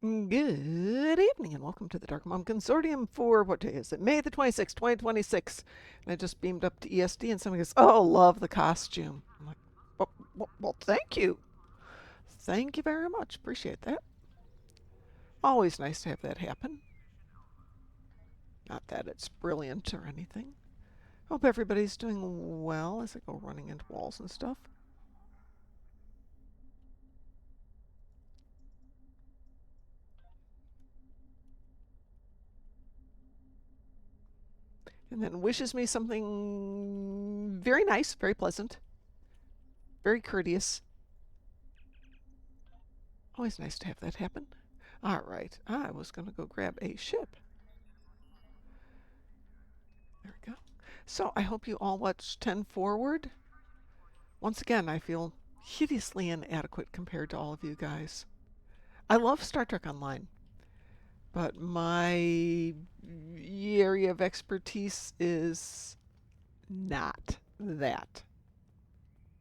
Good evening and welcome to the Darkmom Consortium for, what day is it? May the 26th, 2026. And I just beamed up to ESD and somebody goes, oh, love the costume. I'm like, well, thank you. Thank you very much. Appreciate that. Always nice to have that happen. Not that it's brilliant or anything. Hope everybody's doing well as I go running into walls and stuff. And then wishes me something very nice, very pleasant, very courteous. Always nice to have that happen. All right, I was going to go grab a ship. There we go. So I hope you all watched 10 Forward. Once again, I feel hideously inadequate compared to all of you guys. I love Star Trek Online, but my area of expertise is not that.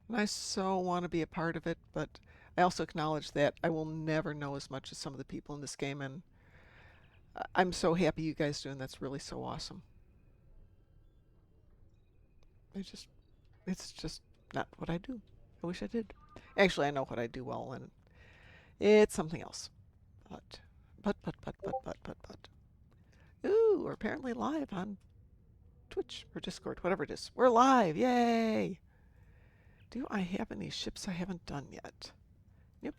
And I so want to be a part of it, but I also acknowledge that I will never know as much as some of the people in this game, and I'm so happy you guys do, and that's really so awesome. It's just not what I do. I wish I did. Actually, I know what I do well, and it's something else. But. Ooh, we're apparently live on Twitch or Discord, whatever it is. We're live, yay! Do I have any ships I haven't done yet? Yep.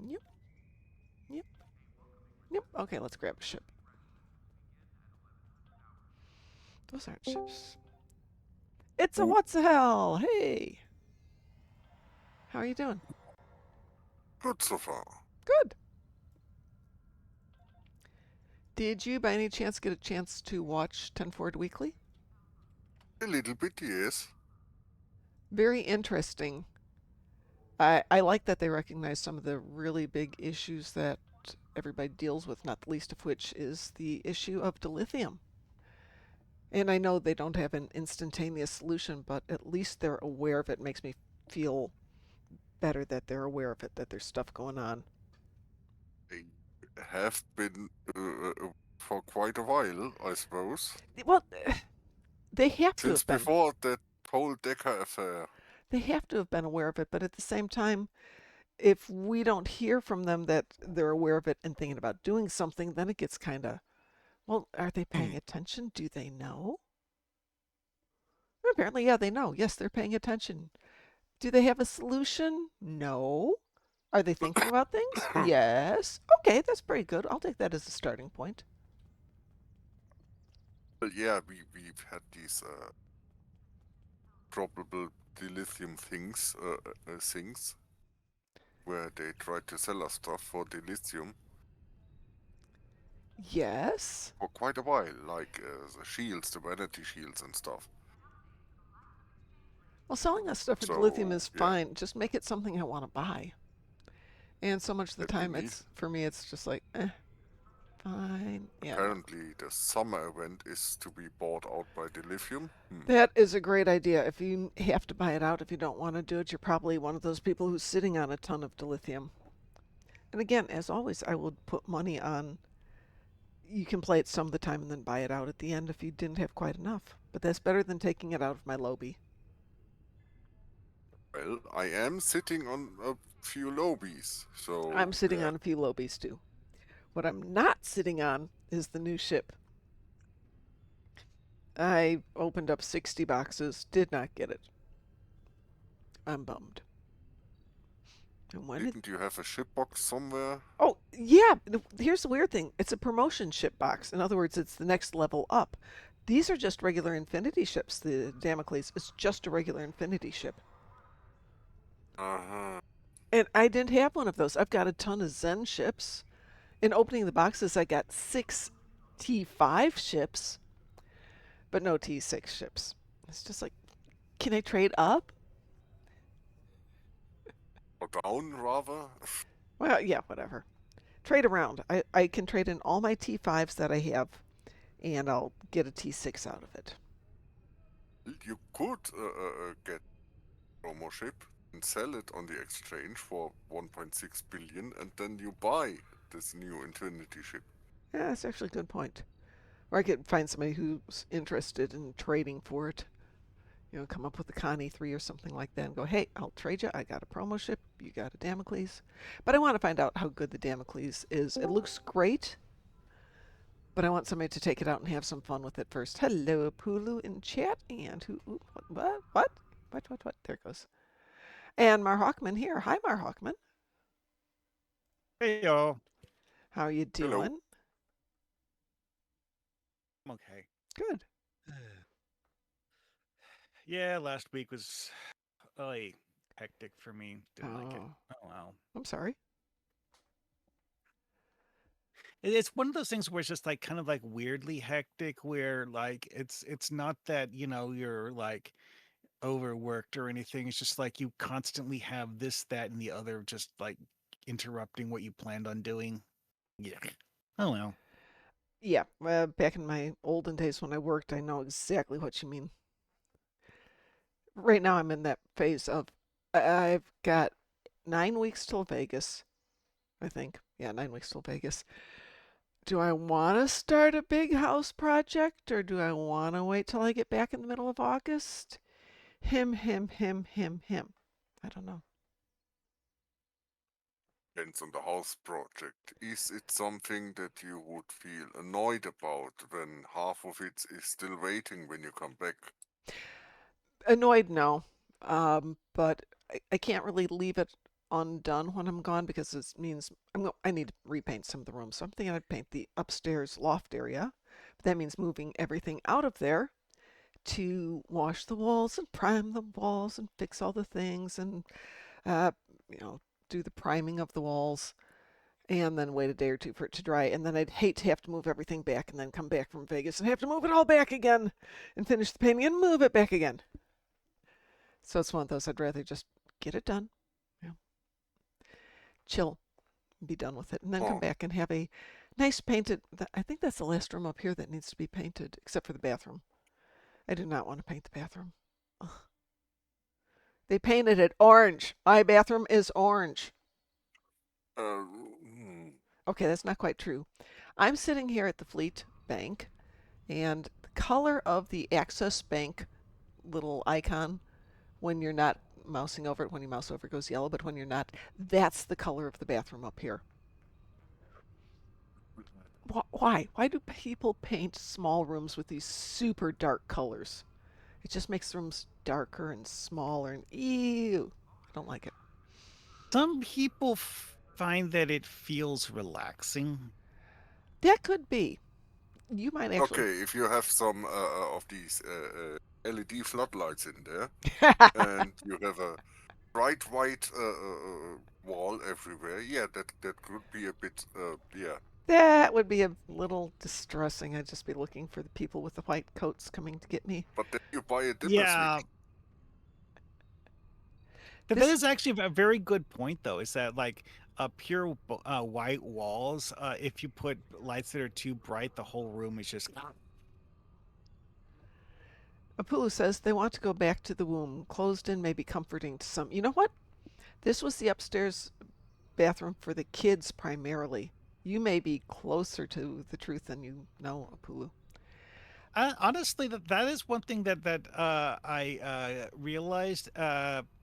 Yep. Yep. Yep. Okay, let's grab a ship. Those aren't ships. It's a what's the hell? Hey! How are you doing? Good so far. Good. Did you, by any chance, get a chance to watch 10 Forward Weekly? A little bit, yes. Very interesting. I like that they recognize some of the really big issues that everybody deals with, not the least of which is the issue of dilithium. And I know they don't have an instantaneous solution, but at least they're aware of it. It makes me feel better that they're aware of it, that there's stuff going on. They have been for quite a while, I suppose. Well, they have to Since have been. before that whole Decker affair. They have to have been aware of it, but at the same time, if we don't hear from them that they're aware of it and thinking about doing something, then it gets kind of, well, are they paying attention? Do they know? Apparently, yeah, they know. Yes, they're paying attention. Do they have a solution? No. Are they thinking about things? Yes. Okay, that's pretty good. I'll take that as a starting point. Well, yeah, we've had these probable dilithium things, where they tried to sell us stuff for dilithium. Yes. For quite a while, like the shields, the vanity shields and stuff. Well, selling us stuff for dilithium is fine. Just make it something I want to buy. And so much of the time, it's for me, it's just like, fine. Yeah. Apparently, the summer event is to be bought out by dilithium. That is a great idea. If you have to buy it out, if you don't want to do it, you're probably one of those people who's sitting on a ton of dilithium. And again, as always, I will put money on. You can play it some of the time and then buy it out at the end if you didn't have quite enough. But that's better than taking it out of my lobby. Well, I am sitting on a few lobbies, so... I'm sitting on a few lobbies too. What I'm not sitting on is the new ship. I opened up 60 boxes, did not get it. I'm bummed. And when didn't you have a ship box somewhere? Oh, yeah. Here's the weird thing. It's a promotion ship box. In other words, it's the next level up. These are just regular Infinity ships. The Damocles is just a regular Infinity ship. Uh-huh. And I didn't have one of those. I've got a ton of Zen ships. In opening the boxes, I got 6 T5 ships, but no T6 ships. It's just like, can I trade up? Or down, rather? Well, yeah, whatever. Trade around. I can trade in all my T5s that I have, and I'll get a T6 out of it. You could get promo ship. and sell it on the exchange for 1.6 billion, and then you buy this new Infinity ship. Yeah, that's actually a good point. Or I could find somebody who's interested in trading for it. Come up with a Connie 3 or something like that and go, hey, I'll trade you. I got a promo ship. You got a Damocles. But I want to find out how good the Damocles is. It looks great, but I want somebody to take it out and have some fun with it first. Hello, Pulu in chat. And who? Ooh, what? What? What? There it goes. And Mar Hawkman here. Hi, Mar Hawkman. Hey y'all. How are you Hello. doing? I'm okay. Good. Yeah, last week was really hectic for me. Didn't like it. Oh, Oh wow. I'm sorry. It's one of those things where it's just like kind of like weirdly hectic where like it's not that, you're like overworked or anything. It's just like you constantly have this, that, and the other just like interrupting what you planned on doing. Yeah. Oh well. Yeah, back in my olden days when I worked, I know exactly what you mean. Right now, I'm in that phase of I've got 9 weeks till Vegas, I think. Yeah, 9 weeks till Vegas. Do I want to start a big house project or do I want to wait till I get back in the middle of August? Him. I don't know. Depends on the house project. Is it something that you would feel annoyed about when half of it is still waiting when you come back? Annoyed, no. But I can't really leave it undone when I'm gone because it means I need to repaint some of the rooms. So I'm thinking I'd paint the upstairs loft area. But that means moving everything out of there to wash the walls and prime the walls and fix all the things and uh, you know do the priming of the walls and then wait a day or two for it to dry. And then I'd hate to have to move everything back and then come back from Vegas and have to move it all back again and finish the painting and move it back again. So it's one of those I'd rather just get it done, you know, chill, be done with it, and then come Oh, back and have a nice painted. I think that's the last room up here that needs to be painted, except for the bathroom. I do not want to paint the bathroom. Ugh. They painted it orange. My bathroom is orange. uh, hmm. Okay, that's not quite true. I'm sitting here at the Fleet Bank, and the color of the Access Bank little icon when you're not mousing over it, when you mouse over it goes yellow, but when you're not, that's the color of the bathroom up here. Why? Why do people paint small rooms with these super dark colors? It just makes rooms darker and smaller and ew. I don't like it. Some people find that it feels relaxing. That could be. You might actually. Okay, if you have some of these LED floodlights in there, and you have a bright white wall everywhere, yeah, that could be a bit, yeah. That would be a little distressing. I'd just be looking for the people with the white coats coming to get me. But then you buy a dimmer Yeah. switch. That This is actually a very good point, though. Is that like pure white walls? If you put lights that are too bright, the whole room is just. Apulu says they want to go back to the womb. Closed in may be comforting to some. You know what? This was the upstairs bathroom for the kids primarily. You may be closer to the truth than you know, Apulu. Honestly, that is one thing that I realized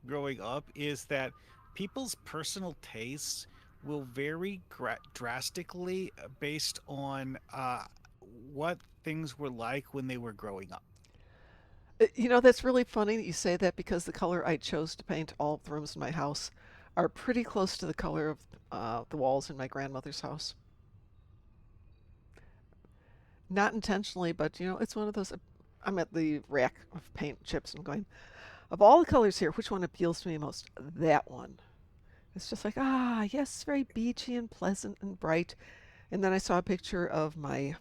growing up is that people's personal tastes will vary drastically based on what things were like when they were growing up. That's really funny that you say that because the color I chose to paint all of the rooms in my house are pretty close to the color of the walls in my grandmother's house. Not intentionally, but it's one of those. I'm at the rack of paint chips and going, of all the colors here, which one appeals to me most? That one. It's just like, yes, very beachy and pleasant and bright. And then I saw a picture of my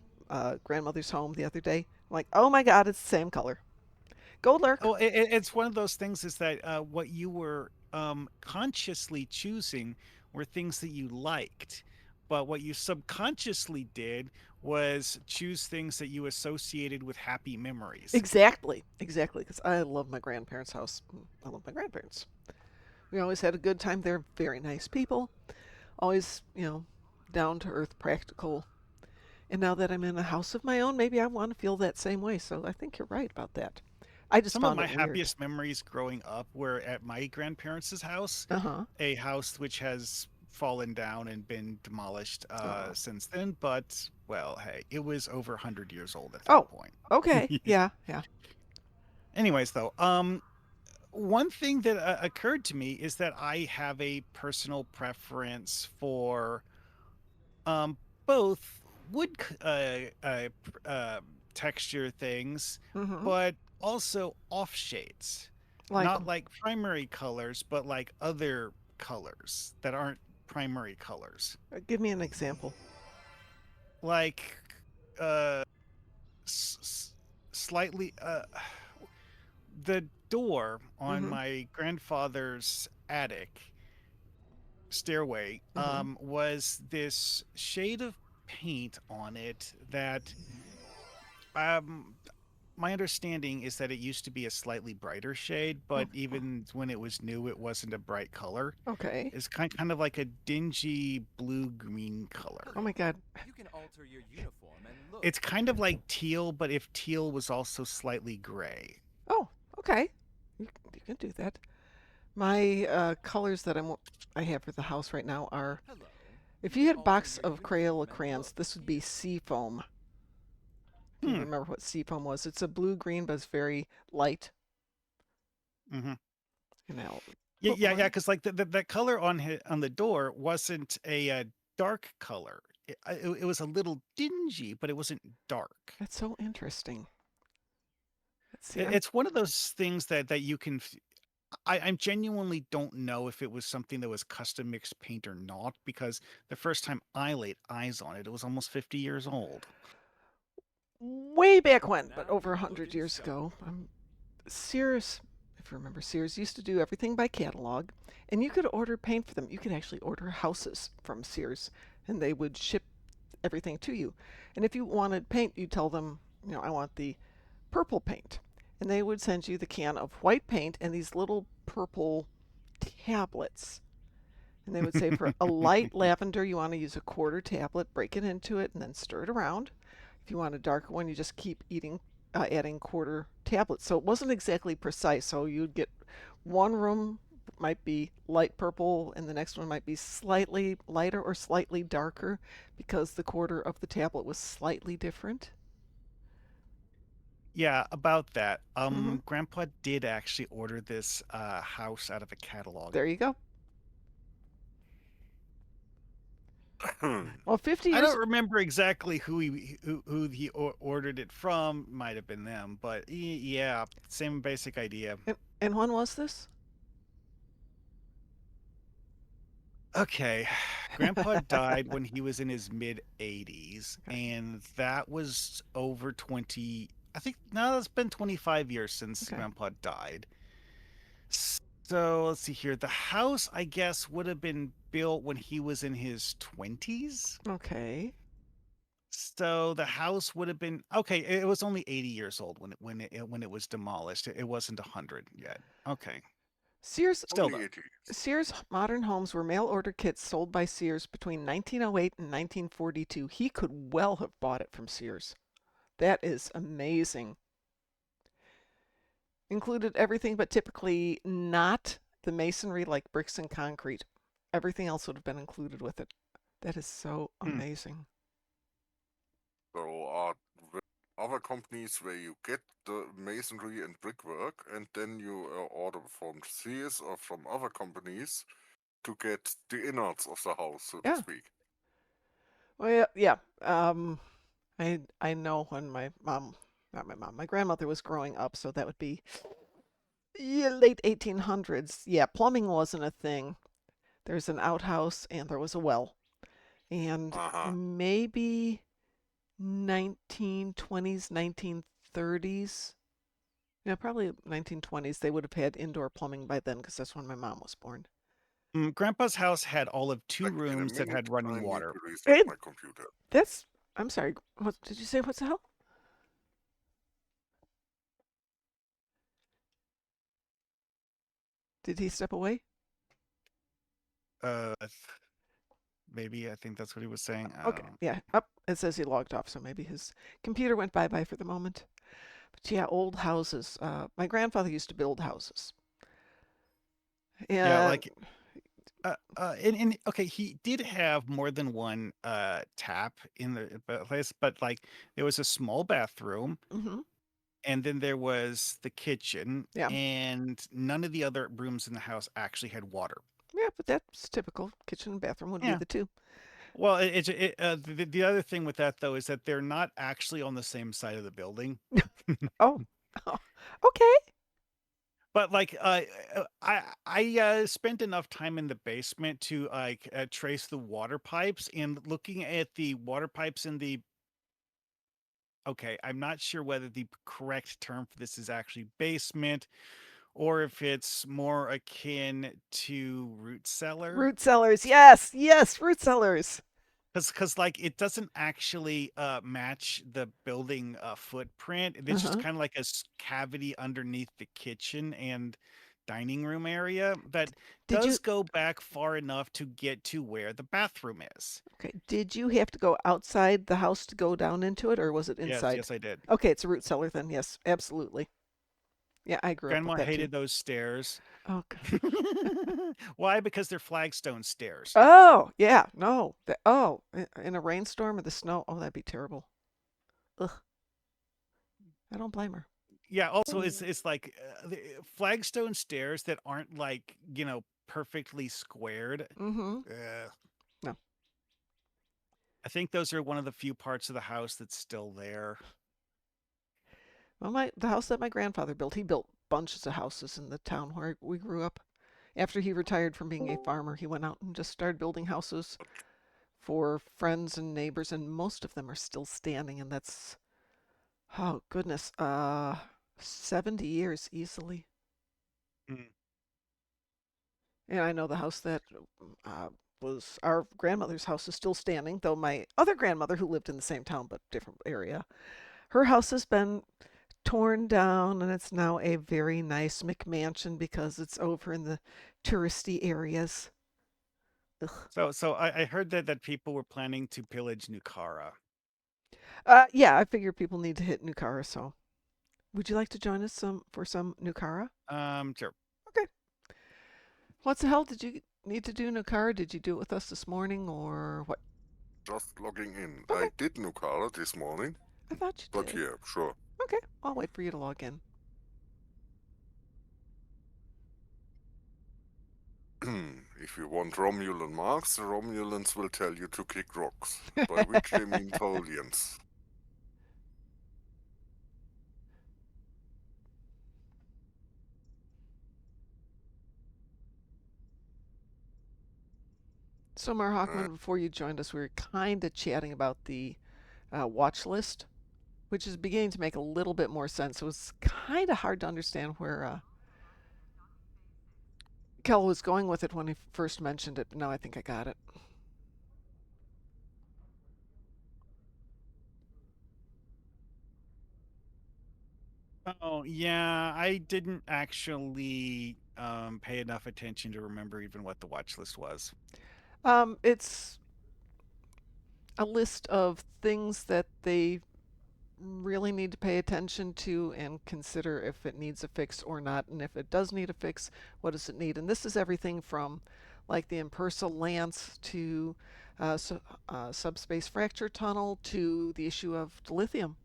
grandmother's home the other day. I'm like, oh my God, it's the same color. Gold lurk. Oh, it's one of those things is that what you were consciously choosing were things that you liked, but what you subconsciously did was choose things that you associated with happy memories. Exactly. Because I love my grandparents' house. I love my grandparents. We always had a good time. They're very nice people. Always, down to earth, practical. And now that I'm in a house of my own, maybe I want to feel that same way. So I think you're right about that. I just Some of found my it weird. happiest memories growing up were at my grandparents' house, Uh huh. a house which has fallen down and been demolished Oh. since then. But, well, hey, it was over 100 years old at that Oh. point. Okay. Yeah. Yeah. Anyways, though, one thing that occurred to me is that I have a personal preference for um, both wood texture things, Mm-hmm. but also off shades. Like Not 'em. like primary colors, but like other colors that aren't primary colors. Give me an example. Like uh s- s- slightly the door on Mm-hmm. my grandfather's attic stairway Mm-hmm. was this shade of paint on it that um my understanding is that it used to be a slightly brighter shade, Oh. but even when it was new, it wasn't a bright color. Okay. It's kind of like a dingy blue green color. Oh my God. You can alter your uniform and look. It's kind of like teal, but if teal was also slightly gray. Oh. Okay. You can do that. My colors that I have for the house right now are. Hello. If You you can had a alter box your of Crayola uniform and crayons, look this would be here. seafoam. If you Hmm. remember what seafoam was, it's a blue green, but it's very light. Mm-hmm. And I'll Yeah, put yeah, yeah. one. Because like that color on the door wasn't a dark color. It was a little dingy, but it wasn't dark. That's so interesting. Let's see. It's one of those things that you can. I genuinely don't know if it was something that was custom mixed paint or not because the first time I laid eyes on it, it was almost 50 years old. Way back when, but Now over you're 100 looking years sharp. ago. Sears, if you remember, Sears used to do everything by catalog, and you could order paint for them. You could actually order houses from Sears, and they would ship everything to you. And if you wanted paint, you tell them, I want the purple paint. And they would send you the can of white paint and these little purple tablets. And they would say for a light lavender, you want to use a quarter tablet, break it into it, and then stir it around. If you want a darker one, you just keep adding quarter tablets. So it wasn't exactly precise. So you'd get one room might be light purple, and the next one might be slightly lighter or slightly darker because the quarter of the tablet was slightly different. Yeah, about that. Hmm. Grandpa did actually order this house out of a catalog. There you go. Well, 50 I years. don't remember exactly who he ordered it from. Might have been them, but yeah, same basic idea. And when was this? Okay, Grandpa died when he was in his mid 80s, Okay. and that was over 20. I think now it's been 25 years since Okay. Grandpa died. So let's see here. The house, I guess, would have been built when he was in his 20s. Okay. So the house would have been okay. It was only 80 years old when it was demolished. It wasn't 100 yet. Okay, Sears still Only though. 80. Sears Modern Homes were mail order kits sold by Sears between 1908 and 1942. He could well have bought it from Sears. That is amazing. Included everything but typically not the masonry like bricks and concrete. Everything else would have been included with it. That is so Hmm. amazing. So are other companies where you get the masonry and brickwork, and then you order from Sears or from other companies to get the innards of the house, so to Yeah. speak. Well, yeah. I know when my mom, not my mom, my grandmother was growing up, so that would be late 1800s. Yeah, plumbing wasn't a thing. There's an outhouse and there was a well. And Uh-huh. maybe 1920s, 1930s. Yeah, probably 1920s. They would have had indoor plumbing by then because that's when my mom was born. Grandpa's house had all of two Like in a rooms that minute, had running I need water. to reset Hey, my computer. that's. I'm sorry. What did you say? What's the hell? Did he step away? Uh, maybe I think that's what he was saying. Okay, yeah. Up. It says he logged off, so maybe his computer went bye bye for the moment. But yeah, old houses. My grandfather used to build houses, Yeah, and like and okay, he did have more than one tap in the place, but like there was a small bathroom, hmm and then there was the kitchen, yeah, and none of the other rooms in the house actually had water. yeah. But that's typical. Kitchen and bathroom would be Yeah. the two. Well, the other thing with that though is that they're not actually on the same side of the building. Oh, okay. But like, I spent enough time in the basement to like trace the water pipes, and looking at the water pipes in the. Okay, I'm not sure whether the correct term for this is actually basement or if it's more akin to root cellar. Root cellars. Yes, yes. Root cellars. Because like it doesn't actually match the building footprint. Uh It's just huh. kind of like a cavity underneath the kitchen and dining room area that Did you? does go back far enough to get to where the bathroom is. Okay. Did you have to go outside the house to go down into it, or was it Yes, inside? yes, I did. Okay, it's a root cellar then. Yes, absolutely. Yeah, I grew up with Grandma that too. hated those stairs. Oh, God. Why? Because they're flagstone stairs. Oh, yeah. No. Oh, in a rainstorm or the snow. Oh, that'd be terrible. Ugh. I don't blame her. Yeah. Also, it's like flagstone stairs that aren't like perfectly squared. Mm-hmm. Ugh. No. I think those are one of the few parts of the house that's still there. Well, the house that my grandfather built, he built bunches of houses in the town where we grew up. After he retired from being a farmer, he went out and just started building houses for friends and neighbors, and most of them are still standing, and that's, oh goodness, 70 years easily. Mm. And I know the house that uh, was our grandmother's house is still standing, though my other grandmother, who lived in the same town but different area, her house has been torn down and it's now a very nice McMansion because it's over in the touristy areas. Ugh. So I heard that people were planning to pillage Nukara. Yeah, I figure people need to hit Nukara, so would you like to join us for some Nukara? Sure. Okay. What the hell did you need to do Nukara? Did you do it with us this morning or what? Just logging in. Okay, I did Nukara this morning, I thought you but did. yeah, sure. Okay, I'll wait for you to log in. If you want Romulan marks, the Romulans will tell you to kick rocks, by which they mean Tholians. So, Mar Hockman, before you joined us, we were kind of chatting about the watch list, which is beginning to make a little bit more sense. It was kind of hard to understand where Kel was going with it when he first mentioned it, but now I think I got it. Oh yeah, I didn't actually pay enough attention to remember even what the watch list was. It's a list of things that they really need to pay attention to and consider if it needs a fix or not. And if it does need a fix, what does it need? And this is everything from like the Impersa Lance to subspace fracture tunnel to the issue of lithium.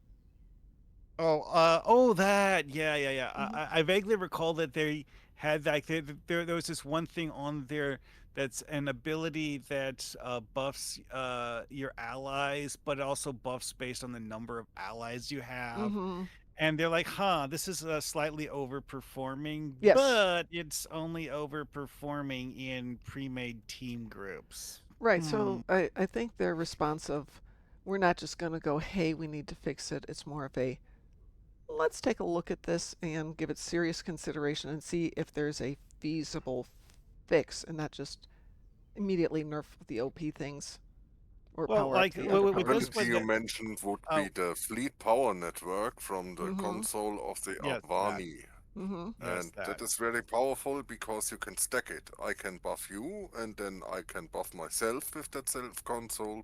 Oh, that, yeah. hmm I vaguely recall that they had like there was this one thing on there that's an ability that buffs your allies, but it also buffs based on the number of allies you have. hmm And they're like, huh, this is slightly overperforming, Yes. but it's only overperforming in pre-made team groups. Right. Hmm. So I think their response of we're not just going to go, hey, we need to fix it. It's more of a let's take a look at this and give it serious consideration and see if there's a feasible fix and not just immediately nerf the OP things or Well, power up like the with underpowered this Ability one, things. you mentioned would be oh the fleet power network from the Mm-hmm. console of the yes, that. Avani. Mm-hmm. Yes, And that is very powerful because you can stack it. I can buff you, and then I can buff myself with that self console,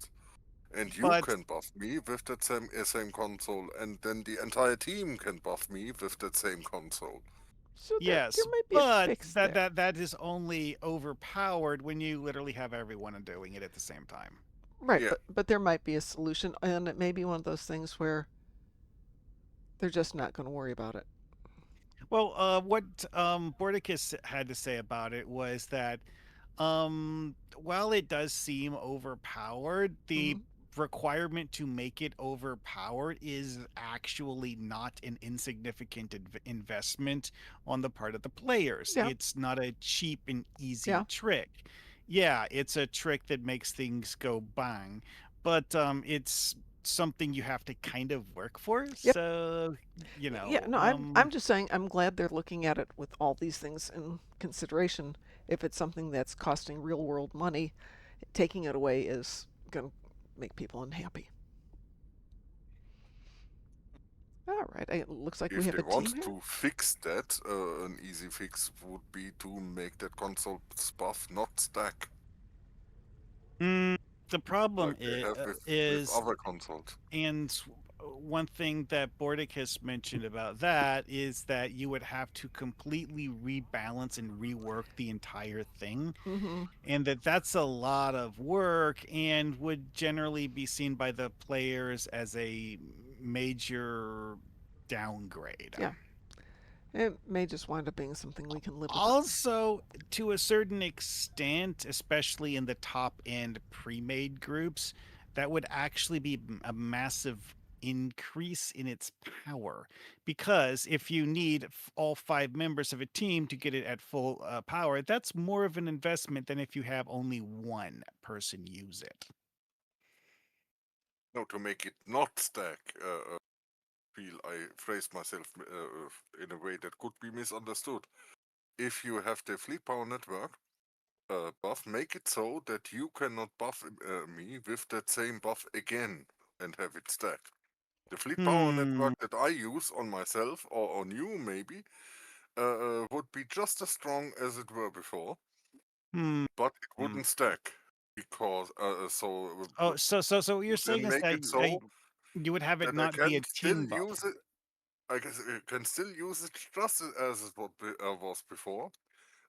and you but can buff me with that same console, and then the entire team can buff me with that same console. So there yes, might be a but fix that there. that that is only overpowered when you literally have everyone doing it at the same time. Right, Yeah, but there might be a solution, and it may be one of those things where they're just not going to worry about it. Well, what Bordicus had to say about it was that while it does seem overpowered, the Mm-hmm. requirement to make it overpowered is actually not an insignificant investment on the part of the players. Yeah, It's not a cheap and yeah. easy trick. Yeah, it's a trick that makes things go bang, but it's something you have to kind of work for. Yep. So, Yeah, no, I'm just saying I'm glad they're looking at it with all these things in consideration. If it's something that's costing real world money, taking it away is going to make people unhappy. All right, it looks like we if have they a team want here. to fix that, an easy fix would be to make that console buff not stack Mm, the problem like they have with is, other consoles. and one thing that Bordick has mentioned about that is that you would have to completely rebalance and rework the entire thing, Mm-hmm. and that's a lot of work and would generally be seen by the players as a major downgrade. Yeah, it may just wind up being something we can live without. Also, to a certain extent, especially in the top end pre-made groups, that would actually be a massive increase in its power, because if you need all 5 members of a team to get it at full power, that's more of an investment than if you have only one person use it. No, to make it not stack. Feel I phrased myself in a way that could be misunderstood. If you have the fleet power network buff, make it so that you cannot buff me with that same buff again and have it stacked. The fleet power Hmm. network that I use on myself or on you maybe would be just as strong as it were before, Hmm. but it wouldn't stack because Oh, so what you're then saying is make that it so you would have it that I not be can a still team buff. use it. I guess I can still use it just as it was before,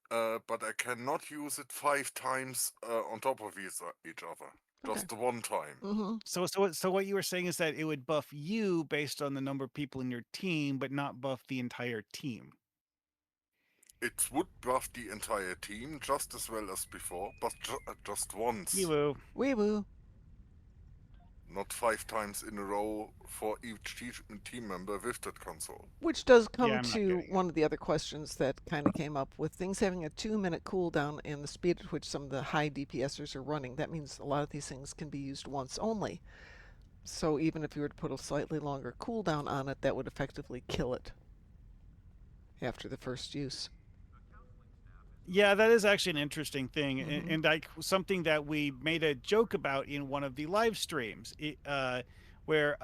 but I cannot use it 5 times on top of each other. Okay. Just the one time. Mm-hmm. So what you were saying is that it would buff you based on the number of people in your team, but not buff the entire team. It would buff the entire team just as well as before, but just once, Ewu. Wee woo. not 5 times in a row for each team member with that console. Which does Yeah, come I'm not to getting it. one of the other questions that kind of came up with things having a 2 minute cooldown and the speed at which some of the high DPSers are running. That means a lot of these things can be used once only. So even if you were to put a slightly longer cooldown on it, that would effectively kill it after the first use. Yeah, that is actually an interesting thing, Mm-hmm. and like something that we made a joke about in one of the live streams, where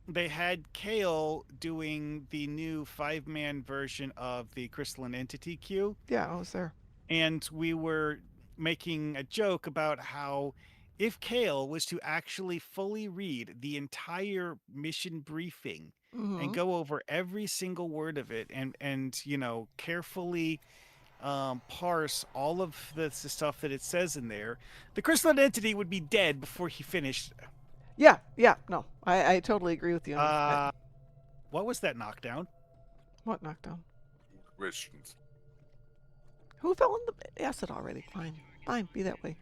they had Kale doing the new 5-man version of the Crystalline Entity queue, Yeah, I was there. and we were making a joke about how if Kale was to actually fully read the entire mission briefing and Mm-hmm. go over every single word of it and carefully parse all of the stuff that it says in there, the crystalline entity would be dead before he finished. Yeah, yeah, no, I totally agree with you. Uh, what was that knockdown? What knockdown? Questions. Who fell in the acid already? Fine, fine, be that way.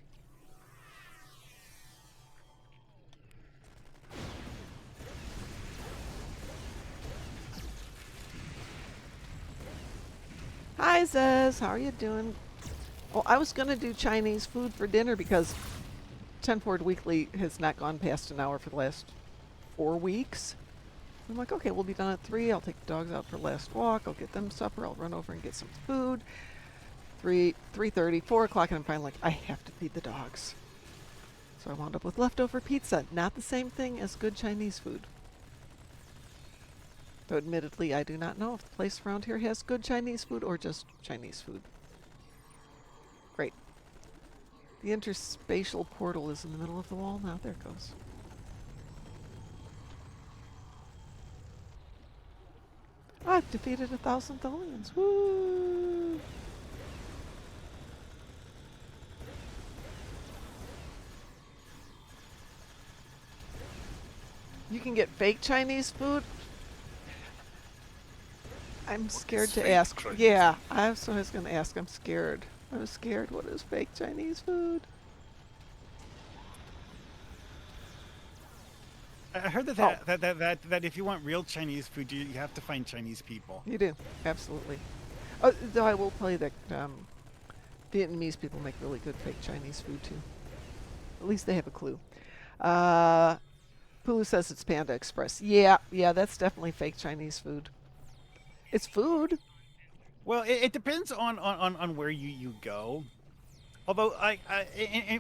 Hi, Zez. How are you doing? Well, I was going to do Chinese food for dinner because 10 Forward Weekly has not gone past an hour for the last 4 weeks. I'm like, okay, we'll be done at 3. I'll take the dogs out for last walk. I'll get them supper. I'll run over and get some food. 3:30, 4 o'clock, and I'm finally like, I have to feed the dogs. So I wound up with leftover pizza. Not the same thing as good Chinese food. Though admittedly, I do not know if the place around here has good Chinese food or just Chinese food. Great. The interspatial portal is in the middle of the wall now. There it goes. I've defeated 1,000 Tholians. Woo! You can get fake Chinese food. I'm scared is to fake ask. Chinese Yeah, I was going to ask. I'm scared. I'm scared. What is fake Chinese food? I heard that Oh. that if you want real Chinese food, you have to find Chinese people. You do, absolutely. Oh, though I will tell you that Vietnamese people make really good fake Chinese food too. At least they have a clue. Pulu says it's Panda Express. Yeah, that's definitely fake Chinese food. It's food. Well, it depends on where you go. Although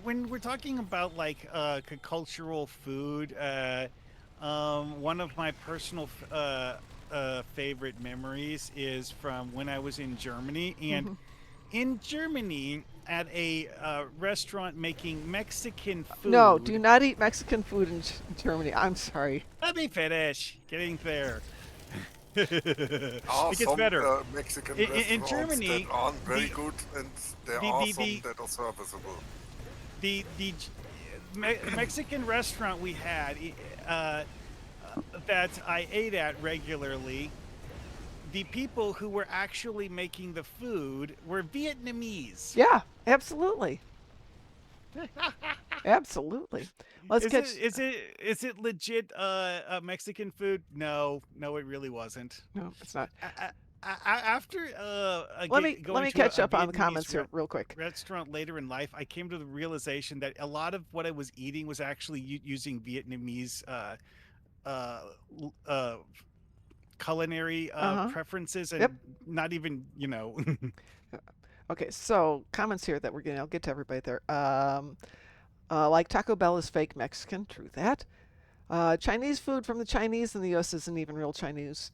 when we're talking about like cultural food, one of my personal favorite memories is from when I was in Germany. And Mhm. in Germany, at a restaurant making Mexican No, do food. not eat Mexican food in Germany. I'm sorry. Let me finish. Getting there. are It gets some better. Mexican In restaurants that Germany, aren't very the good, and there the are the some the that are serviceable. the Mexican restaurant we had uh, that I ate at regularly, the people who were actually making the food were Vietnamese. Yeah, absolutely. Absolutely. Let's Is catch. is it legit Mexican food? No, no, it really wasn't. No, it's not. After Let going me to catch a up on the comments Vietnamese here real quick. restaurant later in life, I came to the realization that a lot of what I was eating was actually using Vietnamese uh, uh, culinary Uh-huh. preferences, Yep. and not even Okay, so comments here that we're getting. I'll get to everybody there. Like Taco Bell is fake Mexican. True that. Chinese food from the Chinese in the U.S. isn't even real Chinese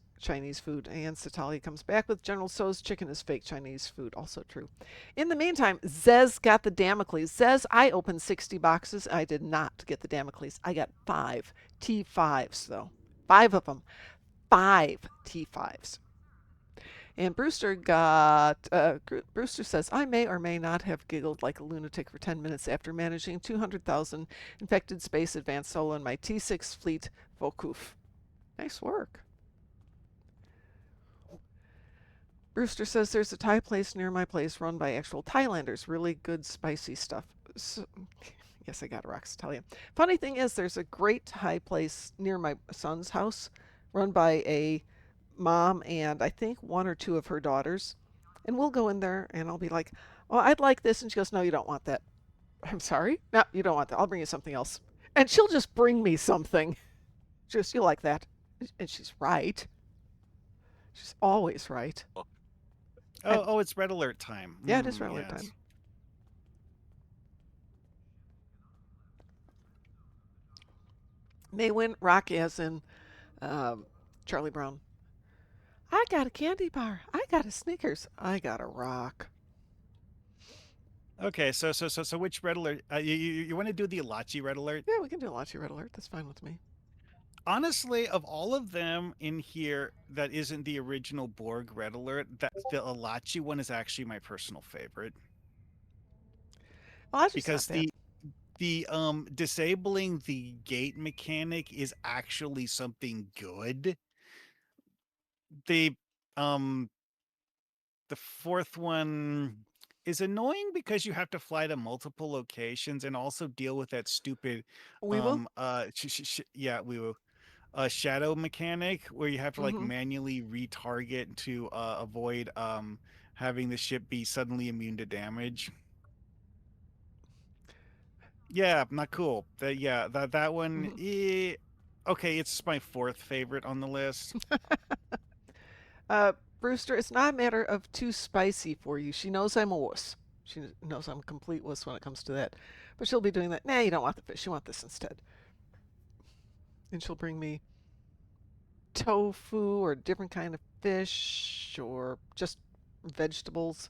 food. And Satali comes back with General Tso's chicken is fake Chinese food. Also true. In the meantime, Zez got the Damocles. Zez, I opened 60 boxes. I did not get the Damocles. I got 5 T5s, though. 5 of them. 5 T5s. And Brewster says, I may or may not have giggled like a lunatic for 10 minutes after managing 200,000 infected space advanced solo in my T6 fleet Vokuf. Nice work. Brewster says there's a Thai place near my place run by actual Thailanders. Really good spicy stuff. So, yes, I got rocks, tell you. Funny thing is, there's a great Thai place near my son's house run by a mom and I think one or two of her daughters. And we'll go in there and I'll be like, oh, I'd like this. And she goes, no, you don't want that. I'm sorry? No, you don't want that. I'll bring you something else. And she'll just bring me something. Just, you like that. And she's right. She's always right. And it's red alert time. yeah, it is red alert Yes. time. May win Rocky as in Charlie Brown. I got a candy bar. I got a Snickers. I got a rock. Okay, so which red alert? You want to do the Elachi red alert? Yeah, we can do a Lachi red alert. That's fine with me. Honestly, of all of them in here, that isn't the original Borg red alert. That the Elachi one is actually my personal favorite Well, Lachi's not because bad. the disabling the gate mechanic is actually something good. The um the fourth one is annoying because you have to fly to multiple locations and also deal with that stupid We will. yeah, we will shadow mechanic where you have to like Mm-hmm. manually retarget to avoid having the ship be suddenly immune to damage. Yeah, not cool. That one. Mm-hmm. Okay, it's my fourth favorite on the list. Uh, Brewster, it's not a matter of too spicy for you. She knows I'm a wuss. She knows I'm a complete wuss when it comes to that. But she'll be doing that. Nah, you don't want the fish. You want this instead. And she'll bring me tofu or a different kind of fish or just vegetables.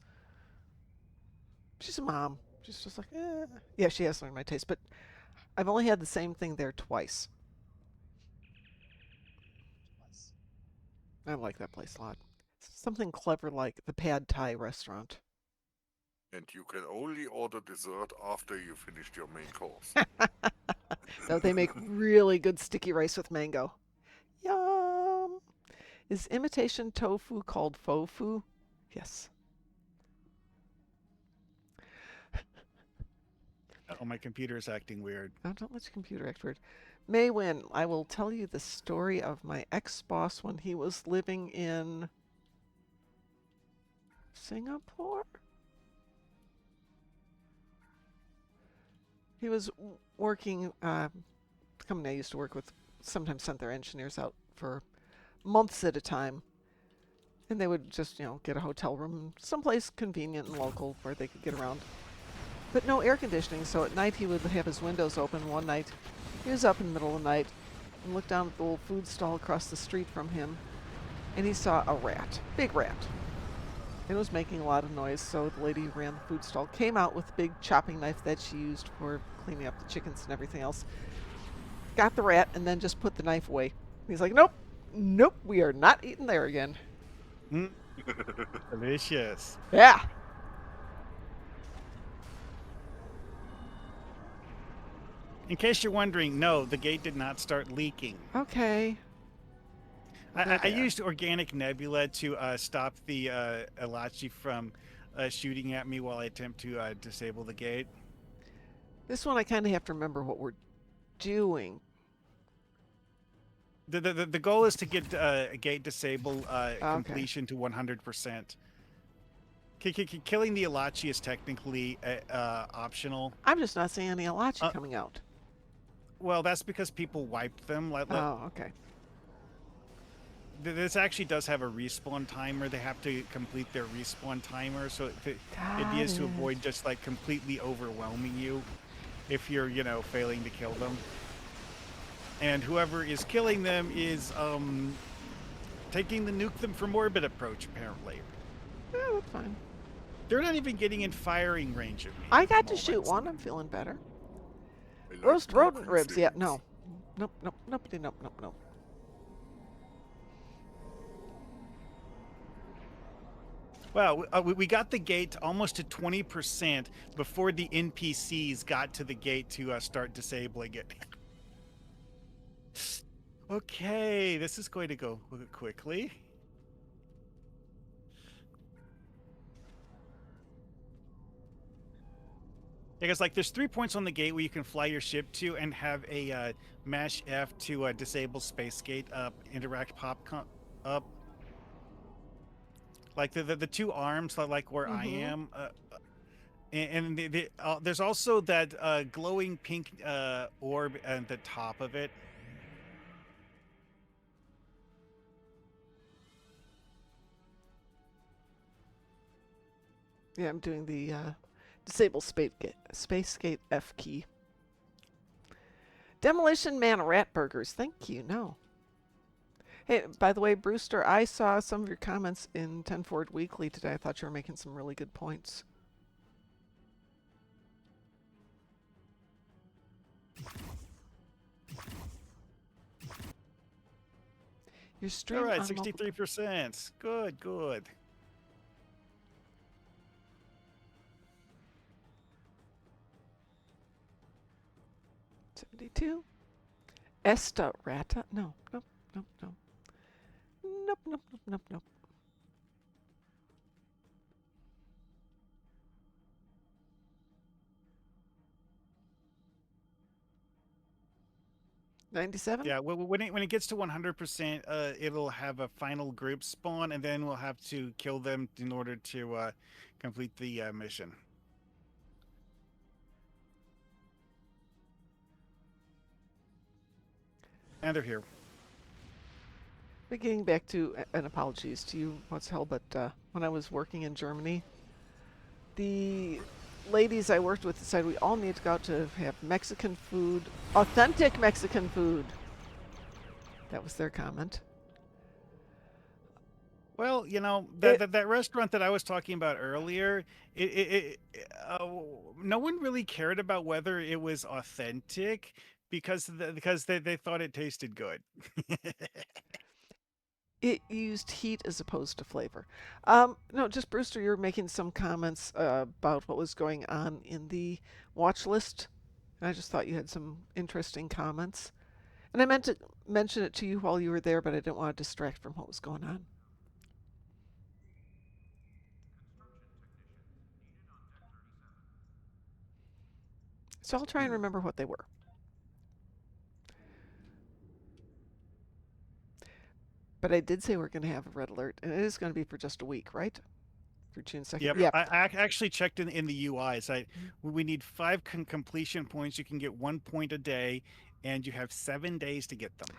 She's a mom. She's just like, eh. Yeah, she has learned my taste, but I've only had the same thing there twice. I like that place a lot. Something clever like the Pad Thai restaurant. And you can only order dessert after you finished your main course. Though they make really good sticky rice with mango. Yum! Is imitation tofu called fofu? Yes. Oh, my computer is acting weird. Oh, don't let your computer act weird. Maywin, I will tell you the story of my ex-boss when he was living in Singapore? He was working, the company I used to work with sometimes sent their engineers out for months at a time. And they would just, get a hotel room someplace convenient and local where they could get around. But no air conditioning, so at night he would have his windows open. One night, he was up in the middle of the night and looked down at the little food stall across the street from him, and he saw a rat, big rat. It was making a lot of noise, so the lady who ran the food stall came out with the big chopping knife that she used for cleaning up the chickens and everything else. Got the rat and then just put the knife away. He's like, nope, we are not eating there again. Delicious. Yeah. In case you're wondering, no, the gate did not start leaking. Okay. I used organic nebula to stop the Elachi from shooting at me while I attempt to disable the gate. This one I kind of have to remember what we're doing. The goal is to get gate disable completion to 100%. Killing the Elachi is technically optional. I'm just not seeing any Elachi coming out. Well, that's because people wiped them. Oh, okay. This actually does have a respawn timer. They have to complete their respawn timer, so the idea is to avoid just like completely overwhelming you if you're, failing to kill them. And whoever is killing them is taking the nuke them from orbit approach, apparently. Yeah, that's fine. They're not even getting in firing range of me. I got to shoot one. I'm feeling better. Roast rodent ribs. Yeah, no. Nope. Well, we got the gate almost to 20% before the NPCs got to the gate to start disabling it. Okay, this is going to go quickly. Because there's 3 points on the gate where you can fly your ship to and have a mash F to disable space gate up, interact pop up. Like the two arms, like where I am, and there's also that glowing pink orb at the top of it. Yeah, I'm doing the disable space gate F key. Demolition Man rat burgers. Thank you. No. Hey, by the way, Brewster, I saw some of your comments in 10 Forward Weekly today. I thought you were making some really good points. Your stream. All right, 63%. Good. 72. Esta Rata. No. Nope. Nope. 97? Yeah, when it gets to 100%, it'll have a final group spawn, and then we'll have to kill them in order to complete the mission. And they're here. But getting back to, and apologies to you, what's hell, but when I was working in Germany, the ladies I worked with decided we all need to go out to have Mexican food, authentic Mexican food. That was their comment. Well, It that restaurant that I was talking about earlier, no one really cared about whether it was authentic because they thought it tasted good. it used heat as opposed to flavor. No, just Brewster, you're making some comments about what was going on in the watch list. I just thought you had some interesting comments. And I meant to mention it to you while you were there, but I didn't want to distract from what was going on. So I'll try and Hmm. remember what they were. But I did say we're going to have a red alert, and it is going to be for just a week, right? For June 2nd? Yep, Yep. I actually checked in the UIs. We need five completion points. You can get 1 point a day, and you have 7 days to get them.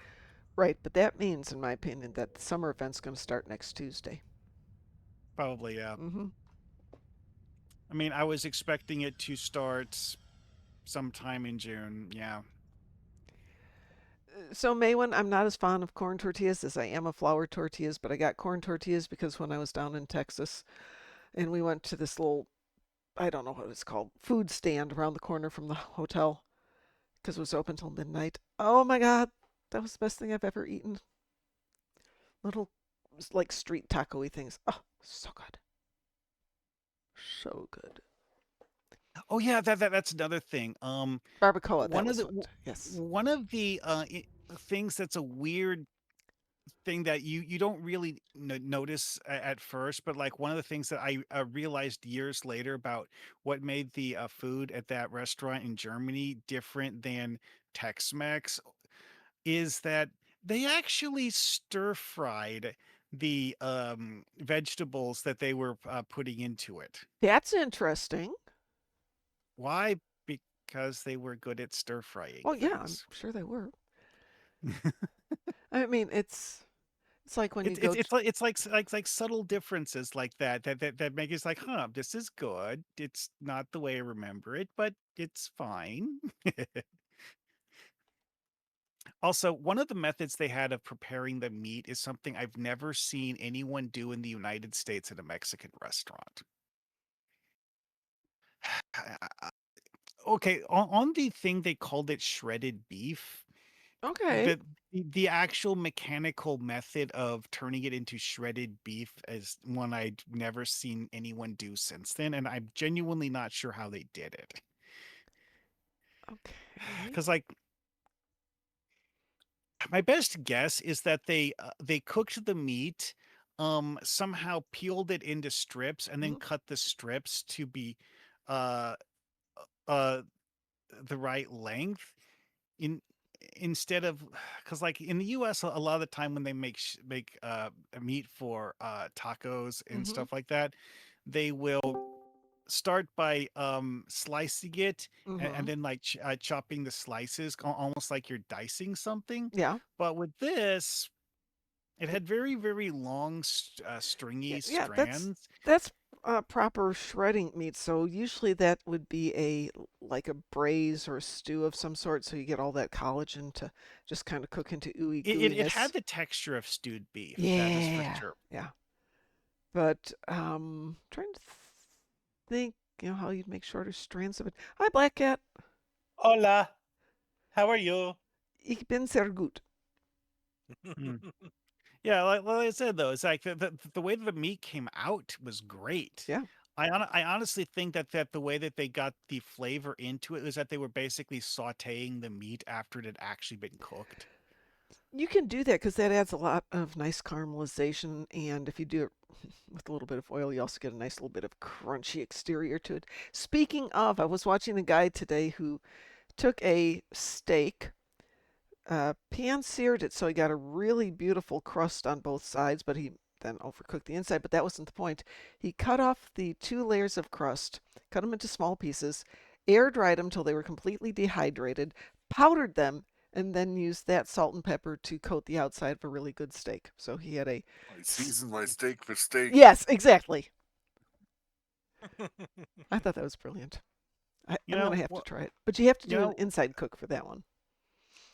Right, but that means, in my opinion, that the summer event's going to start next Tuesday. Probably, yeah. Mm-hmm. I mean, I was expecting it to start sometime in June. Yeah. So, Maywin, I'm not as fond of corn tortillas as I am of flour tortillas, but I got corn tortillas because when I was down in Texas and we went to this little, I don't know what it's called, food stand around the corner from the hotel because it was open till midnight. Oh my God, that was the best thing I've ever eaten. Little, like street taco-y things. Oh, so good. So good. Oh yeah, that's another thing. Barbacoa, that One of was the what. Yes. one of the things that's a weird thing that you don't really notice at first, but like one of the things that I realized years later about what made the food at that restaurant in Germany different than Tex-Mex is that they actually stir fried the vegetables that they were putting into it. That's interesting. Why? Because they were good at stir frying Well, yeah, I'm things. sure they were. I mean, it's like when you It's go. it's like subtle differences like that make it like, huh, this is good. It's not the way I remember it, but it's fine. Also, one of the methods they had of preparing the meat is something I've never seen anyone do in the United States at a Mexican restaurant. Okay, on the thing they called it shredded beef. Okay. The actual mechanical method of turning it into shredded beef is one I'd never seen anyone do since then, and I'm genuinely not sure how they did it. Okay. Because like my best guess is that they cooked the meat, somehow peeled it into strips, and then Mhm. cut the strips to be uh uh the right length in instead of because like in the US a lot of the time when they make meat for tacos and Mhm. stuff like that, they will start by slicing it and Mhm. then like chopping the slices almost like you're dicing something. Yeah. But with this, it had very very long Yeah. stringy Yeah. strands. That's proper shredding meat. So usually that would be a like a braise or a stew of some sort. So you get all that collagen to just kind of cook into ooey It gooiness. had the texture of stewed beef, that is for Yeah. sure. Yeah. But trying to think, how you'd make shorter strands of it. Hi, Black Cat. Hola, how are you? Ich bin sehr gut. Hmm. Yeah, like I said though, it's like the way that the meat came out was great. Yeah. I honestly think that the way that they got the flavor into it was that they were basically sautéing the meat after it had actually been cooked. You can do that because that adds a lot of nice caramelization. And if you do it with a little bit of oil, you also get a nice little bit of crunchy exterior to it. Speaking of, I was watching a guy today who took a steak, pan seared it so he got a really beautiful crust on both sides, but he then overcooked the inside. But that wasn't the point. He cut off the two layers of crust, cut them into small pieces, air dried them till they were completely dehydrated, powdered them, and then used that salt and pepper to coat the outside of a really good steak. So he had a. I season my steak with steak. Yes, exactly. I thought that was brilliant. You I'm going know, to have to try it. But you have to you do an know, inside cook for that one.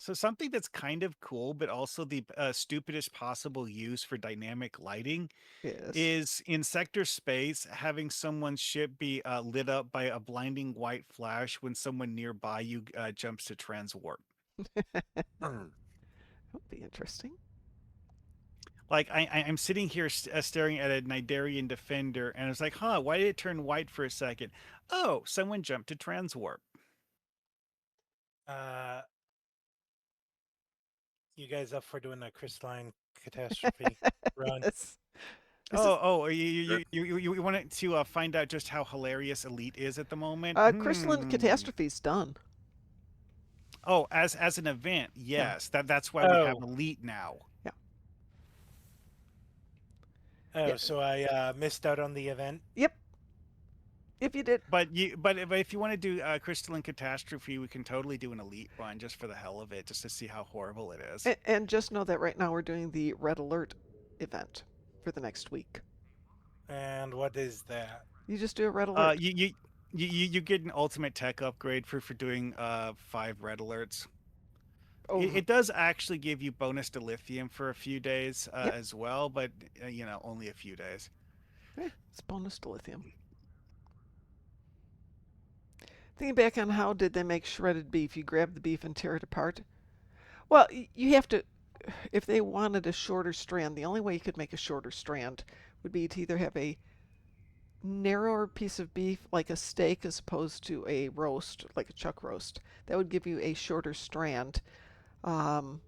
So something that's kind of cool, but also the stupidest possible use for dynamic lighting Yes. is in sector space, having someone's ship be lit up by a blinding white flash when someone nearby you jumps to transwarp. That would be interesting. Like I'm sitting here staring at a Nidarian defender, and it's like, huh, why did it turn white for a second? Oh, someone jumped to transwarp. Uh, you guys up for doing a crystalline catastrophe run? Yes. This is Oh, That you wanted to find out just how hilarious Elite is at the moment? Crystalline Hmm. Catastrophe's done. Oh, as an event, Yeah. yes. That's why we have Oh, Elite now. Yeah. Yeah. oh, so I missed out on the event. Yep. If you did. But if you want to do Crystalline Catastrophe, we can totally do an Elite run just for the hell of it, just to see how horrible it is. And just know that right now we're doing the Red Alert event for the next week. And what is that? You just do a Red Uh, Alert. you you you get an ultimate tech upgrade for doing 5 red alerts. Over. It does actually give you bonus to lithium for a few days Yep. as well, but only a few days. It's bonus to lithium. Thinking back on how did they make shredded beef? You grab the beef and tear it apart. Well, you have to. If they wanted a shorter strand, the only way you could make a shorter strand would be to either have a narrower piece of beef, like a steak, as opposed to a roast, like a chuck roast. That would give you a shorter strand. Um,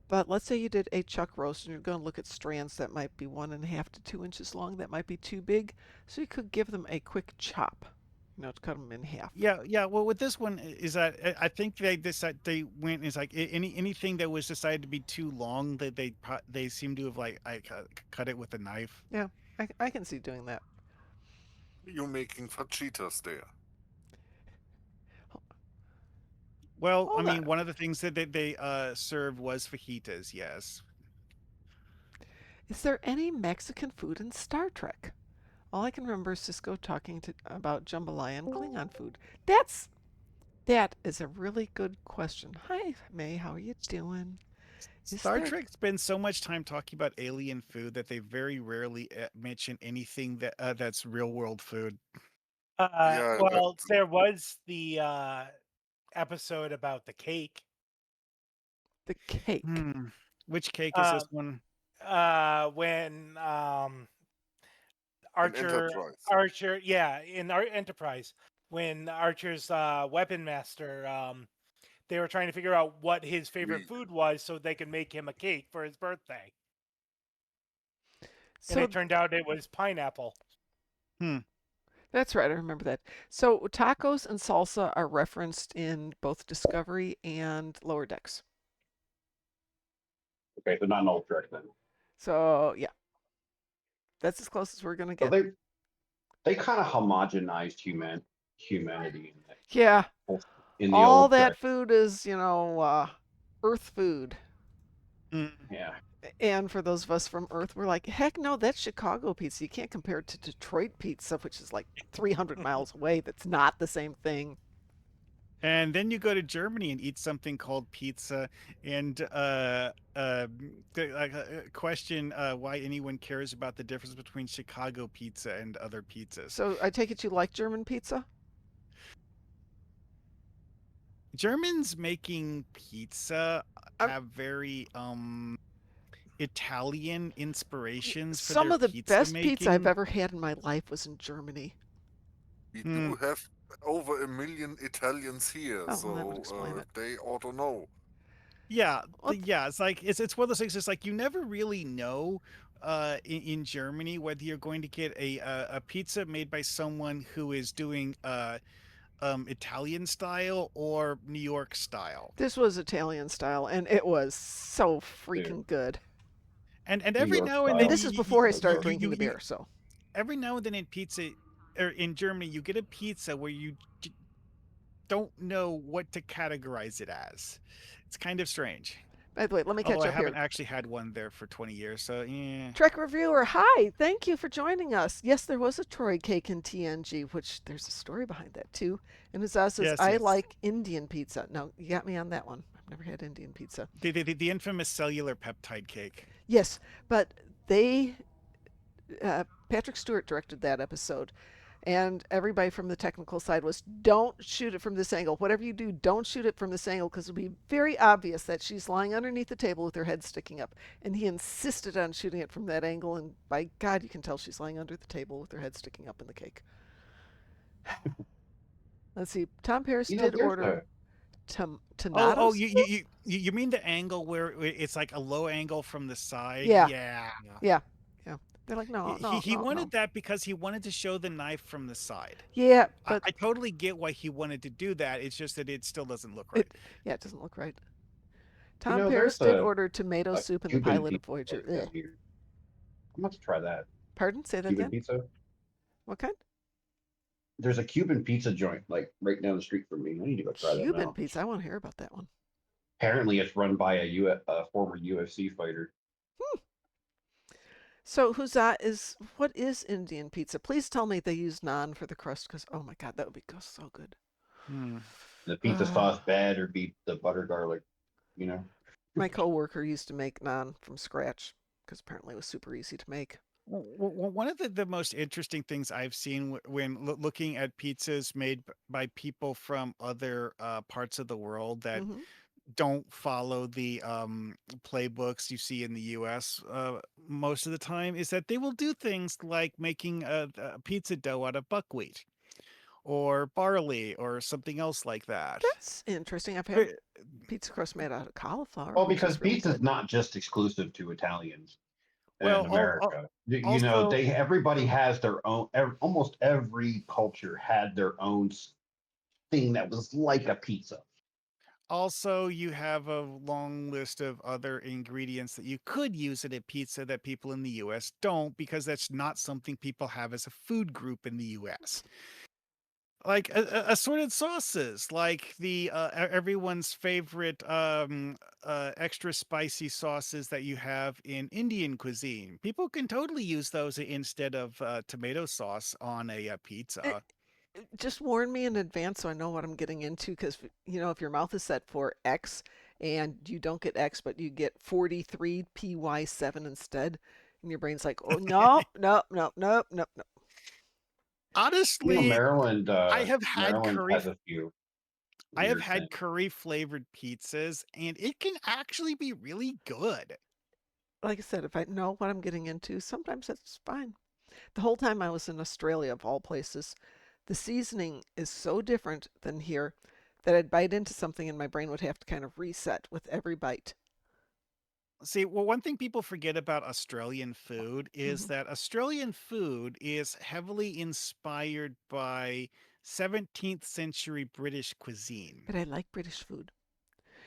but let's say you did a chuck roast and you're going to look at strands that might be 1.5 to 2 inches long. That might be too big. So you could give them a quick chop, to cut them in half. Yeah. Well, with this one is that I think they went is like anything that was decided to be too long that they seem to have cut it with a knife. Yeah, I can see doing that. you're making fajitas there. Well, I Hold mean, on. one of the things that they served was fajitas. Yes. Is there any Mexican food in Star Trek? All I can remember is Cisco talking about jambalaya and Klingon food. That is a really good question. Hi, May. How are you doing? Is Star there? Trek spends so much time talking about alien food that they very rarely mention anything that's real world food. Yeah, Well, there was the episode about the cake. The cake. Which cake is this Um, one? when an enterprise. Archer, yeah, in our Enterprise, when Archer's weapon master, they were trying to figure out what his favorite We food was so they could make him a cake for his birthday, and So it turned out it was pineapple. Hmm. that's right. I remember that. So tacos and salsa are referenced in both Discovery and Lower Decks. Okay, so not an old Trek then. So yeah, that's as close as we're gonna So get. they kind of homogenized humanity Yeah, in the all old that Trek. food is Earth food. Yeah. And for those of us from Earth, we're like, heck no, that's Chicago pizza. You can't compare it to Detroit pizza, which is like 300 miles away. That's not the same thing. And then you go to Germany and eat something called pizza, and question why anyone cares about the difference between Chicago pizza and other pizzas. So I take it you like German pizza? Germans making pizza I'm- have very Italian inspirations for Some their of the pizza best making. pizza I've ever had in my life was in Germany. we do have over 1 million Italians here, Oh, well, that would so explain it. they ought to know. Yeah, Well, yeah. It's like it's one of those things. It's like you never really know in Germany whether you're going to get a pizza made by someone who is doing Italian style or New York style. This was Italian style, and it was so Dude. freaking good. And New every York now and style. then And this is before I started drinking the you- beer, so. every now and then in pizza or in Germany you get a pizza where you don't know what to categorize it as. It's kind of strange. By the way, let me catch Although I up here. haven't actually had one there for 20 years, so yeah. Trek Reviewer, hi! Thank you for joining us. Yes, there was a Troy cake in TNG, which there's a story behind that too. And Azaz says, Yes, I yes. like Indian pizza. No, you got me on that one. I've never had Indian pizza. The infamous cellular peptide cake. Yes, but they Patrick Stewart directed that episode, and everybody from the technical side was, don't shoot it from this angle. Whatever you do, don't shoot it from this angle because it'll be very obvious that she's lying underneath the table with her head sticking up. And he insisted on shooting it from that angle, and by God, you can tell she's lying under the table with her head sticking up in the cake. Let's see. Tom Paris You know, did there's order Oh, tomatoes. you mean the angle where it's like a low angle from the side? Yeah. Yeah. Yeah, yeah. They're like, no, He no, wanted no. that because he wanted to show the knife from the side. Yeah, but I totally get why he wanted to do that. It's just that it still doesn't look right. it doesn't look right. you Tom know, Paris there's did order tomato a soup in the Cuban pilot of pizza Voyager. place down here. I'm about to try that. Pardon? Say that Cuban again? pizza. What kind? There's a Cuban pizza joint like right down the street from me. I need to go try that Cuban now. pizza. I want to hear about that one. Apparently, it's run by a former UFC fighter. So what is Indian pizza? Please tell me they use naan for the crust because oh my God, that would be so good. Hmm. The pizza sauce bad or beat the butter garlic, you know. My coworker used to make naan from scratch because apparently it was super easy to make. One of the most interesting things I've seen when looking at pizzas made by people from other parts of the world that Hmm. don't follow the playbooks you see in the US most of the time is that they will do things like making a pizza dough out of buckwheat or barley or something else like that. That's interesting. I've had pizza crust made out of cauliflower, Well, which because is really pizza's good. not just exclusive to Italians Well, in America. You know, also everybody has their own. Almost every culture had their own thing that was like a pizza. Also, you have a long list of other ingredients that you could use in a pizza that people in the US don't, because that's not something people have as a food group in the US. Like assorted sauces, like the everyone's favorite extra spicy sauces that you have in Indian cuisine. People can totally use those instead of tomato sauce on a pizza. Just warn me in advance so I know what I'm getting into because if your mouth is set for X and you don't get X but you get 43PY7 instead, and your brain's like, oh no, no, no, no, no, no. You know, Honestly, I have had Maryland curry. has a few I have weird had things. curry flavored pizzas, and it can actually be really good. Like I said, if I know what I'm getting into, sometimes that's fine. The whole time I was in Australia, of all places, the seasoning is so different than here that I'd bite into something and my brain would have to kind of reset with every bite. See, well, one thing people forget about Australian food is Mhm. that Australian food is heavily inspired by 17th century British cuisine. But I like British food.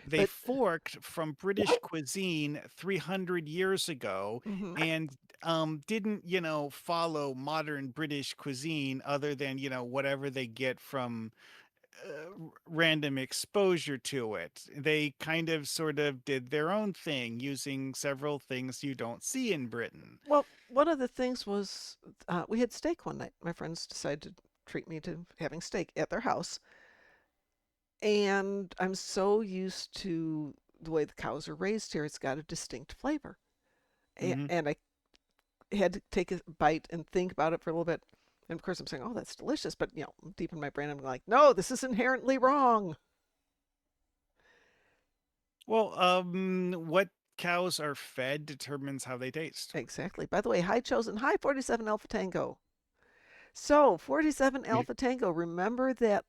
They But forked from British cuisine 300 years ago mhm. and didn't, follow modern British cuisine other than, whatever they get from random exposure to it. They kind of sort of did their own thing using several things you don't see in Britain. Well, one of the things was we had steak one night. My friends decided to treat me to having steak at their house. And I'm so used to the way the cows are raised here, it's got a distinct flavor. Hmm. And I had to take a bite and think about it for a little bit. And of course, I'm saying, oh, that's delicious. But, deep in my brain, I'm like, no, this is inherently wrong. Well, what cows are fed determines how they taste. Exactly. By the way, hi, Chosen. Hi, 47 Alpha Tango. So, 47 Alpha Tango, remember that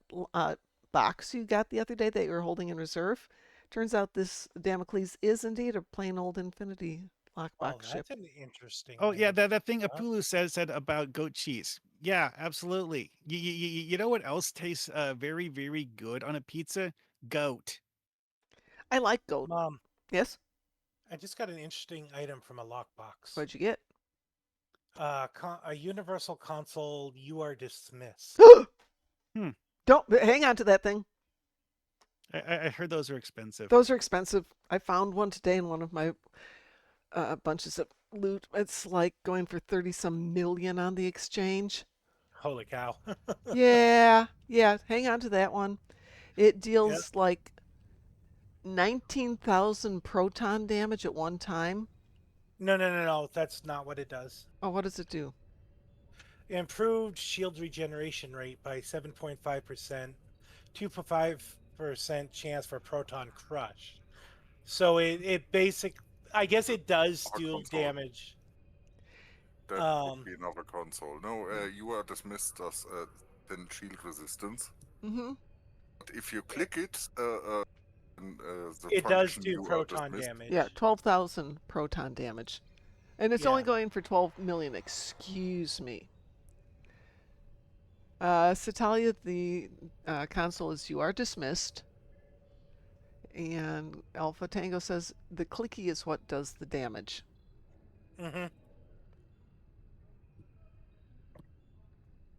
box you got the other day that you were holding in reserve? Turns out this Damocles is indeed a plain old Infinity Oh, lockbox ship. that's an interesting Oh yeah, item. that thing Huh? Apulu said about goat cheese. Yeah, absolutely. You know what else tastes very very good on a pizza? Goat. I like goat. Mom, Yes? I just got an interesting item from a lockbox. What'd you get? A universal console. You are dismissed. Hmm. Don't hang on to that thing. I heard those are expensive. Those are expensive. I found one today in one of my bunches of loot. It's like going for 30 some million on the exchange. Holy cow! Yeah, hang on to that one. It Yep. deals like 19,000 proton damage at one time. No. That's not what it does. Oh, what does it do? Improved shield regeneration rate by 7.5%, 2.5% chance for proton crush. So it basic. I guess it does Our deal console. damage. That could Um, be another console. No, you are dismissed as thin shield resistance. Mm-hmm. But if you click it, in, the it does function do you are proton dismissed. Yeah, damage. 12,000 proton damage. And it's only Yeah. going for 12 million. Excuse me. Satalia, the console is you are dismissed. And Alpha Tango says the clicky is what does the damage. Hmm.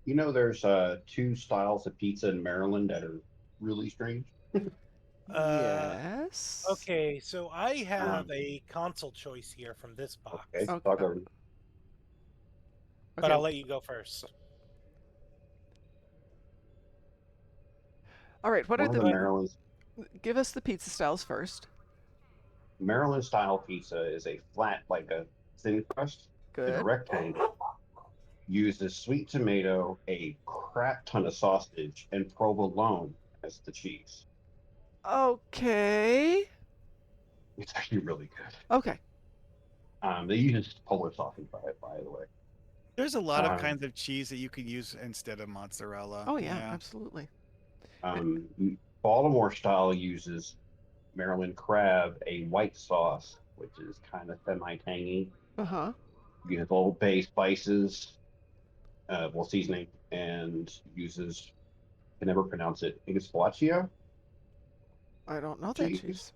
You know, there's two styles of pizza in Maryland that are really strange. Yes. Okay, so I have Um, a console choice here from this okay, box, Okay. talk over. but Okay. I'll let you go first. All right. What are One of the the? But Give us the pizza styles first. Maryland style pizza is a flat, like a thin crust in a Good. rectangle. Uses sweet tomato, a crap ton of sausage, and provolone as the cheese. Okay. It's actually really good. Okay. They use Polish sausage by the way. There's a lot of Um, kinds of cheese that you could use instead of mozzarella. Oh yeah, Yeah. absolutely. um, Baltimore style uses Maryland crab, a white sauce, which is kind of semi-tangy. Uh-huh. You have Old Bay spices, seasoning, and uses, I can never pronounce it. I think it's Bellaccio I don't know that cheese. cheese.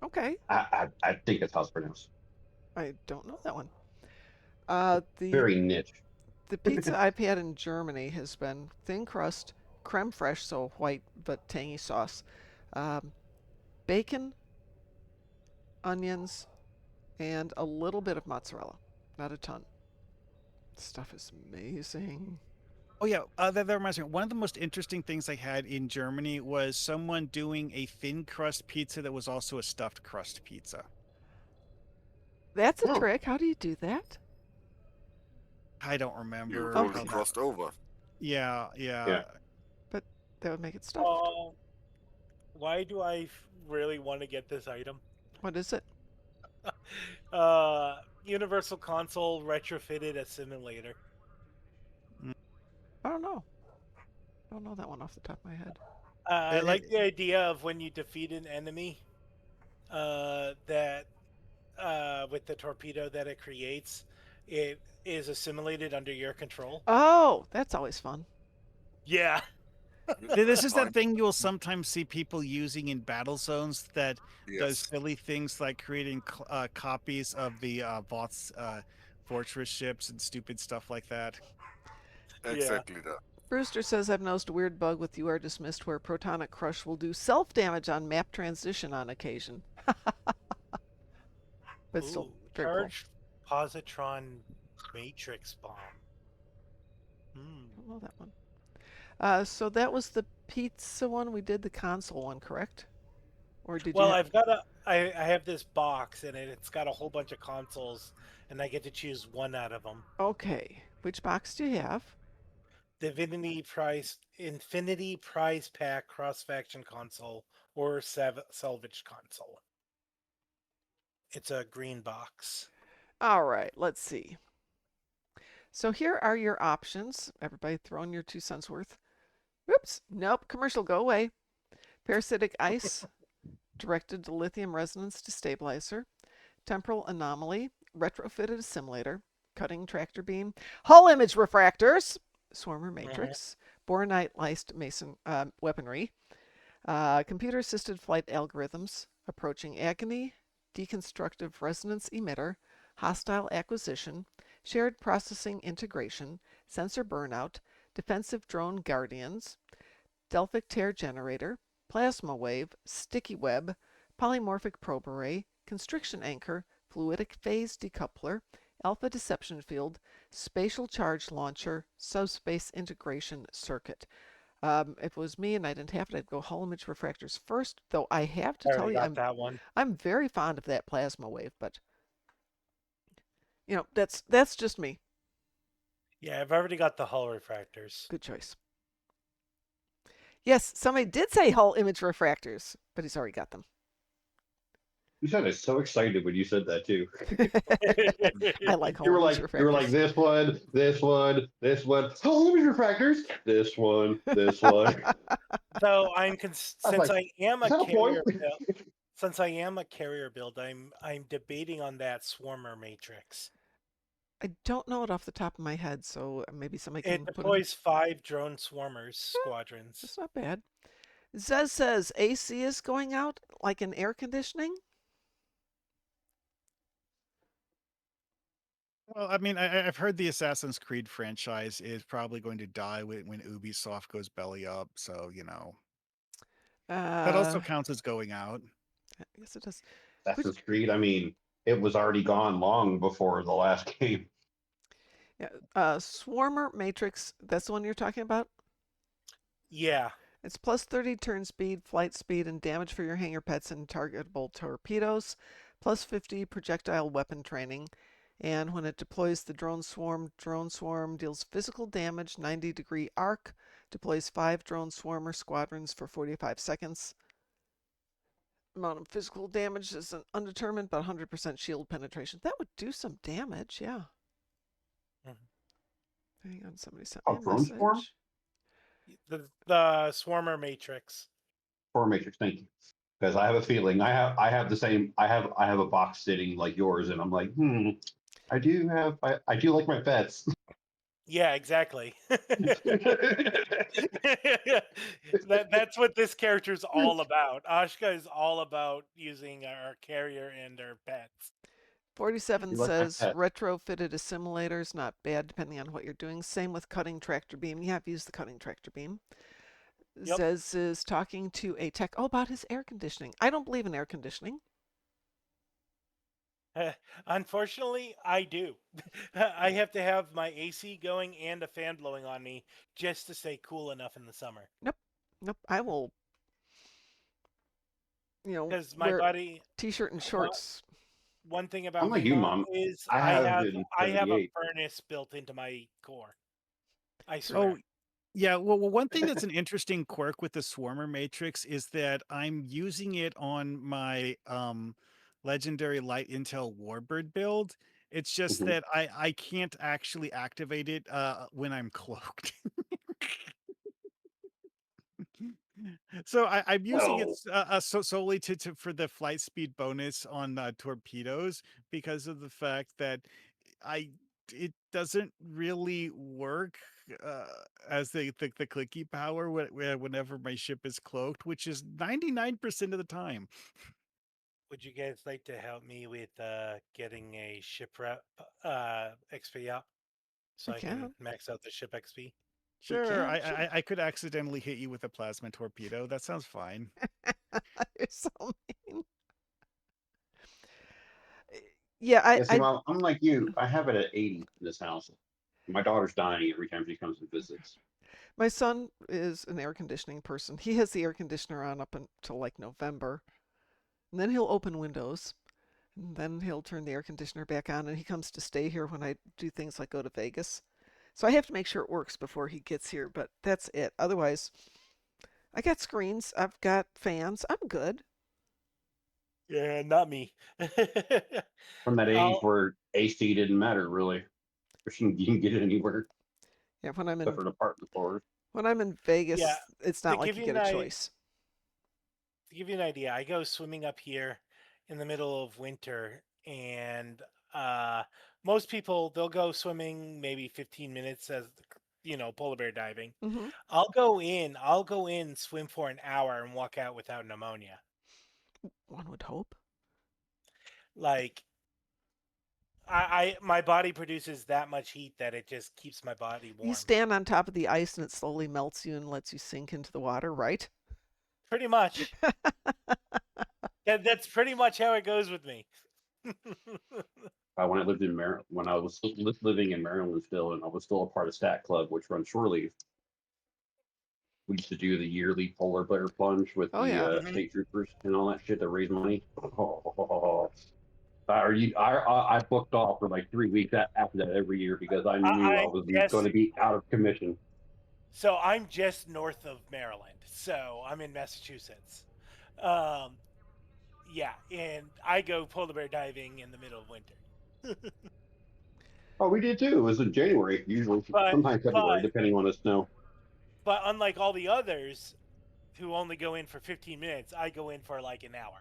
Okay. I think it's how it's pronounced. I don't know that one. The Very niche. pizza I've had in Germany has been thin crust, creme fraiche, so white but tangy sauce, um, bacon, onions, and a little bit of mozzarella. Not a ton. Stuff is amazing. Oh yeah, that reminds me. One of the most interesting things I had in Germany was someone doing a thin crust pizza that was also a stuffed crust pizza. That's a Oh, trick. How do you do that? I don't You remember roll Okay. the how. crust over. Yeah, yeah. yeah. But that would make it stuffed. uh, why do I really want to get this item? What is it? Uh, Universal Console retrofitted a simulator. I don't know. I don't know that one off the top of my head. I It, like it, the idea of when you defeat an enemy, that with the torpedo that it creates, it is assimilated under your control. Oh, that's always fun. Yeah. this is that Fine. thing you'll sometimes see people using in battle zones that does Yes, silly things like creating copies of the Voth's fortress ships and stupid stuff like that. Yeah. exactly that. Brewster says I've noticed a weird bug with You Are Dismissed where Protonic Crush will do self damage on map transition on occasion. But still Ooh, very cool. charged positron matrix bomb. I don't know that one. So that was the pizza one. We did the console one, correct? Or did you Well, have? I have this box and it's got a whole bunch of consoles, and I get to choose one out of them. Okay. Which box do you have? The Infinity Prize Pack cross faction console or salvage console. It's a green box. All right. Let's see. So here are your options. Everybody throw in your 2 cents worth. Oops. Nope. Commercial. Go away. Parasitic ice. Directed to lithium resonance destabilizer. Temporal anomaly. Retrofitted assimilator. Cutting tractor beam. Hull image refractors. Swarmer matrix. Boronite liced mason weaponry. Computer assisted flight algorithms. Approaching agony. Deconstructive resonance emitter. Hostile acquisition. Shared processing integration. Sensor burnout. Defensive drone guardians. Delphic tear generator. Plasma wave. Sticky web. Polymorphic probe array. Constriction anchor. Fluidic phase decoupler. Alpha deception field. Spatial charge launcher. Subspace integration circuit. If it was me and I didn't have it, I'd go Hull image refractors first. Though I have to I tell already you, got that one. I'm very fond of that plasma wave, but that's just me. Yeah, I've already got the hull refractors. Good choice. Yes, somebody did say Hull image refractors, but he's already got them. You sounded so excited when you said that too. I like You Hull were image like refractors. this one, this one, this one. Oh, let me refractors. This one, this one. So I was since like, I am is a that a point? carrier build, since I am a carrier build, I'm debating on that swarmer matrix. I don't know it off the top of my head, so maybe somebody It can put in. deploys 5 drone swarmers squadrons. That's not bad. Zez says AC is going out like in air conditioning. Well, I mean, I've heard the Assassin's Creed franchise is probably going to die when Ubisoft goes belly up. So, that also Uh, counts as going out. yes, it does. Which, Assassin's Creed. I mean, it was already gone long before the last game. yeah, Swarmer Matrix. That's the one you're talking about. Yeah. It's plus 30 turn speed, flight speed, and damage for your hangar pets and targetable torpedoes. Plus 50 projectile weapon training. And when it deploys the drone swarm deals physical damage, 90-degree arc, deploys 5 drone swarmer squadrons for 45 seconds. Amount of physical damage is undetermined, but 100% shield penetration. That would do some damage, yeah. Hang on, somebody sent me Oh, a drone swarm? message. The swarmer matrix. Swarm Matrix, thank you. Because I have a feeling I have the same I have a box sitting like yours, and I'm like, I do like my pets. Yeah, exactly. That's what this character's all about. Ashka is all about using our carrier and our pets. 47 You like my says pets. retrofitted assimilators, not bad depending on what you're doing. Same with cutting tractor beam. Yeah, I've used the cutting tractor beam. Yep. Zez is talking to a tech about his air conditioning. I don't believe in air conditioning. Unfortunately, I do. I have to have my AC going and a fan blowing on me just to stay cool enough in the summer. Nope. I will, Because my wear body, t-shirt and one shorts. one thing I'm about like me, you, Mom, Mom. is I have in I have a '78. furnace built into my core. I Oh, swear. yeah. Well, one thing that's an interesting quirk with the Swarmer Matrix is that I'm using it on my legendary light intel Warbird build. It's just Mhm. that I can't actually activate it when I'm cloaked. So I'm using it Well, solely for the flight speed bonus on torpedoes because of the fact that I it doesn't really work uh, as the clicky power whenever my ship is cloaked, which is 99% of the time. Would you guys like to help me with getting a shipwreck XP up so We I can can. max out the ship XP? We Sure, can. Sure. I could accidentally hit you with a plasma torpedo. That sounds fine. You're so mean. Yeah, yeah, see, Mom, I'm like you. I have it at 80 in this house. My daughter's dying every time she comes and visits. my son is an air conditioning person. He has the air conditioner on up until like November. And then he'll open windows. And then he'll turn the air conditioner back on and he comes to stay here when I do things like go to Vegas. So I have to make sure it works before he gets here, but that's it. Otherwise, I got screens, I've got fans. I'm good. Yeah, not me. From that age I'll, where AC didn't matter really, you can get it anywhere Yeah, except for department stores. when I'm in yeah, Vegas, it's to not like give you you get an a idea, choice. I go swimming up here in the middle of winter, and uh, most people they'll go swimming maybe 15 minutes as polar bear diving. Hmm. I'll go in, swim for an hour, and walk out without pneumonia. One would hope. Like my body produces that much heat that it just keeps my body You warm. stand on top of the ice and it slowly melts you and lets you sink into the water, right? Pretty much. That's pretty much how it goes with me. When I lived in Maryland, when I was living in Maryland still, and I was still a part of Stat Club, which runs shore leave. we used to do the yearly polar bear plunge with Oh the yeah. state troopers and all that shit to raise money. I booked off for like 3 weeks after that every year because I knew I I'm was going just to be out of commission. so I'm just north of Maryland, so I'm in Massachusetts. Um, yeah, and I go polar bear diving in the middle of winter. Oh, we did too. It was in January, usually, But sometimes February, but depending on the snow. but unlike all the others who only go in for 15 minutes, I go in for like an hour.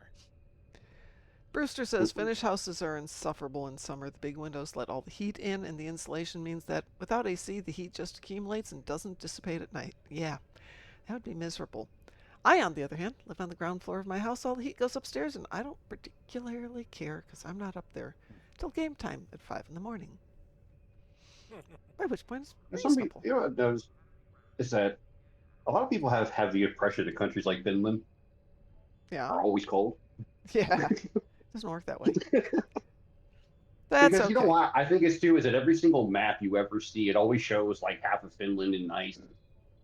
Brewster says Finnish houses are insufferable in summer. The big windows let all the heat in, and the insulation means that without AC, the heat just accumulates and doesn't dissipate at night. Yeah, that would be miserable. I, on the other hand, live on the ground floor of my house. All the heat goes upstairs, and I don't particularly care because I'm not up there till game time at 5 in the morning. By which point it's Some people, reasonable. you know, what I've noticed is that a lot of people have the impression that countries like Finland Yeah, are always cold. yeah. Doesn't work that way. That's Because you know okay. what? I think it's too is that every single map you ever see, it always shows like half of Finland in ice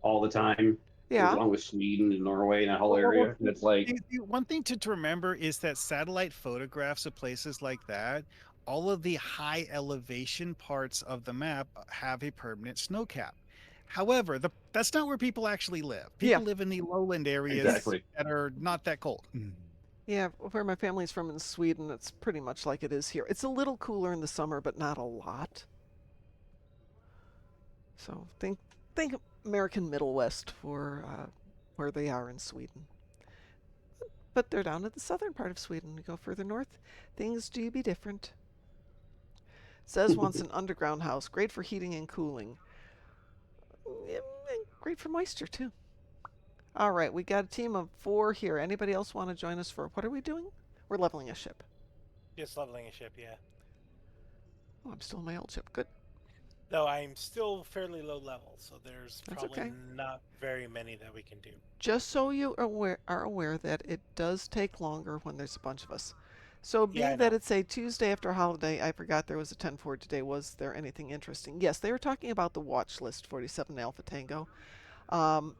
all the time, Yeah. along with Sweden and Norway and that whole Well, area. And it's like, one thing to remember is that satellite photographs of places like that, all of the high elevation parts of the map have a permanent snow cap. However, that's not where people actually live. Yeah. People live in the lowland areas exactly. that are not that cold. Yeah, where my family's from in Sweden, it's pretty much like it is here. It's a little cooler in the summer, but not a lot. So think American Middle West for where they are in Sweden. But they're down at the southern part of Sweden. You go further north, things do be different. Says wants an underground house, great for heating and cooling. Yeah, great for moisture too. All right, we got a team of 4 here. Anybody else want to join us for what are we doing? We're leveling a ship. Just leveling a ship, yeah. Oh, I'm still in my old ship. Good. Though I'm still fairly low level, so there's That's probably okay. not very many that we can do. Just so you are aware that it does take longer when there's a bunch of us. So Yeah, I being that know. it's a Tuesday after a holiday, I forgot there was a 10 forward today. Was there anything interesting? Yes, they were talking about the watch list 47 Alpha Tango.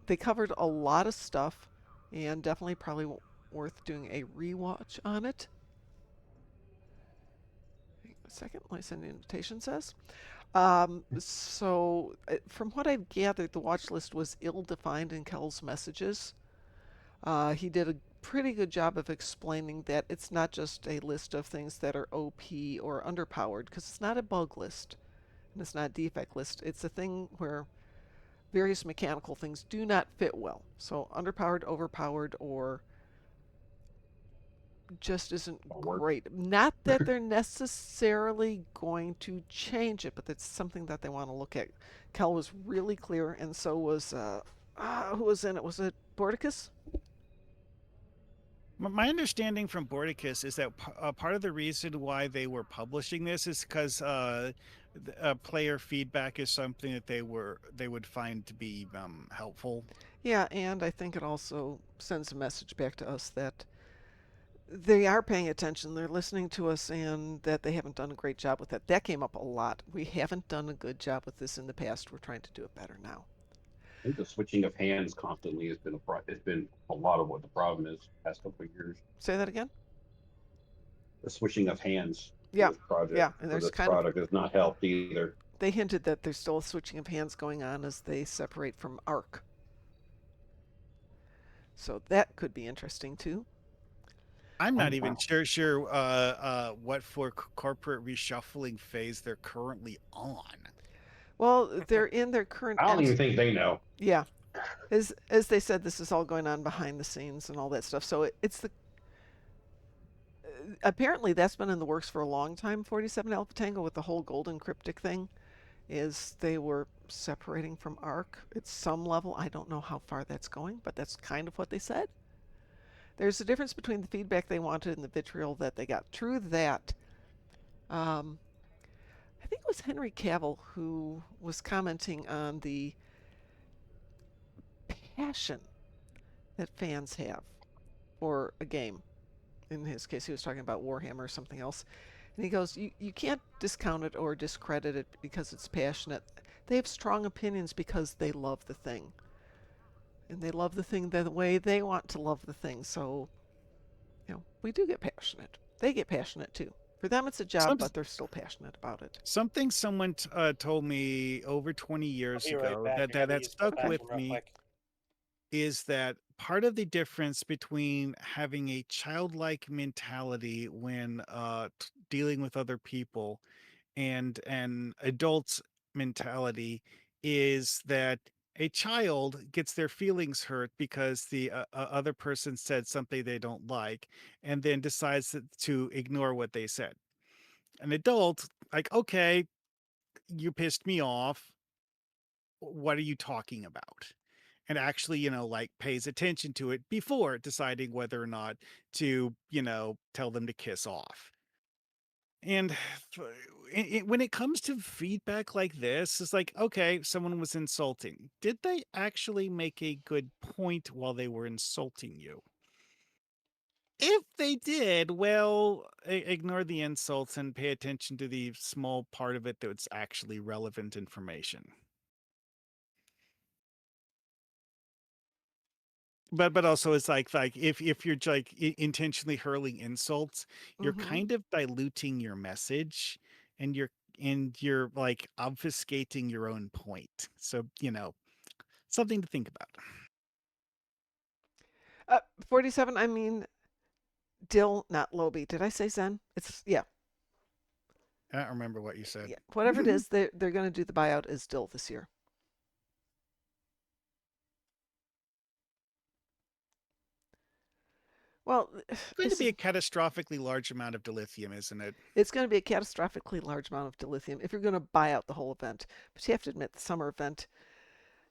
They covered a lot of stuff and definitely probably worth doing a rewatch on it. Hang on a second, let me send an invitation says. From what I've gathered, the watch list was ill-defined in Kel's messages. He did a pretty good job of explaining that it's not just a list of things that are OP or underpowered, because it's not a bug list and it's not a defect list. It's a thing where various mechanical things do not fit well. So underpowered, overpowered, or just isn't great. Not that they're necessarily going to change it, but it's something that they want to look at. Cal was really clear, and so was who was in it? Was it Bordicus? My understanding from Bordicus is that part of the reason why they were publishing this is because player feedback is something that they would find to be helpful. Yeah, and I think it also sends a message back to us that they are paying attention, they're listening to us, and that they haven't done a great job with that. That came up a lot. We haven't done a good job with this in the past. We're trying to do it better now. I think the switching of hands constantly has been it's been a lot of what the problem is the past couple of years. Say that again? The switching of hands Yeah. for this project Yeah, and for there's this kind of product has not helped either. they hinted that there's still a switching of hands going on as they separate from ARC. So that could be interesting too. I'm not even sure what for corporate reshuffling phase they're currently on. Well, they're in their current. I don't even think they know. Yeah, as they said, this is all going on behind the scenes and all that stuff. So it's the. Apparently, that's been in the works for a long time. 47 Alpha Tango with the whole golden cryptic thing, is they were separating from ARC at some level. I don't know how far that's going, but that's kind of what they said. There's a difference between the feedback they wanted and the vitriol that they got. True that. I think it was Henry Cavill who was commenting on the passion that fans have for a game. In his case, he was talking about Warhammer or something else. And he goes, you can't discount it or discredit it because it's passionate. They have strong opinions because they love the thing. and they love the thing the way they want to love the thing. So, we do get passionate. They get passionate too. For them, it's a job, Some, but they're still passionate about it. something someone told me over 20 I'll years be right ago back. that I gotta that use the stuck Okay. with bathroom real me quick. is that part of the difference between having a childlike mentality when dealing with other people and an adult's mentality is that a child gets their feelings hurt because the other person said something they don't like and then decides to ignore what they said. An adult, like, okay, you pissed me off. What are you talking about? And actually, like pays attention to it before deciding whether or not to, tell them to kiss off. And when it comes to feedback like this, it's like, okay, someone was insulting. Did they actually make a good point while they were insulting you? If they did, well, ignore the insults and pay attention to the small part of it that's actually relevant information. But also it's like if you're like intentionally hurling insults, you're Mm-hmm. kind of diluting your message and you're like obfuscating your own point. So, something to think about. 47, I mean, Dill, not Lobby. Did I say Zen? It's, yeah. I don't remember what you said. Yeah. Whatever it is, they're going to do the buyout as Dill this year. Well, It's going to this be is a catastrophically large amount of dilithium, isn't it? it's going to be a catastrophically large amount of dilithium if you're going to buy out the whole event. But you have to admit, the summer event,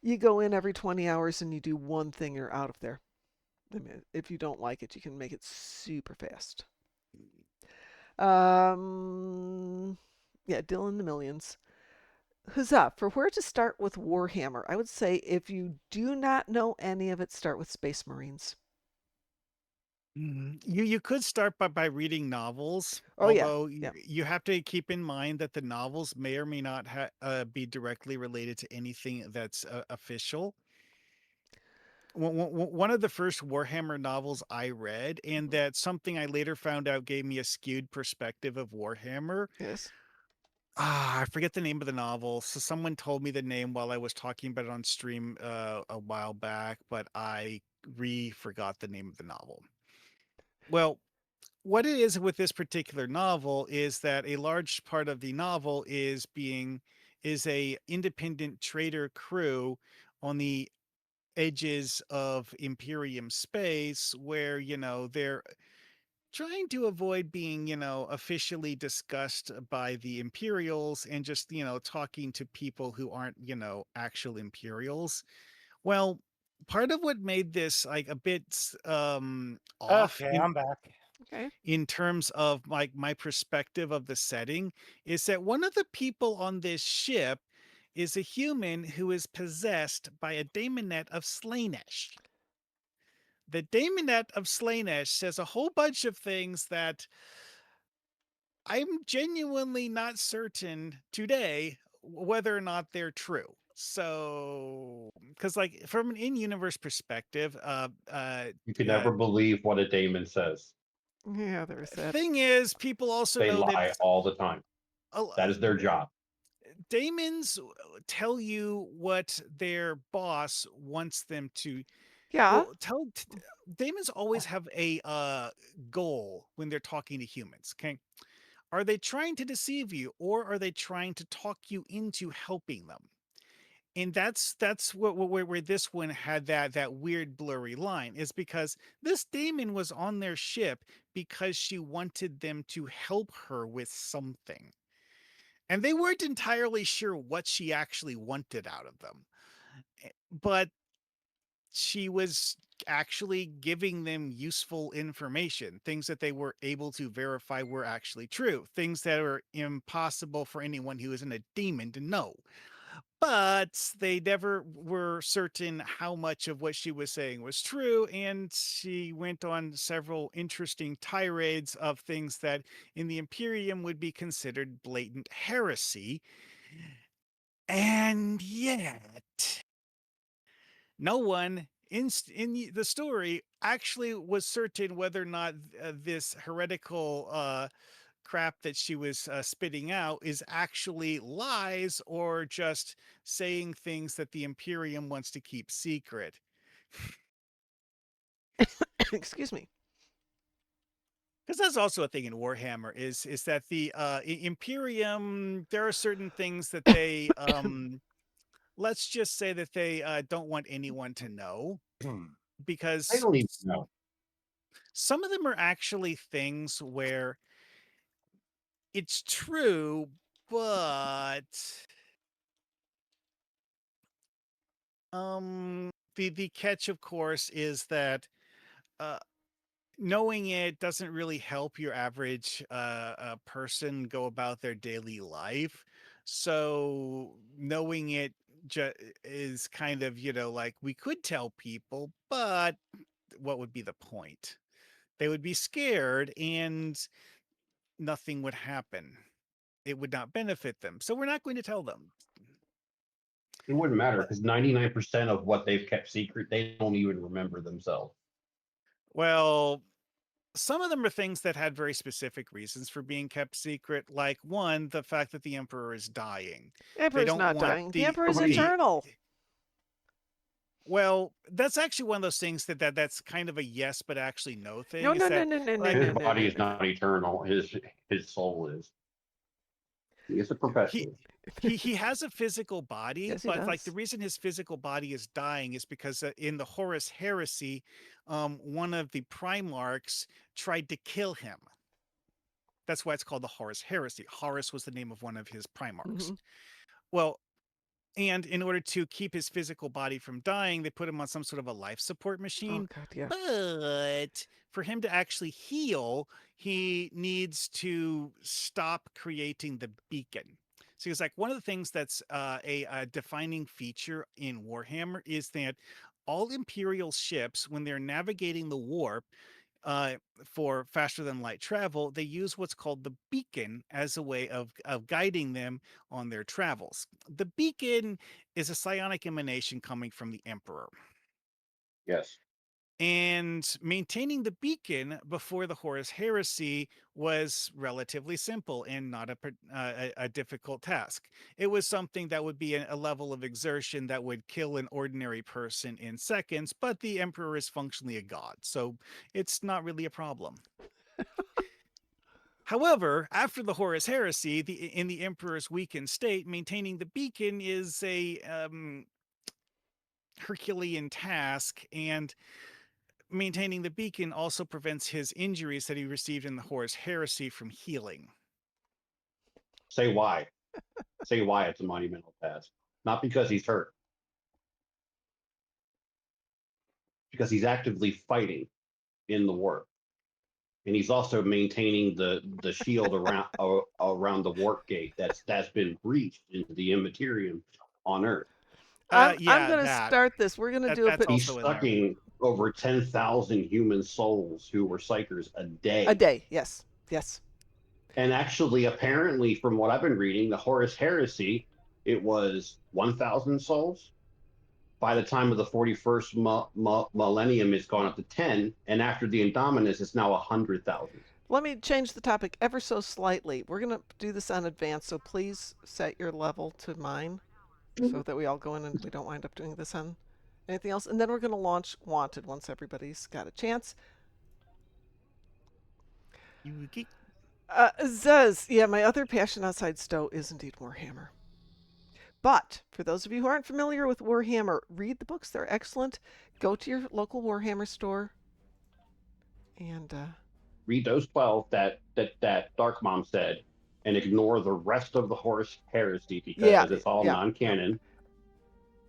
you go in every 20 hours and you do one thing, you're out of there. I mean, if you don't like it, you can make it super fast. Yeah, Dill in the millions. Huzzah! For where to start with Warhammer, I would say if you do not know any of it, start with Space Marines. You could start by reading novels, Oh yeah, although yeah. you have to keep in mind that the novels may or may not be directly related to anything that's official. One of the first Warhammer novels I read, and that something I later found out gave me a skewed perspective of Warhammer. Yes. I forget the name of the novel. So someone told me the name while I was talking about it on stream a while back, but I forgot the name of the novel. Well, what it is with this particular novel is that a large part of the novel is a independent trader crew on the edges of Imperium space where, they're trying to avoid being, officially discussed by the Imperials and just, talking to people who aren't, actual Imperials. Well, part of what made this like a bit off Okay, I'm back. Okay. in terms of like my perspective of the setting is that one of the people on this ship is a human who is possessed by a daemonette of Slaanesh. The daemonette of Slaanesh says a whole bunch of things that I'm genuinely not certain today whether or not they're true. So, because like from an in-universe perspective, You can never believe what a daemon says. Yeah, there's that. thing is, people also They know that lie all the time. That is their job. daemons tell you what their boss wants them to. Yeah. Well, daemons always have a goal when they're talking to humans. Okay, are they trying to deceive you, or are they trying to talk you into helping them? And that's where this one had that weird blurry line is because this daemon was on their ship because she wanted them to help her with something. And they weren't entirely sure what she actually wanted out of them. But she was actually giving them useful information, things that they were able to verify were actually true, things that are impossible for anyone who isn't a demon to know. But they never were certain how much of what she was saying was true, and she went on several interesting tirades of things that in the Imperium would be considered blatant heresy. And yet, no one in the story actually was certain whether or not this heretical crap that she was spitting out is actually lies or just saying things that the Imperium wants to keep secret. Excuse me. Because that's also a thing in Warhammer is that the Imperium, there are certain things that they let's just say that they don't want anyone to know I because don't even know. some of them are actually things where it's true, but the catch, of course, is that uh, knowing it doesn't really help your average person go about their daily life. So knowing it is kind of, like we could tell people, but what would be the point? They would be scared and nothing would happen. It would not benefit them. So we're not going to tell them. It wouldn't matter But, because 99% of what they've kept secret, they don't even remember themselves. well, some of them are things that had very specific reasons for being kept secret. Like one, the fact that the emperor is dying. The They Emperor's don't not want dying. The Emperor is Right. eternal. well, that's actually one of those things that's kind of a yes, but actually no thing. No, is no, no, that, no, no, no, like, His no, no, body no, is no. not eternal. His soul is. He is a he perpetual. he has a physical body, Yes, he but like the does. reason his physical body is dying is because in the Horus Heresy, one of the Primarchs tried to kill him. That's why it's called the Horus Heresy. Horus was the name of one of his Primarchs. Hmm. Well, and in order to keep his physical body from dying, they put him on some sort of a life support Oh machine. God, yeah. But for him to actually heal, he needs to stop creating the beacon. So it's like one of the things that's a defining feature in Warhammer is that all Imperial ships, when they're navigating the warp, uh, for faster than light travel, they use what's called the beacon as a way of guiding them on their travels. The beacon is a psionic emanation coming from the Emperor. Yes. And maintaining the beacon before the Horus Heresy was relatively simple and not a difficult task. It was something that would be a level of exertion that would kill an ordinary person in seconds, but the Emperor is functionally a god, so it's not really a problem. However, after the Horus Heresy, in the Emperor's weakened state, maintaining the beacon is a Herculean task, and maintaining the beacon also prevents his injuries that he received in the Horus Heresy from healing. Say why. Say why it's a monumental task. Not because he's hurt. Because he's actively fighting in the war. And he's also maintaining the shield around the warp gate that's been breached into the immaterium on Earth. I'm Yeah, going to that start this. We're going to do a that's bit He's also in there. sucking over 10,000 human souls who were psychers a day. a day. Yes, yes. And actually, apparently, from what I've been reading, the Horus Heresy, it was 1,000 souls. By the time of the 41st millennium, it's gone up to 10. And after the Indominus, it's now 100,000. Let me change the topic ever so slightly. We're going to do this on advance, so please set your level to mine so that we all go in and we don't wind up doing this on anything else. And then we're going to launch Wanted once everybody's got a chance. Zez, yeah, my other passion outside Stowe is indeed Warhammer. But for those of you who aren't familiar with Warhammer, read the books. They're excellent. Go to your local Warhammer store and Read those 12 that Darkmom said, and ignore the rest of the Horus Heresy because it's all non-canon.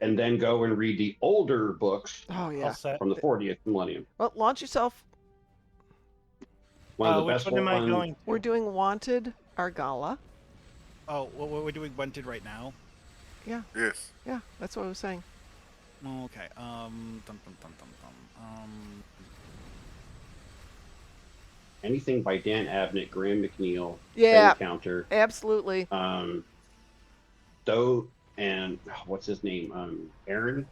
And then go and read the older books Oh yeah. All set. from the 40th millennium. Well, launch yourself. One of the Which best one am I ones. going to? We're doing Wanted Argala. Oh, well, we're doing Wanted right now. Yeah, Yes. yeah, that's what I was saying. Okay. Anything by Dan Abnett, Graham McNeil, Yeah, Ben Counter, absolutely. Doe, and what's his name? Aaron.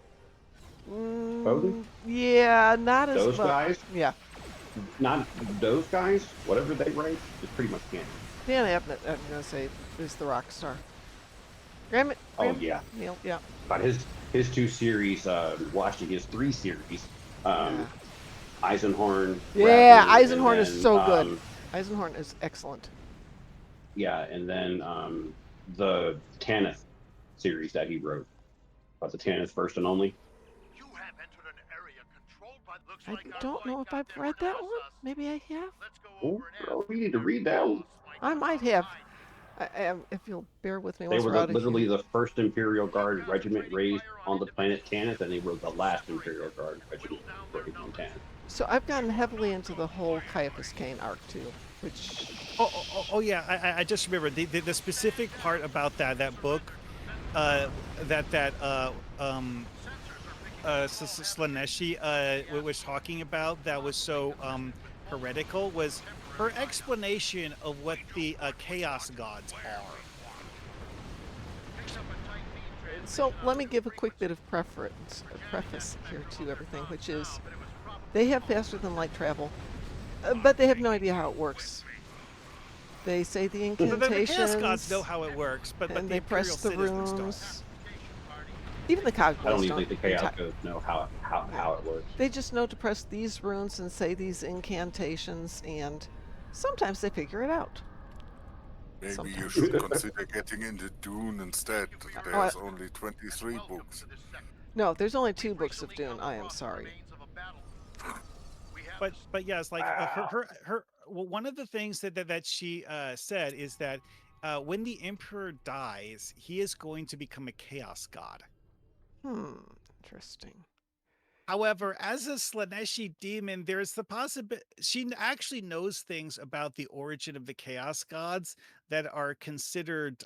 Bowden? Yeah, not as Those much. guys? Yeah. Not those guys. Whatever they write is pretty much canon. Dan Abnett, I'm going to say, is the rock star. Graham, Oh Graham yeah, Neil, yeah. but his two series, well actually his three series, Yeah. Eisenhorn, Yeah, Ravner, and Eisenhorn is then so good. Eisenhorn is excellent. yeah, and then the Tanith series that he wrote about the Tanith first and only. I don't know if I've read that one. Maybe I have. Oh, girl, you need to read that one. I might have. If you'll bear with me They once were we're out of literally here. the first Imperial Guard regiment raised on the planet Tanith, and they were the last Imperial Guard regiment raised on Tanith. So I've gotten heavily into the whole Caiaphas Cain arc too, which Oh yeah, I just remember the specific part about that book, Slaneshi was talking about that was so heretical was her explanation of what the chaos gods are. So let me give a quick bit of preface here to everything, which is they have faster than light travel, but they have no idea how it works. They say the The chaos gods incantations, know how it works, but and the they press imperial the citizens don't. runes. Even the cog I don't boys even don't. think the Chaos Codes know how it works. They just know to press these runes and say these incantations, and sometimes they figure it out. Maybe you Sometimes. should consider getting into Dune instead. There's only 23 books. No, there's only 2 books of Dune. I am sorry. But yeah, it's like well, one of the things that she said is that when the emperor dies, he is going to become a chaos god. Interesting. However, as a Slaneshi demon, there's the possibility she actually knows things about the origin of the chaos gods that are considered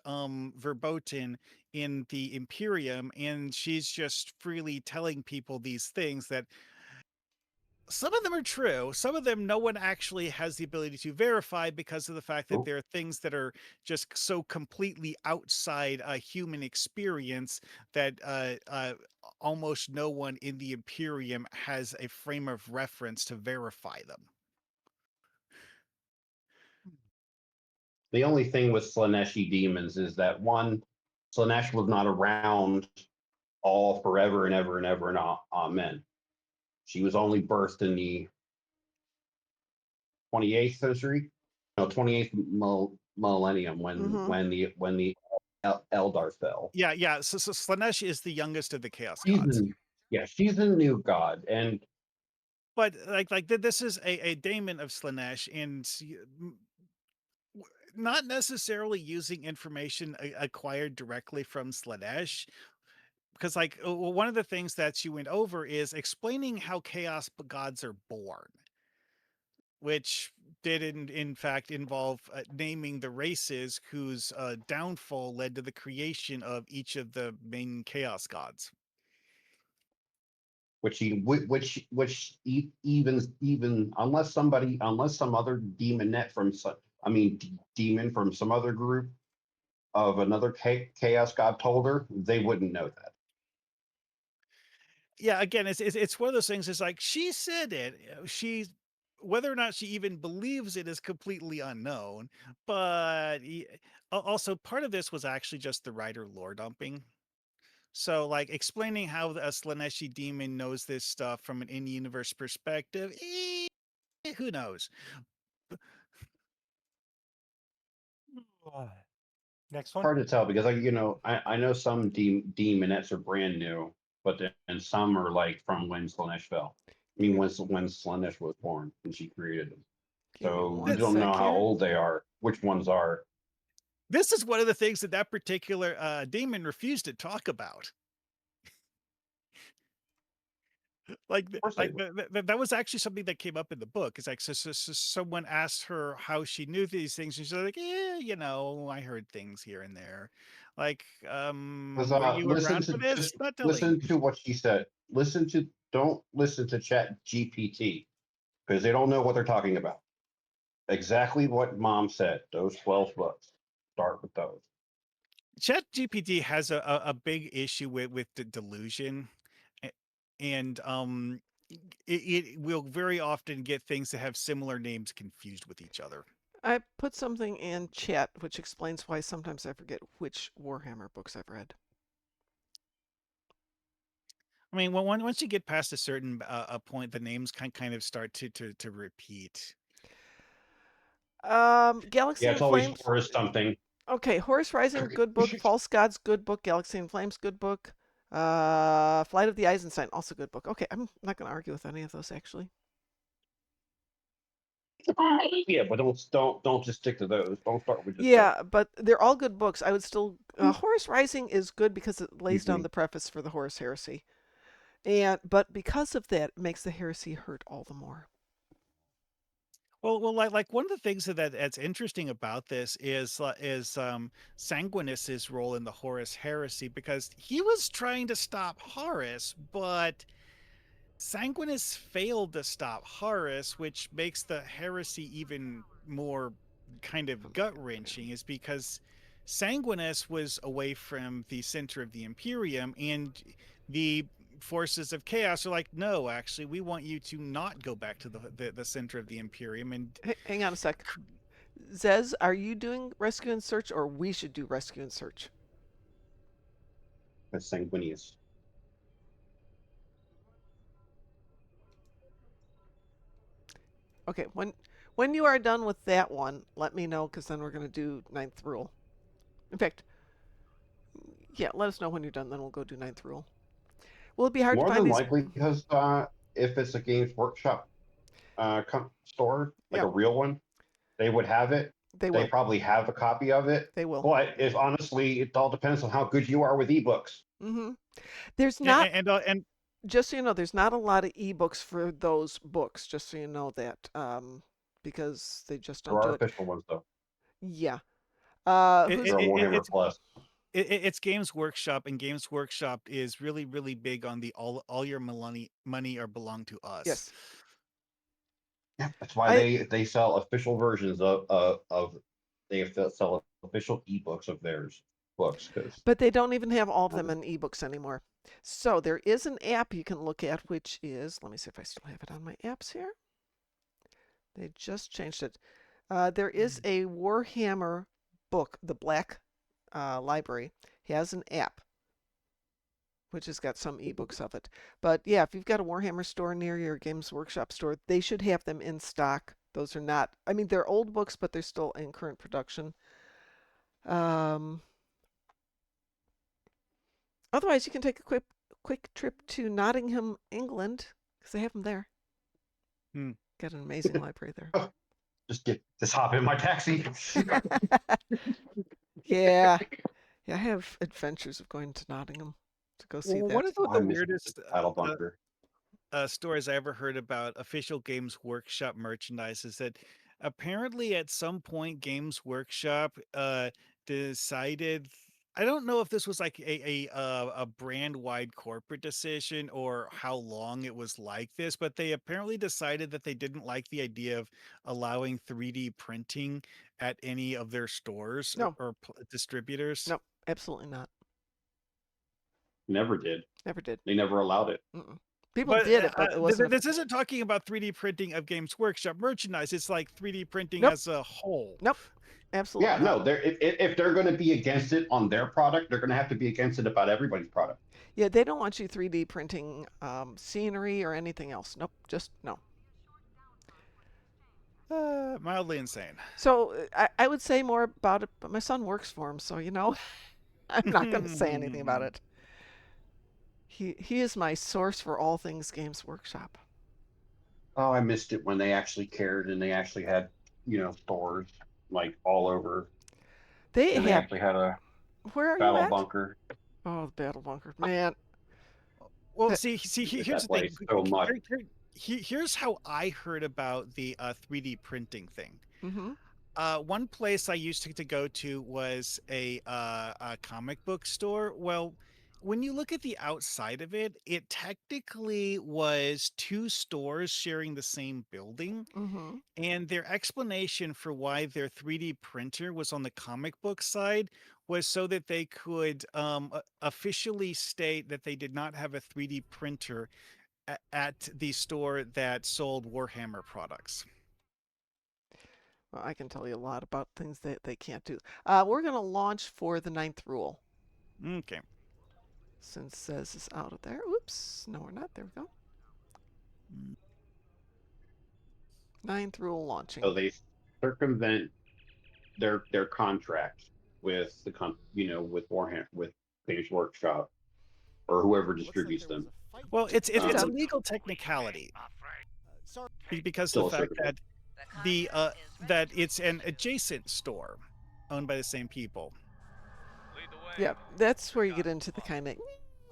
verboten in the Imperium, and she's just freely telling people these things that some of them are true. Some of them no one actually has the ability to verify because of the fact that Oh, there are things that are just so completely outside a human experience that almost no one in the Imperium has a frame of reference to verify them. the only thing with Slaneshi demons is that one, Slanesh was not around all forever and ever and ever and amen. She was only birthed in the 28th century, no 28th millennium when the Eldar fell. Yeah. So Slanesh is the youngest of the Chaos She's gods. she's a new god, and But this is a daemon of Slanesh, and not necessarily using information acquired directly from Slanesh, because one of the things that she went over is explaining how chaos gods are born, which did in fact involve naming the races whose downfall led to the creation of each of the main chaos gods. Even unless some other demonette from demon from some other group of another chaos god told her, they wouldn't know that. Yeah, again, it's one of those things. It's like she said it. She whether or not she even believes it is completely unknown. But also part of this was actually just the writer lore dumping. So, like explaining how a Slaneshi demon knows this stuff from an in-universe perspective, who knows? Next one. Hard to tell because I know some demonettes are brand new, but then some are like from when Slanesh fell. I mean, when Slanesh was born and she created them. Give me So we one don't know sec how here. old they are, which ones are. This is one of the things that particular demon refused to talk about. Like, Of course they would. that was actually something that came up in the book. It's like so someone asked her how she knew these things, and she's like, "Yeah, I heard things here and there." Like, were you Listen around to for this? just Not telling. listen to what she said. Don't listen to Chat GPT because they don't know what they're talking about. Exactly what Mom said. Those 12 books. Start with those. Chat GPT has a big issue with the delusion, and it will very often get things that have similar names confused with each other. I put something in chat which explains why sometimes I forget which Warhammer books I've read. I mean, once you get past a certain a point, the names kind of start to repeat. Galaxy Yeah, it's and always Flames. for something. Okay, Horus Rising, good book. False Gods, good book. Galaxy and Flames, good book. Flight of the Eisenstein, also good book. Okay, I'm not going to argue with any of those actually. Yeah, but don't just stick to those. Don't start with just those. Yeah, but they're all good books. I would still Horus Rising is good because it lays down Mhm. the preface for the Horus Heresy, but because of that, it makes the heresy hurt all the more. Well, like one of the things that's interesting about this is Sanguinus's role in the Horus Heresy, because he was trying to stop Horus, but Sanguinus failed to stop Horus, which makes the heresy even more kind of gut wrenching, is because Sanguinus was away from the center of the Imperium, and the forces of chaos are like, no, actually, we want you to not go back to the center of the Imperium. And Hang on a sec. Zez, are you doing rescue and search, or we should do rescue and search? That's sanguineous. Okay, when you are done with that one, let me know, because then we're going to do ninth rule. In fact, yeah, let us know when you're done, then we'll go do ninth rule. Will it be hard to More find than these? likely, because if it's a Games Workshop store, like Yeah, a real one, they would have it. they They will. probably have a copy of it. They will. But if honestly, it all depends on how good you are with ebooks. Mm-hmm. There's not, and just so you know, there's not a lot of ebooks for those books, just so you know that, because they just There don't are do it. official ones though. Yeah. it, Who's it, There are it, Warhammer it's Plus. it's Games Workshop, and Games Workshop is really big on the all your money are belong to us. yes? Yeah, that's why I they sell official versions of they sell official ebooks of theirs books because But they don't even have all of them in ebooks anymore. So there is an app you can look at, which is, let me see if I still have it on my apps here. They just changed it. There is a Warhammer book, the Black Library, has an app which has got some ebooks of it. But yeah, if you've got a Warhammer store near your Games Workshop store, they should have them in stock. Those are not, I mean, they're old books, but they're still in current production. Um, Otherwise, you can take a quick trip to Nottingham, England, because they have them there. Hmm. Got an amazing library there. just hop in my taxi. Yeah, yeah. I have adventures of going to Nottingham to go see Well, one that. of I the miss weirdest Battle Bunker. stories I ever heard about official Games Workshop merchandise is that apparently at some point Games Workshop decided. I don't know if this was like a brand wide corporate decision or how long it was like this, but they apparently decided that they didn't like the idea of allowing 3D printing at any of their stores No, or distributors. no, absolutely not. Never did. Never did. They never allowed it. Mm-mm. People But did it, but it wasn't. this isn't talking about 3D printing of Games Workshop merchandise. It's like 3D printing Nope, as a whole. nope, absolutely Yeah, not. no. If they're going to be against it on their product, they're going to have to be against it about everybody's product. Yeah, they don't want you 3D printing scenery or anything else. Nope, just no. Mildly insane. So I would say more about it, but my son works for him, so you know, I'm not going to say anything about it. He is my source for all things Games Workshop. Oh, I missed it when they actually cared and they actually had stores like all over, They and they have. actually had a Where are you battle at? bunker. Oh, the Battle Bunker, man. Well, That, Did here's that the thing. place so much. Here's how I heard about the 3D printing thing. mm-hmm. One place I used to go to was a comic book store. Well, when you look at the outside of it, it technically was two stores sharing the same building. Mm-hmm. And their explanation for why their 3D printer was on the comic book side was so that they could officially state that they did not have a 3D printer at the store that sold Warhammer products. Well, I can tell you a lot about things that they can't do. We're going to launch for the 9th rule. Okay. Since this is out of there. Oops. No, we're not. There we go. 9th rule launching. So they circumvent their contract with with Warhammer, with Games Workshop, or whoever distributes them. Well, it's a Um, legal technicality because the Still a fact circumvent. that that it's an adjacent store owned by the same people. Yeah, that's where you get into the kind of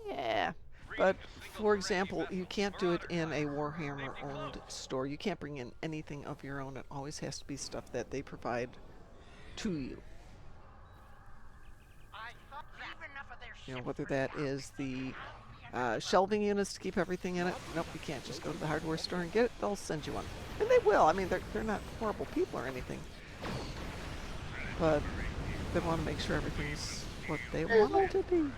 yeah. But for example, you can't do it in a Warhammer owned store. You can't bring in anything of your own. It always has to be stuff that they provide to you. You know, whether that is the shelving units to keep everything in it. Nope, you can't just go to the hardware store and get it. They'll send you one. And they will. I mean, they're not horrible people or anything. But they want to make sure everything's what they want it to be.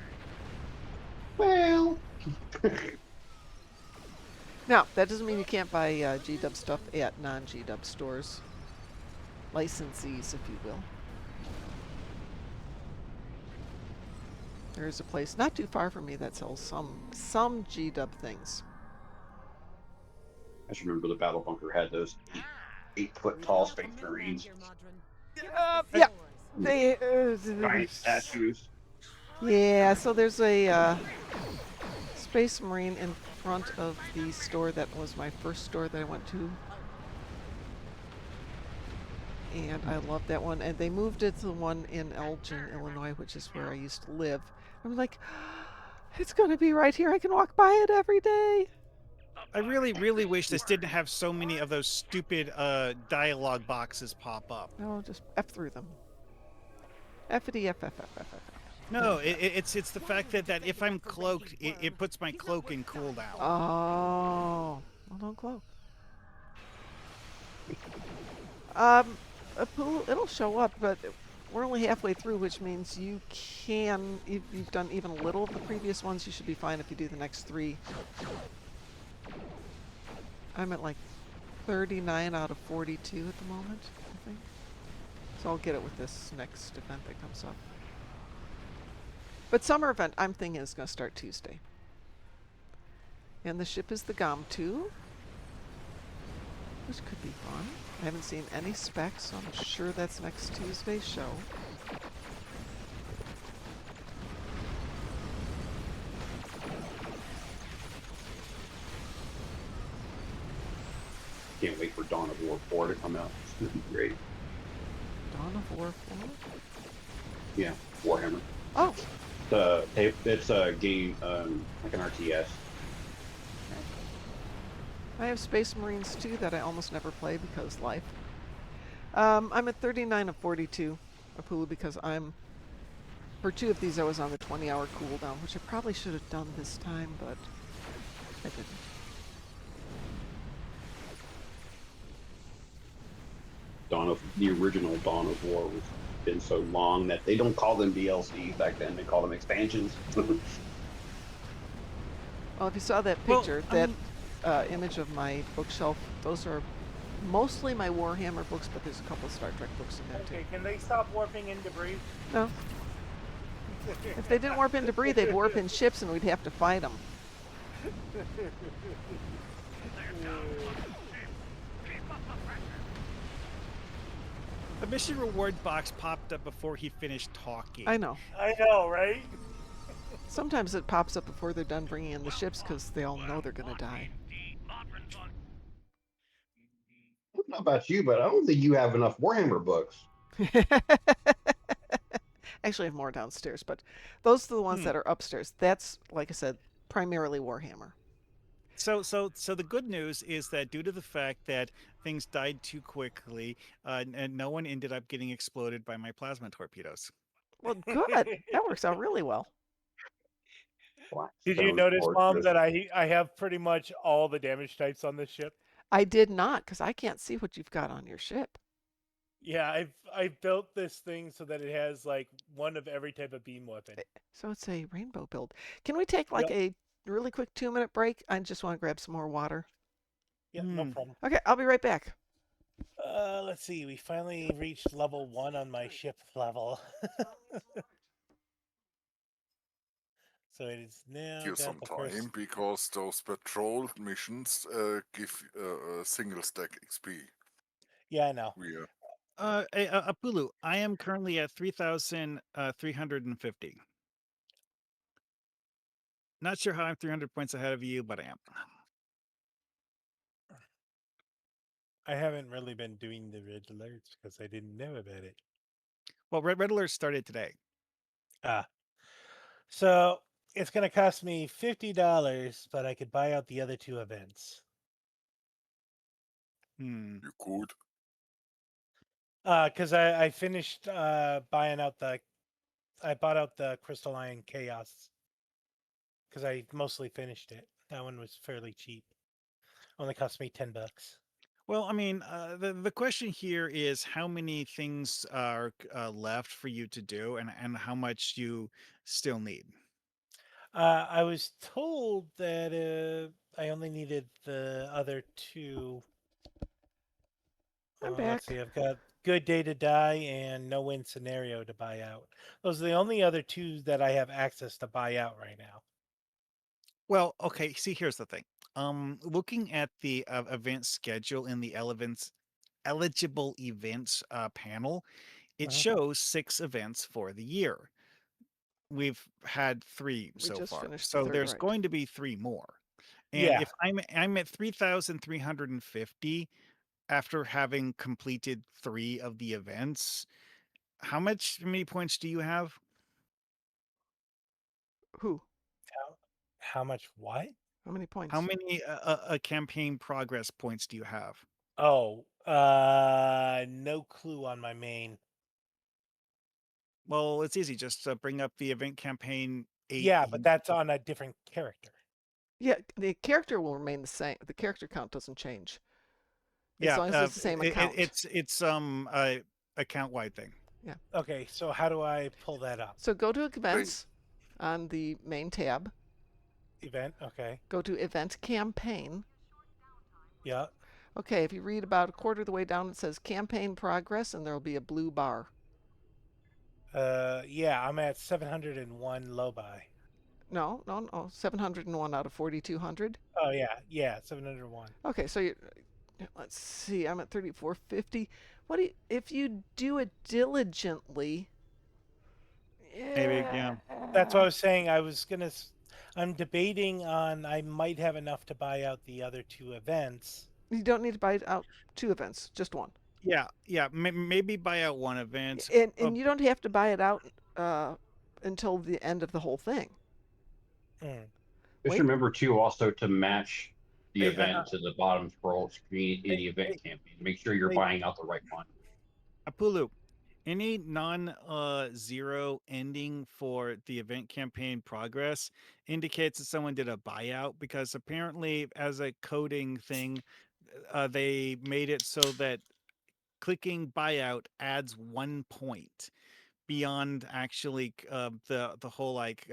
Well, Now, that doesn't mean you can't buy GW stuff at non-GW stores. Licensees, if you will. There's a place not too far from me that sells some GW things. I just remember the Battle Bunker had those 8-foot tall Space Marines, Yeah, they. giant statues. Yeah, so there's a Space Marine in front of the store that was my first store that I went to. And I love that one. And they moved it to the one in Elgin, Illinois, which is where I used to live. I'm like, it's going to be right here. I can walk by it every day. I really, really wish this didn't have so many of those stupid dialogue boxes pop up. No, just F through them. F-ity, F. No, it's the fact that if I'm cloaked, it puts my cloak in cooldown. Oh. Well, don't cloak. It'll show up, but we're only halfway through, which means you can, if you've done even a little of the previous ones, you should be fine if you do the next 3. I'm at like 39 out of 42 at the moment, I think. So I'll get it with this next event that comes up. But summer event, I'm thinking, is going to start Tuesday. And the ship is the GOM-2, which could be fun. I haven't seen any specs, so I'm sure that's next Tuesday's show. Can't wait for Dawn of War 4 to come out. It's gonna be great. Dawn of War 4? Yeah, Warhammer. Oh, It's a game like an RTS. I have Space Marines too that I almost never play because life. I'm at 39 of 42, Apulu, because for 2 of these I was on the 20-hour cooldown, which I probably should have done this time, but I didn't. The original Dawn of War was been so long that they don't call them DLCs back then. They call them expansions. Well, if you saw that Well, picture, that image of my bookshelf, those are mostly my Warhammer books, but there's a couple of Star Trek books in there too. Okay, can they stop warping in debris? No. If they didn't warp in debris, they'd warp in ships and we'd have to fight them. The mission reward box popped up before he finished talking. I know. I know, right? Sometimes it pops up before they're done bringing in the ships because they all know they're going to die. I don't know about you, but I don't think you have enough Warhammer books. Actually, I have more downstairs, but those are the ones that are upstairs. That's, like I said, primarily Warhammer. So the good news is that due to the fact that things died too quickly, and no one ended up getting exploded by my plasma torpedoes. Well, good. That works out really well. Did you notice, Mom, that I have pretty much all the damage types on this ship? I did not, because I can't see what you've got on your ship. Yeah, I've built this thing so that it has like one of every type of beam weapon. So it's a rainbow build. Can we take like Yep. a really quick 2-minute break? I just want to grab some more water. Yeah, no problem. Okay, I'll be right back. Let's see. We finally reached level 1 on my ship level. So it is now You got some the first. time because those patrol missions give a single stack XP. Yeah, I know. We Apulu, I am currently at 3,350. Not sure how I'm 300 points ahead of you, but I am. I haven't really been doing the red alerts because I didn't know about it. Well, Red Alert started today. Ah, so it's going to cost me $50, but I could buy out the other 2 events. Hmm. you could. Because I finished buying out the. I bought out the Crystalline Chaos because I mostly finished it. That one was fairly cheap. Only cost me $10. Well, I mean, the question here is how many things are left for you to do, and how much you still need. I was told that I only needed the other 2. I'm Let's back. see. I've got Good Day to Die and No Win Scenario to buy out. Those are the only other 2 that I have access to buy out right now. Well, okay. See, here's the thing. Looking at the event schedule in the eligible events panel, it Mhm. shows 6 events for the year. We've had 3 We so just far, finished the so third, there's right? going to be 3 more. And Yeah. if I'm at 3,350 after having completed 3 of the events, how many points do you have? Who? How much what? How many How points? many campaign progress points do you have? Oh, no clue on my main. Well, it's easy. Just bring up the event campaign 8. Yeah, but that's on a different character. Yeah, the character will remain the same. The character count doesn't change as Yeah, long as it's the same account. it's account wide thing. Yeah. Okay, so how do I pull that up? So go to They events on the main tab. Event, okay. Go to event campaign. Yeah. Okay, if you read about a quarter of the way down, it says campaign progress, and there will be a blue bar. Yeah, I'm at 701 low buy. No, no, no. 701 out of 4,200. Oh yeah, 701. Okay, so let's see. I'm at 3,450. What do you, if you do it diligently? Maybe, yeah. That's what I was saying. I'm debating on. I might have enough to buy out the other 2 events. You don't need to buy out 2 events, just one. Yeah. Maybe buy out one event. And you don't have to buy it out until the end of the whole thing. Mm. Just Wait. remember too, also to match the Hey, event to the bottom scroll screen in the event hey, campaign. Make sure you're hey, buying out the right one. Apulu, any non zero ending for the event campaign progress indicates that someone did a buyout, because apparently, as a coding thing, they made it so that clicking buyout adds 1 point beyond actually the whole like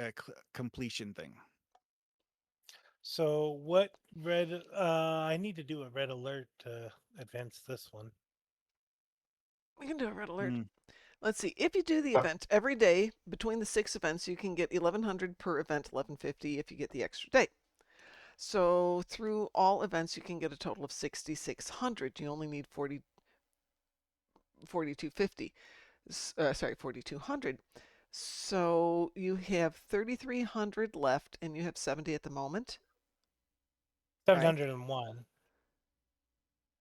completion thing. So what red? I need to do a red alert to advance this one. We can do a red alert. Hmm. Let's see. If you do the Uh, event every day between the 6 events, you can get 1,100 per event, 1,150 if you get the extra day. So through all events, you can get a total of 6,600. You only need 4,250. Sorry, 4,200. So you have 3,300 left, and you have 70 at the moment, right? 701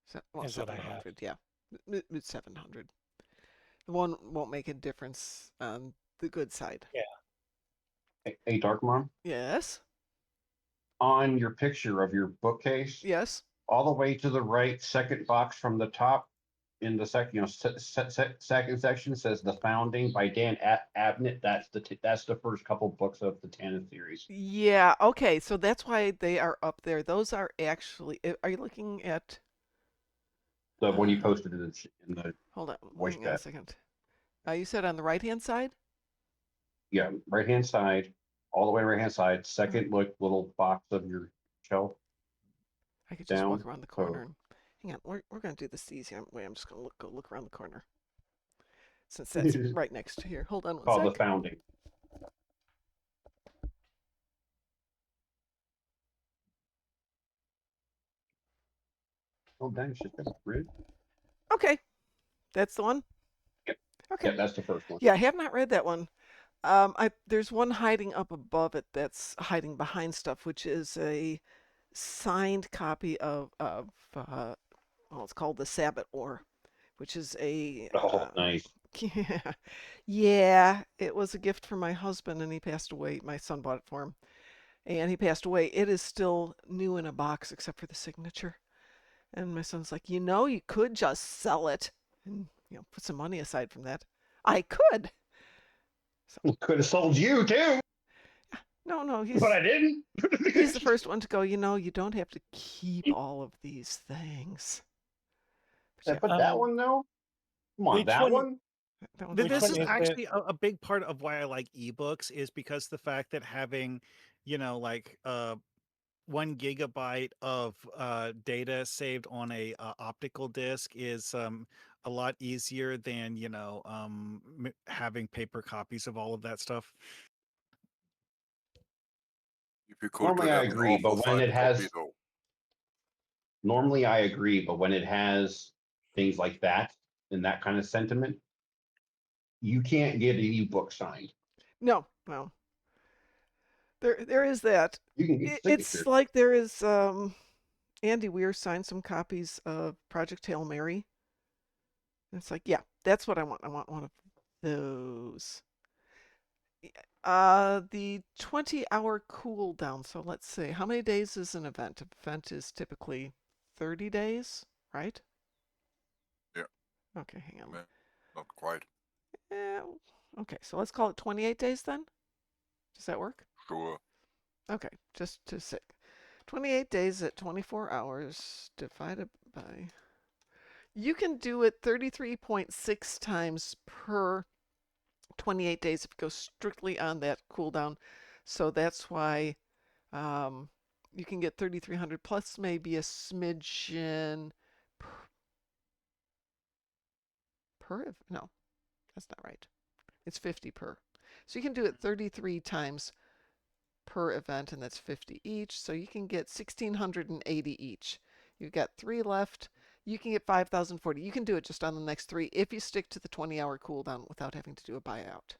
So, well, is what I have. 700, yeah. It's 700. The one won't make a difference on the good side. Yeah. Hey, Darkmom, Yes, on your picture of your bookcase, yes. all the way to the right, second box from the top, in the second section says "The Founding" by Dan Abnett. That's the first couple books of the Tanith series. Yeah, okay, so that's why they are up there. Those are actually, are you looking at The one you posted in the Hold on. voice Hang on a chat. second. You said on the right-hand side? Yeah, right hand side, all the way right hand side. Second, like little box of your shelf I could just walk down. around the So corner. And, hang on. We're going to do this easy. Wait, I'm just going to go look around the corner. Since that's right next to here. Hold on one called the sec. founding. Oh, dang, she's got a grid. Okay. That's the one? Yep. Okay. Yeah, that's the first one. Yeah, I have not read that one. There's one hiding up above it that's hiding behind stuff, which is a signed copy of well, it's called the Sabbath War, which is a Oh, nice. yeah, yeah. It was a gift from my husband, and he passed away. My son bought it for him, and he passed away. It is still new in a box, except for the signature. And my son's like, you could just sell it and put some money aside from that. I could. So Could have sold you too, no, but I didn't. he's the first one to go, you don't have to keep all of these things. But But that one though, come on, Which that one. that one's Which This one is is it? actually a big part of why I like ebooks is because the fact that having, like 1 gigabyte of data saved on a optical disc is a lot easier than having paper copies of all of that stuff. If you could Normally I have an agree, awful but when fine it copy has though. normally I agree, but when it has things like that and that kind of sentiment, you can't get an ebook signed. no. There is that. You can get It's signatures. like there is Andy Weir signed some copies of Project Hail Mary. And it's like, yeah, that's what I want. I want one of those. The 20-hour cooldown. So let's see. How many days is an event? An event is typically 30 days, right? Yeah. Okay, hang on. Not quite. Yeah, okay, so let's call it 28 days then. Does that work? Sure. Okay, just to say 28 days at 24 hours divided by. You can do it 33.6 times per 28 days if it goes strictly on that cooldown. So that's why you can get 3,300 plus maybe a smidgen no, that's not right. It's 50 per. So you can do it 33 times per event, and that's 50 each. So you can get 1,680 each. You've got 3 left. You can get 5,040. You can do it just on the next 3 if you stick to the 20-hour cooldown without having to do a buyout.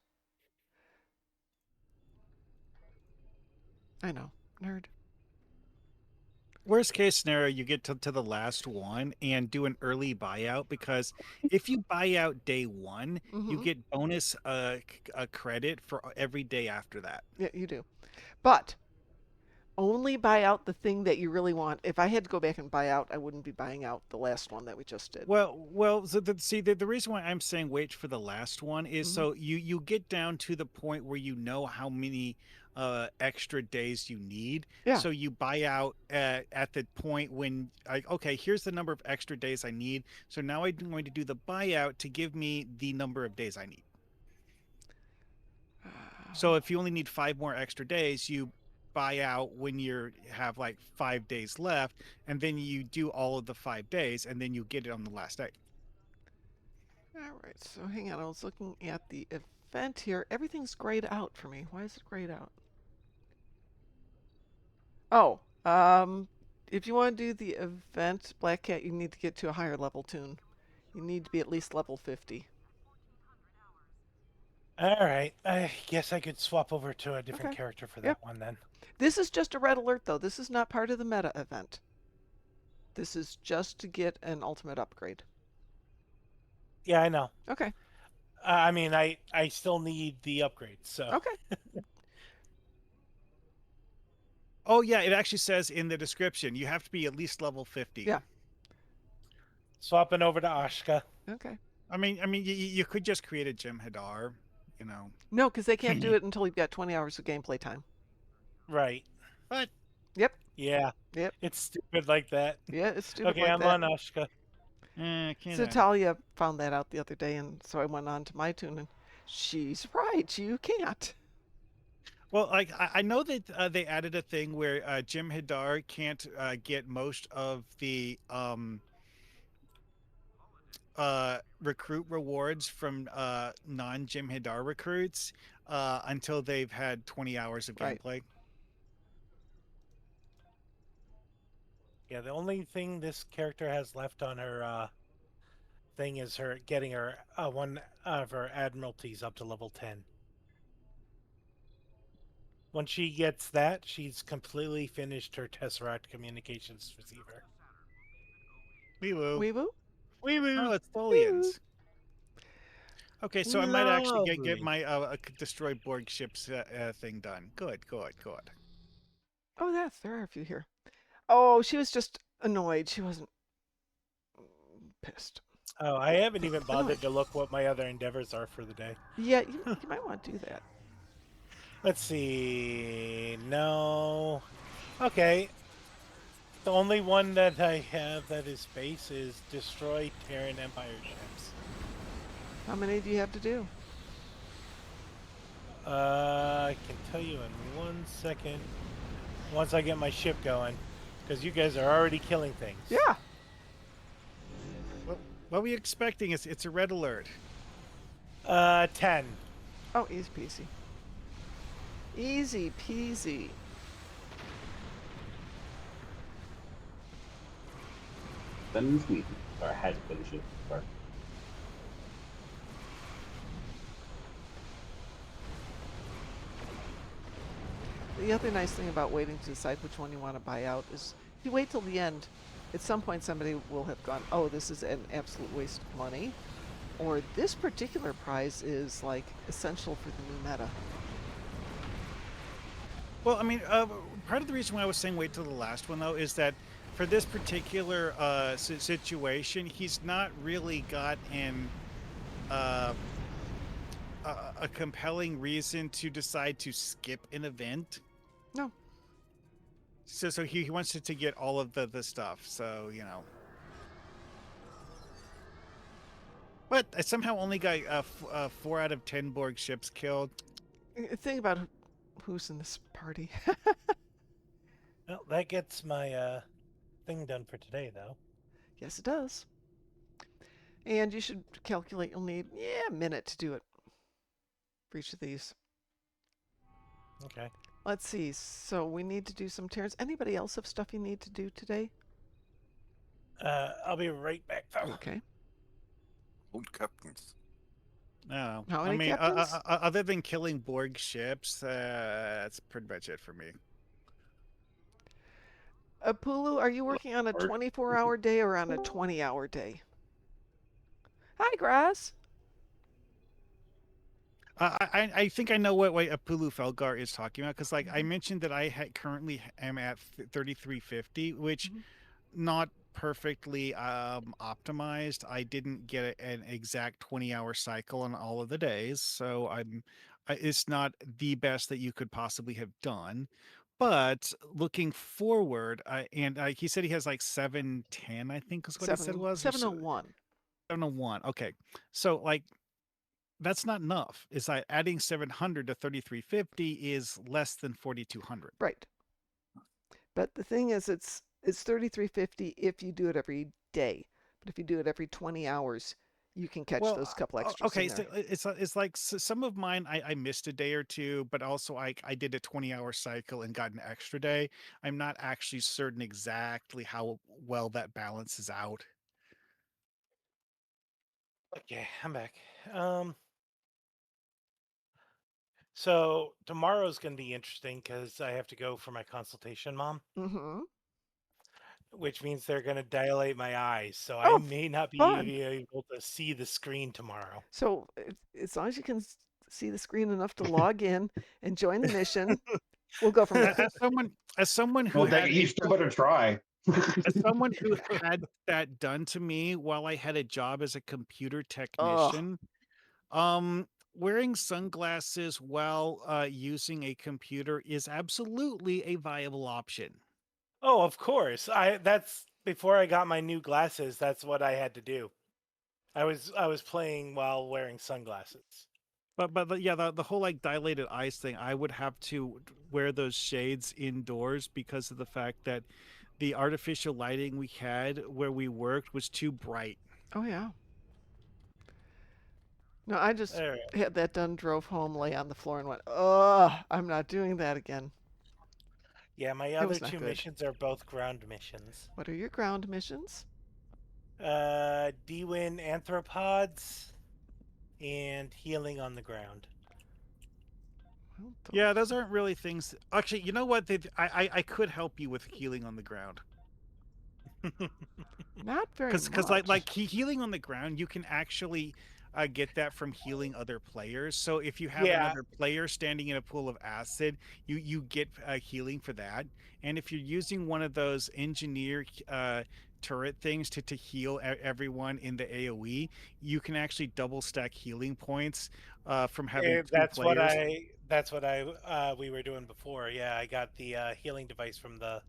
I know, nerd. Worst case scenario, you get to the last one and do an early buyout because if you buy out day one, you get bonus credit for every day after that. Yeah, you do. But only buy out the thing that you really want. If I had to go back and buy out, I wouldn't be buying out the last one that we just did. Well. So the reason why I'm saying wait for the last one is so you get down to the point where you know how many extra days you need. Yeah. So you buy out at the point when okay, here's the number of extra days I need. So now I'm going to do the buyout to give me the number of days I need. So if you only need 5 more extra days, you buy out when you have like 5 days left, and then you do all of the 5 days, and then you get it on the last day. All right, so hang on. I was looking at the event here. Everything's grayed out for me. Why is it grayed out? Oh, if you want to do the event Black Cat, you need to get to a higher level tune. You need to be at least level 50. All right. I guess I could swap over to a different Okay. character for that Yep. one then. This is just a red alert, though. This is not part of the meta event. This is just to get an ultimate upgrade. Yeah, I know. Okay. I mean, I still need the upgrade, so. Okay. Oh yeah, it actually says in the description you have to be at least level 50. Yeah. Swapping over to Ashka. Okay. I mean, you could just create a Jim Hadar, you know. No, because they can't do it until you've got 20 hours of gameplay time. Right. But Yep. Yeah. Yep. It's stupid like that. Yeah, it's stupid Okay, like I'm that. on Ashka. So Talia found that out the other day, and so I went on to my tune, and she's right. You can't. Well, like I know that they added a thing where Jim Hadar can't get most of the recruit rewards from non-Jim Hadar recruits until they've had 20 hours of Right. gameplay. Yeah, the only thing this character has left on her thing is her getting her one of her admiralties up to level 10. Once she gets that, she's completely finished her Tesseract communications receiver. Wee woo. Weevu? Wee woo! Oh, it's Wee woo. Tholians. Okay, so I might actually get Lovely. my destroy Borg ships thing done. Good, good, good. Oh, there are a few here. Oh, she was just annoyed. She wasn't pissed. Oh, I haven't even bothered Annoyed. to look what my other endeavors are for the day. Yeah, you might want to do that. Let's see. No. Okay. The only one that I have that is base is destroy Terran Empire ships. How many do you have to do? I can tell you in 1 second. Once I get my ship going, because you guys are already killing things. Yeah. What were you expecting? It's a red alert. 10. Oh, easy peasy. Easy peasy. Finish me. Or I had to finish it. Sorry. The other nice thing about waiting to decide which one you want to buy out is if you wait till the end, at some point somebody will have gone, oh, this is an absolute waste of money. Or this particular prize is like essential for the new meta. Well, I mean, part of the reason why I was saying wait till the last one, though, is that for this particular situation, he's not really got a compelling reason to decide to skip an event. No. So he wants to get all of the stuff. So, you know. But I somehow only got 4 out of 10 Borg ships killed. Think about who's in this party. Well, that gets my thing done for today, though. Yes, it does. And you should calculate you'll need, a minute to do it for each of these. Okay. Let's see. So we need to do some Terrans. Anybody else have stuff you need to do today? I'll be right back, though. Okay. Old captains. No, How I many mean, captains? other than killing Borg ships, that's pretty much it for me. Pulu, are you working on a 24-hour day or on a 20-hour day? Hi, Grass. I think I know what Apulu Felgar is talking about, because like I mentioned that I currently am at 3350, which not perfectly optimized. I didn't get an exact 20-hour cycle on all of the days, so it's not the best that you could possibly have done. But looking forward, and he said he has like 710, I think is what he said was 701. 701. Okay, so like that's not enough. It's like adding 700 to 3350 is less than 4200. Right. But the thing is, it's 3350 if you do it every day. But if you do it every 20 hours, you can catch those couple extras. Okay, in there. so it's like some of mine I missed a day or two, but also I did a 20-hour cycle and got an extra day. I'm not actually certain exactly how well that balances out. Okay, I'm back. So tomorrow's going to be interesting because I have to go for my consultation, Mom. Mm-hmm. Which means they're going to dilate my eyes, so Oh, I may not be fun. able to see the screen tomorrow. So as long as you can see the screen enough to log in and join the mission, we'll go from there. As someone who Well, had you still better try. as someone who had that done to me while I had a job as a computer Ugh. technician, wearing sunglasses while using a computer is absolutely a viable option. Oh, of course. That's before I got my new glasses, that's what I had to do. I was playing while wearing sunglasses. But yeah, the whole like dilated eyes thing, I would have to wear those shades indoors because of the fact that the artificial lighting we had where we worked was too bright. Oh yeah. No, I just All right. had that done, drove home, lay on the floor, and went, "Ugh, I'm not doing that again." Yeah, my It other was not two good. missions are both ground missions. What are your ground missions? D-Win Anthropods and healing on the ground. Well, Yeah, those aren't really things. Actually, you know what? I could help you with healing on the ground. not very Because much. healing on the ground, you can actually get that from healing other players. So if you have Yeah, another player standing in a pool of acid, you get healing for that. And if you're using one of those engineer turret things to heal everyone in the AOE, you can actually double stack healing points from having two that's what players. I we were doing before. Yeah, I got the healing device from the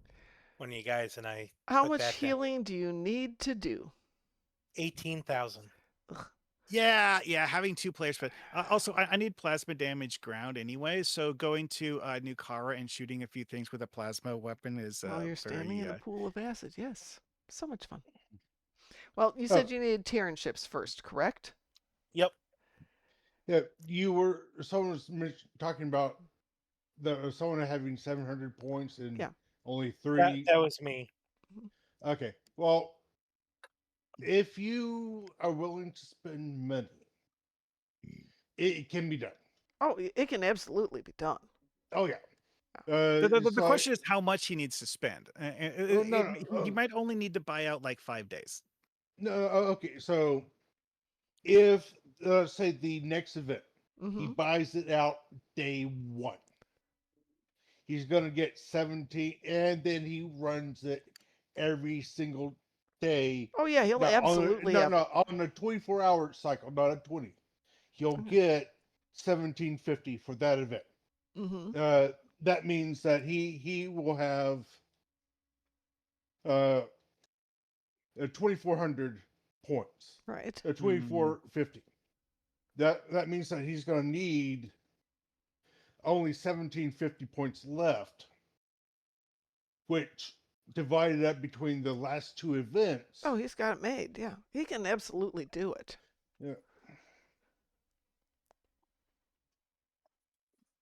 one of you guys, and I How put much that down. healing do you need to do? 18,000. Ugh. Yeah, having two players, but also I need plasma damage ground anyway. So going to Nukara and shooting a few things with a plasma weapon is While you're standing very. in a pool of acid, yes. So much fun. Well, you Oh, said you needed Terran ships first, correct? Yep. yeah. Someone was talking about someone having 700 points and Yeah. only That 3. that was me. Okay. Well, if you are willing to spend money, it can be done. Oh, it can absolutely be done. Oh yeah. The So question is how much he needs to spend. no, no, He might only need to buy out like 5 days. no. Okay. So if say the next event, he Mm-hmm. buys it out day one, he's gonna get 17, and then he runs it every single day. Oh yeah, he'll No, absolutely have. on a 24-hour cycle, not a 20. He'll Okay. get 1750 for that event. Mm-hmm. Uh, that means that he will have uh 2400 points, Right. 2450. That means that he's going to need only 1750 points left, which divided up between the last two events. Oh, he's got it made. Yeah, he can absolutely do it. Yeah.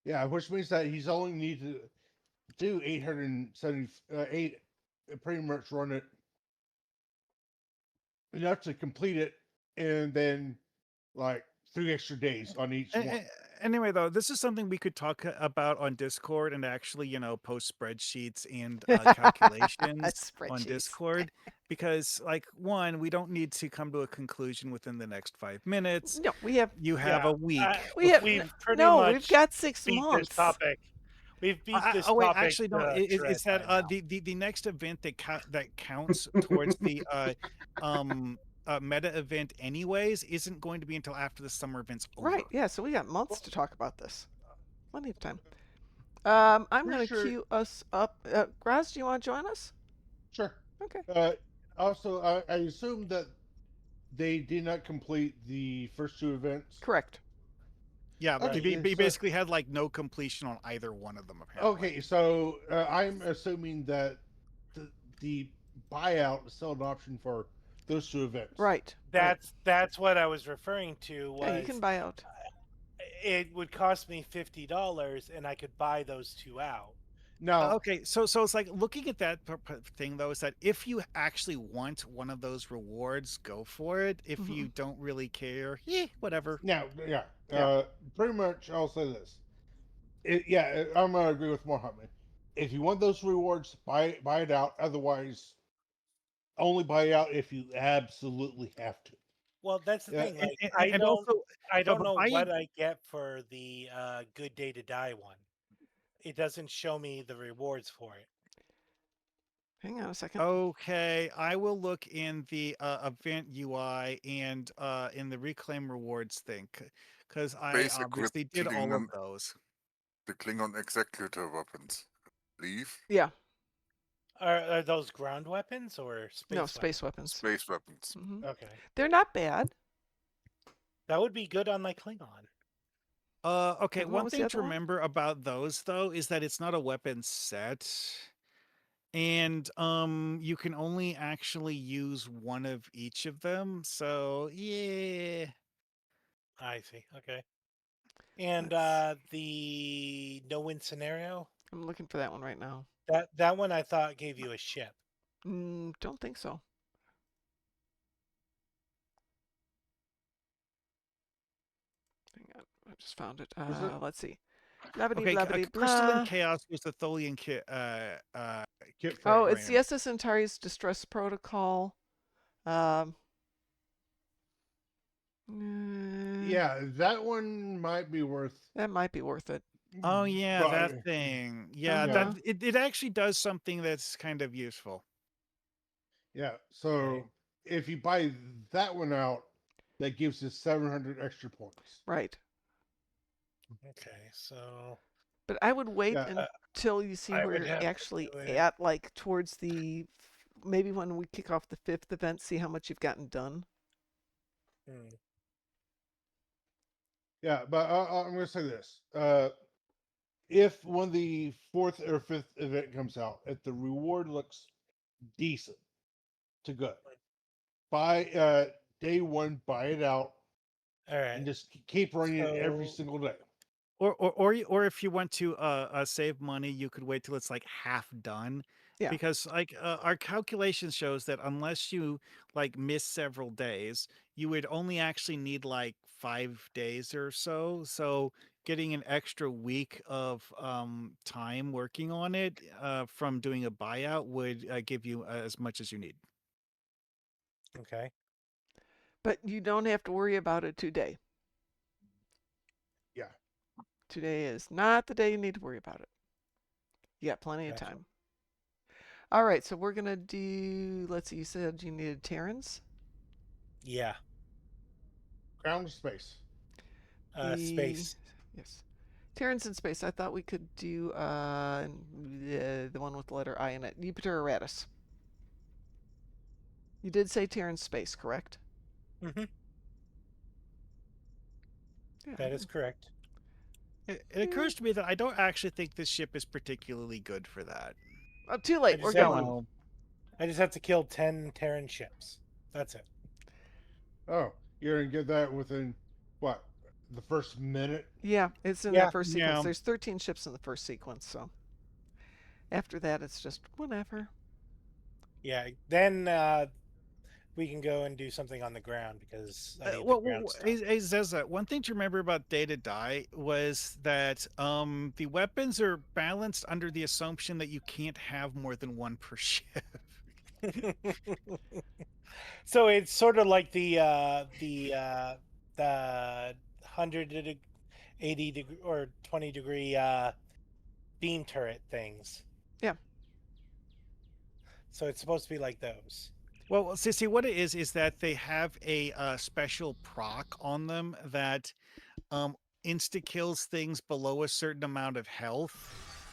Yeah, which means that he's only need to do 878, pretty much run it enough to complete it, and then like 3 extra days on each one. Anyway, though, this is something we could talk about on Discord and actually, post spreadsheets and calculations on Spreadsheets. Discord because, like, one, we don't need to come to a conclusion within the next 5 minutes. No, we have. You have Yeah, a week. We have. we've pretty No, much we've got 6 beat this months. topic. We've beat this Oh wait, topic actually no. to It's shreds that by now. the next event that counts towards the meta event anyways isn't going to be until after the summer event's over. Right. Yeah. So we got months to talk about this. Plenty of time. I'm Pretty going to sure- queue us up. Graz, do you want to join us? Sure. Okay. Also, I assume that they did not complete the first two events. Correct. Yeah, but Okay, he so- basically had like no completion on either one of them apparently. Okay, so I'm assuming that the buyout is still an option for those two events. Right. Right. That's what I was referring to. Yeah, you Was can buy out. it would cost me $50 and I could buy those two out. Now, Okay, so it's like looking at that thing though is that if you actually want one of those rewards, go for it. If Mhm. you don't really care, whatever. yeah. Yeah. Pretty much, I'll say this. I'm gonna agree with Mohammed. If you want those rewards, buy it out. Otherwise, only buy it out if you absolutely have to. Well, that's the Yeah, thing. Like And, I and don't also, I don't but know buying- what I get for the Good Day to Die one. It doesn't show me the rewards for it. Hang on a second. Okay, I will look in the event UI and in the reclaim rewards thing, because I Basic obviously with did all of Klingon- those. The Klingon executor weapons. Leave. Yeah. Are those ground weapons or space? No, space weapons. Space weapons. Hmm. Okay, They're not bad. that would be good on my Klingon. Okay, And what one was the thing other to one? remember about those though is that it's not a weapon set. And you can only actually use one of each of them. So, yeah. I see. Okay. And the no win scenario, I'm looking for that one right now. that one I thought gave you a ship. Don't think so. Hang on, I just found it. Was it? Let's see. Blabbity Okay, blabbity Crystalline blah. Chaos was the Tholian Kit Oh, frame. it's the SS Antares Distress Protocol. Um, Yeah, that one might be worth. that might be worth it. Oh yeah, but- that thing. Yeah, Uh-huh. it actually does something that's kind of useful. Yeah. So Okay. if you buy that one out, that gives us 700 extra points. Right. Okay, so But I would wait Yeah, until you see I where would you're have to actually do it. at, like towards the, maybe when we kick off the 5th event, see how much you've gotten done. hmm, Yeah, but I'm going to say this. If when the 4th or 5th event comes out, if the reward looks decent to good, buy day one, buy it out, all right. and just keep running it every So- single day. Or if you want to save money, you could wait till it's like half done. Yeah. Because like our calculation shows that unless you like miss several days, you would only actually need like 5 days or so. So getting an extra week of time working on it from doing a buyout would give you as much as you need. Okay. But you don't have to worry about it today. Yeah. Today is not the day you need to worry about it. You got plenty of Gotcha. time. All right, so we're going to do, let's see, you said you needed Terrans? Yeah. Ground space. Space. Yes. Terrans in space. I thought we could do the one with the letter I in it. Jupiter Eratus. You did say Terran space, correct? Mm-hmm. Yeah. That is correct. It occurs to me that I don't actually think this ship is particularly good for that. Oh, too late. I We're just have going. to- I just have to kill 10 Terran ships. That's it. Oh, you're going to get that within, what, the first minute? Yeah, it's in Yeah. that first sequence. Yeah. There's 13 ships in the first sequence, so after that, it's just whatever. Yeah. Then we can go and do something on the ground because I need the ground stuff. Hey, Zeza, one thing to remember about Day to Die was that the weapons are balanced under the assumption that you can't have more than one per ship. So it's sort of like the 180 degree or 20 degree beam turret things. Yeah. So it's supposed to be like those. Well, see, what it is that they have a special proc on them that insta kills things below a certain amount of health.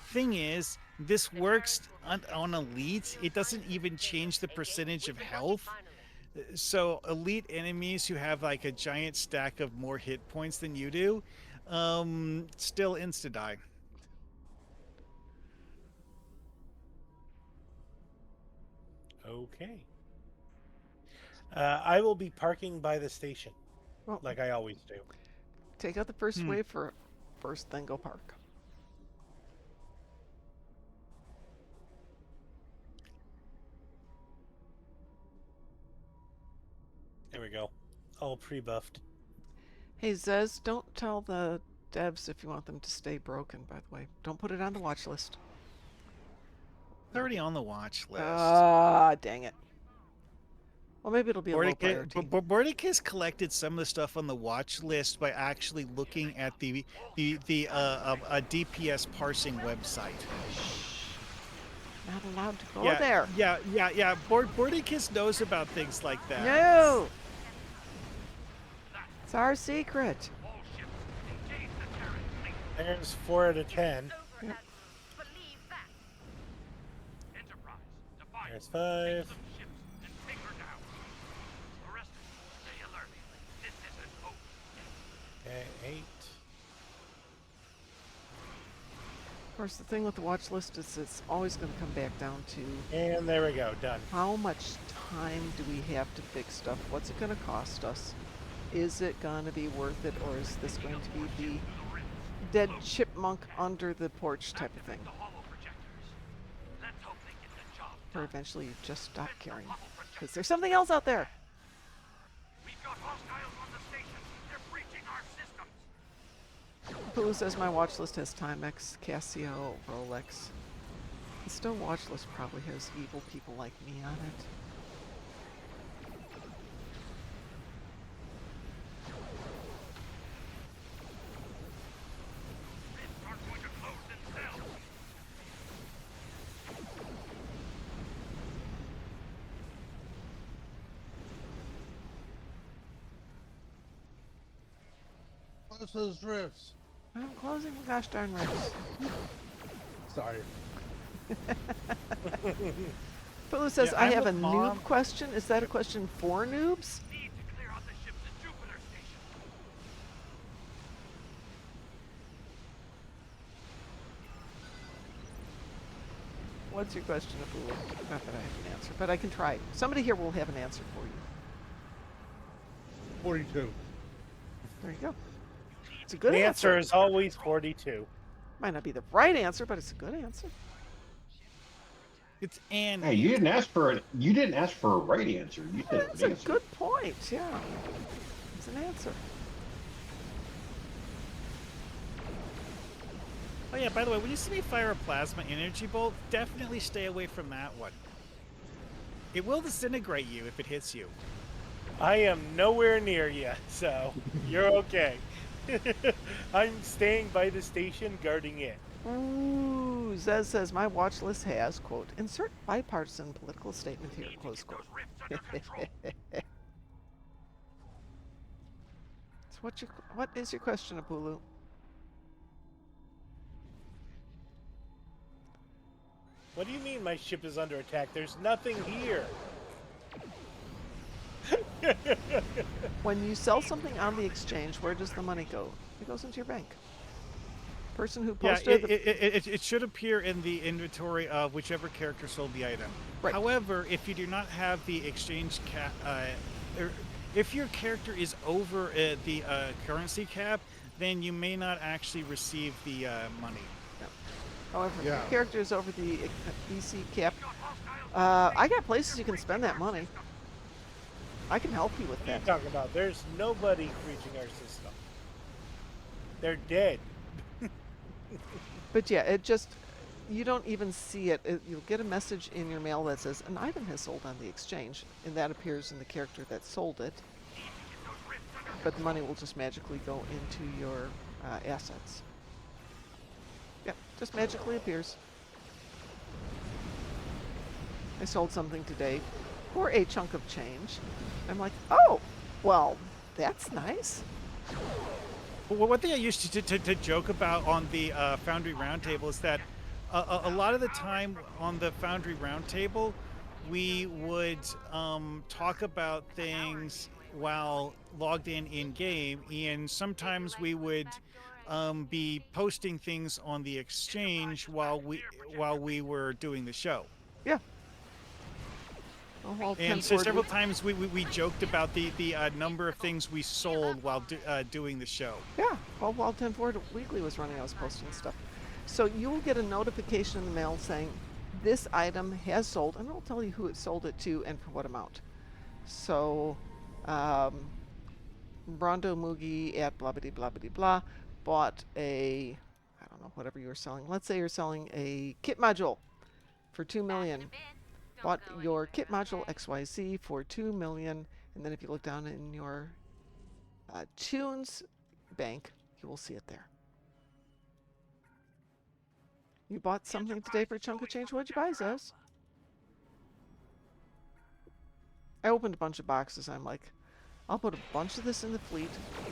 Thing is, this works on elite. It doesn't even change the percentage of health. So elite enemies who have like a giant stack of more hit points than you do, still insta die. Okay. I will be parking by the station, Well, like I always do. take out the first wave for first, then go park. There we go. All pre-buffed. Hey, Zez, don't tell the devs if you want them to stay broken, by the way. Don't put it on the watch list. It's already on the watch list. Ah, dang it. Well, maybe it'll be a low priority. Bordic has collected some of the stuff on the watch list by actually looking at the DPS parsing website. Not allowed to go yeah, there. Yeah. Bordic knows about things like that. No! It's our secret. There's 4 out of 10. There's 5. Okay, 8. Of course, the thing with the watch list is it's always going to come back down to And there we go, done. how much time do we have to fix stuff? What's it going to cost us? Is it going to be worth it, or is this going to be the dead chipmunk under the porch type of thing? Or eventually you just stop caring because there's something else out there. Pooh says my watch list has Timex, Casio, Rolex. The Stowe watch list probably has evil people like me on it. Close those drifts. I'm closing the gosh darn rifts. Sorry. Pooh says Yeah, I I'm have a with Mom. noob question. Is that a question for noobs? What's your question, Pooh? Not that I have an answer, but I can try. Somebody here will have an answer for you. 42. There you go. It's a good The answer. answer is always 42. Might not be the right answer, but it's a good answer. It's an. Hey, you didn't ask for a right answer. You said That's an a answer. good point, yeah. It's an answer. Oh yeah, by the way, when you see me fire a plasma energy bolt, definitely stay away from that one. It will disintegrate you if it hits you. I am nowhere near you, so you're okay. I'm staying by the station guarding it. Ooh, Zez says my watch list has, quote, insert bipartisan political statement here, close quote. So what is your question, Apulu? What do you mean my ship is under attack? There's nothing here. When you sell something on the exchange, where does the money go? It goes into your bank. Person who Yeah, posted it should appear in the inventory of whichever character sold the item. Right. However, if you do not have the exchange cap, if your character is over the currency cap, then you may not actually receive the money. However, if Yeah. your character is over the EC cap, I got places you can spend that money. I can help you with What are you that. talking about? There's nobody breaching our system. They're dead. But yeah, it just, you don't even see it. You'll get a message in your mail that says an item has sold on the exchange, and that appears in the character that sold it. But the money will just magically go into your assets. Yep, just magically appears. I sold something today for a chunk of change. I'm like, oh, well, that's nice. Well, one thing I used to joke about on the Foundry Roundtable is that a lot of the time on the Foundry Roundtable, we would talk about things while logged in game, and sometimes we would be posting things on the exchange while we were doing the show. Yeah. Well, And so several times we joked about the number of things we sold while doing the show. Yeah, well, while 10 Forward Weekly was running, I was posting stuff. So you will get a notification in the mail saying this item has sold, and it'll tell you who it sold it to and for what amount. So, Rondo Mugi at blah blah blah blah blah bought a, I don't know, whatever you were selling. Let's say you're selling a kit module for 2 million. Bought your kit module XYZ for 2 million, and then if you look down in your Tunes bank, you will see it there. You bought something today for a chunk of change. What'd you buy, Zez? I opened a bunch of boxes. I'm like, I'll put a bunch of this in the fleet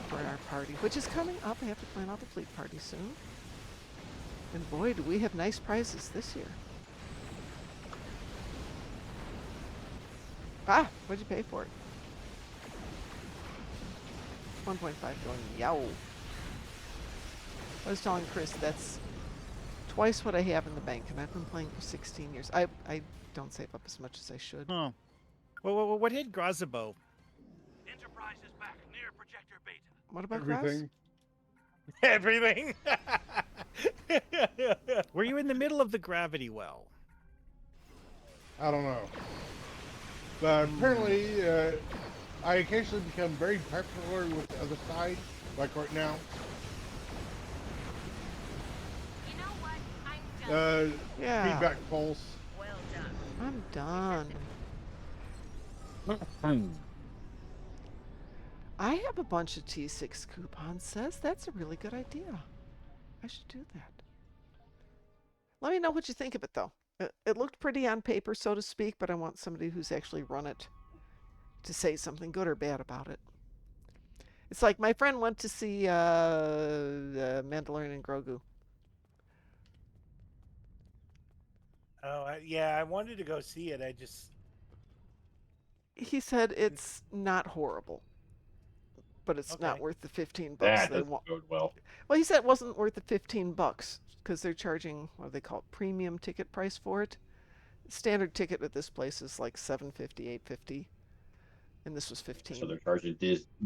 for our party, which is coming up. I have to plan out the fleet party soon. And boy, do we have nice prizes this year. Ah, what'd you pay for it? 1.5 billion. Yow. I was telling Chris that's twice what I have in the bank, and I've been playing for 16 years. I don't save up as much as I should. Oh. Well, what hit Grazabo? Enterprise is back near projector beta. What about Graz? Everything. Everything. Were you in the middle of the gravity well? I don't know. But apparently, I occasionally become very popular with the other side, like right now. You know what? I'm done. Yeah. Feedback pulse. Well done. I'm done. I have a bunch of T6 coupons, says. That's a really good idea. I should do that. Let me know what you think of it, though. It looked pretty on paper, so to speak, but I want somebody who's actually run it to say something good or bad about it. It's like my friend went to see Mandalorian and Grogu. Oh, yeah, I wanted to go see it. He said it's not horrible, but it's not Okay. worth the 15 bucks That they doesn't want. bode well. Well, he said it wasn't worth the 15 bucks because they're charging what do they call it, premium ticket price for it. Standard ticket at this place is like $7.50, $8.50, and this was 15. So they're charging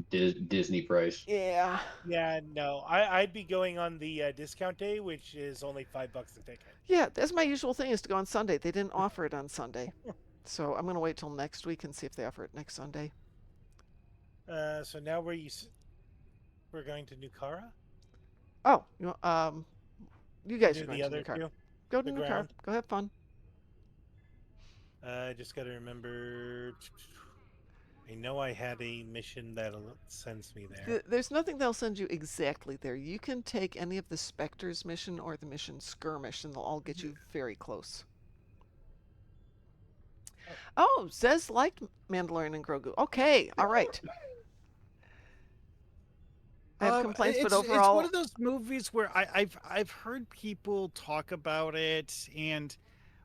Disney price. Yeah. Yeah, no. I'd be going on the discount day, which is only $5 a ticket. Yeah, that's my usual thing is to go on Sunday. They didn't offer it on Sunday. So I'm going to wait till next week and see if they offer it next Sunday. So now we're going to Nukara? Oh, you guys Do are going the to other Nukara. two? Go to the Nukara. ground? Go have fun. I just got to remember. I know I had a mission that sends me there. There's nothing they'll send you exactly there. You can take any of the Spectres mission or the mission Skirmish, and they'll all get you very close. Oh, Zez liked Mandalorian and Grogu. Okay, all right. I have complaints, but overall, it's one of those movies where I've heard people talk about it, and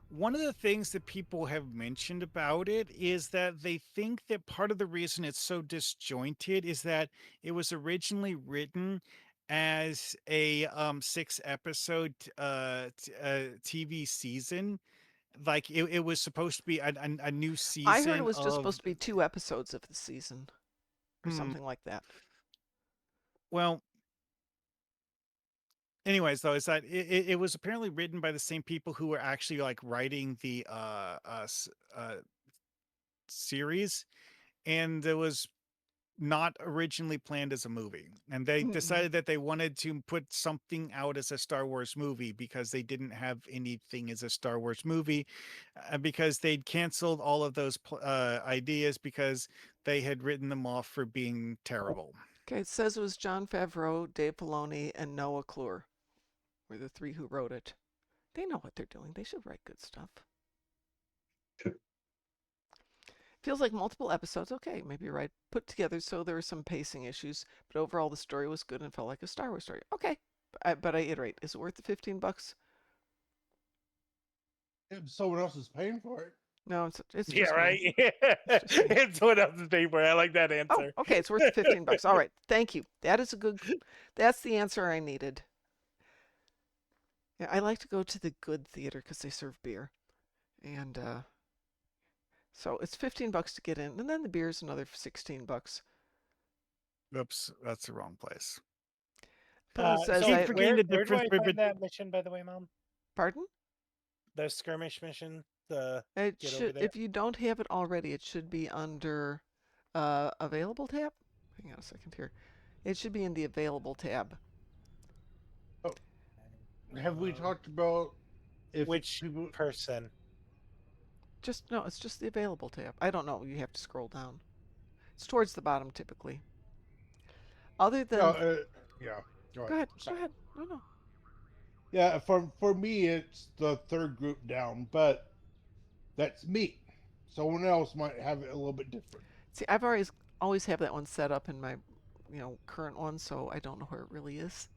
one of the things that people have mentioned about it is that they think that part of the reason it's so disjointed is that it was originally written as a 6 episode TV season. Like it was supposed to be a new season. I heard it was just supposed to be 2 episodes of the season or something like that. Well, anyways, though, is that it was apparently written by the same people who were actually like writing the series, and it was not originally planned as a movie. And they decided that they wanted to put something out as a Star Wars movie because they didn't have anything as a Star Wars movie, because they'd canceled all of those ideas because they had written them off for being terrible. Okay, it says it was Jon Favreau, Dave Filoni, and Noah Clure were the 3 who wrote it. They know what they're doing. They should write good stuff. Feels like multiple episodes. Okay, maybe you're right. Put together so there were some pacing issues, but overall the story was good and felt like a Star Wars story. Okay, but I iterate. Is it worth the 15 bucks? If someone else is paying for it. No, it's just Yeah, me. right. It's just me. It's what else is paying for it. I like that Oh, answer. okay, it's worth the 15 bucks. All right, thank you. That's the answer I needed. Yeah, I like to go to the good theater because they serve beer, and so it's 15 bucks to get in, and then the beer's another 16 bucks. Oops, that's the wrong place. Pillow says so I. forgetting the where do I difference find that mission, by the way, Mom? Pardon? The skirmish mission. It Get over should, there? if you don't have it already, it should be under available tab. Hang on a second here. It should be in the available tab. Have we talked about if Which people? person? No, it's just the available tab. I don't know. You have to scroll down. It's towards the bottom typically. Other than Yeah. go ahead. Go ahead. No. Yeah, for me, it's the third group down, but that's me. Someone else might have it a little bit different. See, I've always have that one set up in my, current one, so I don't know where it really is.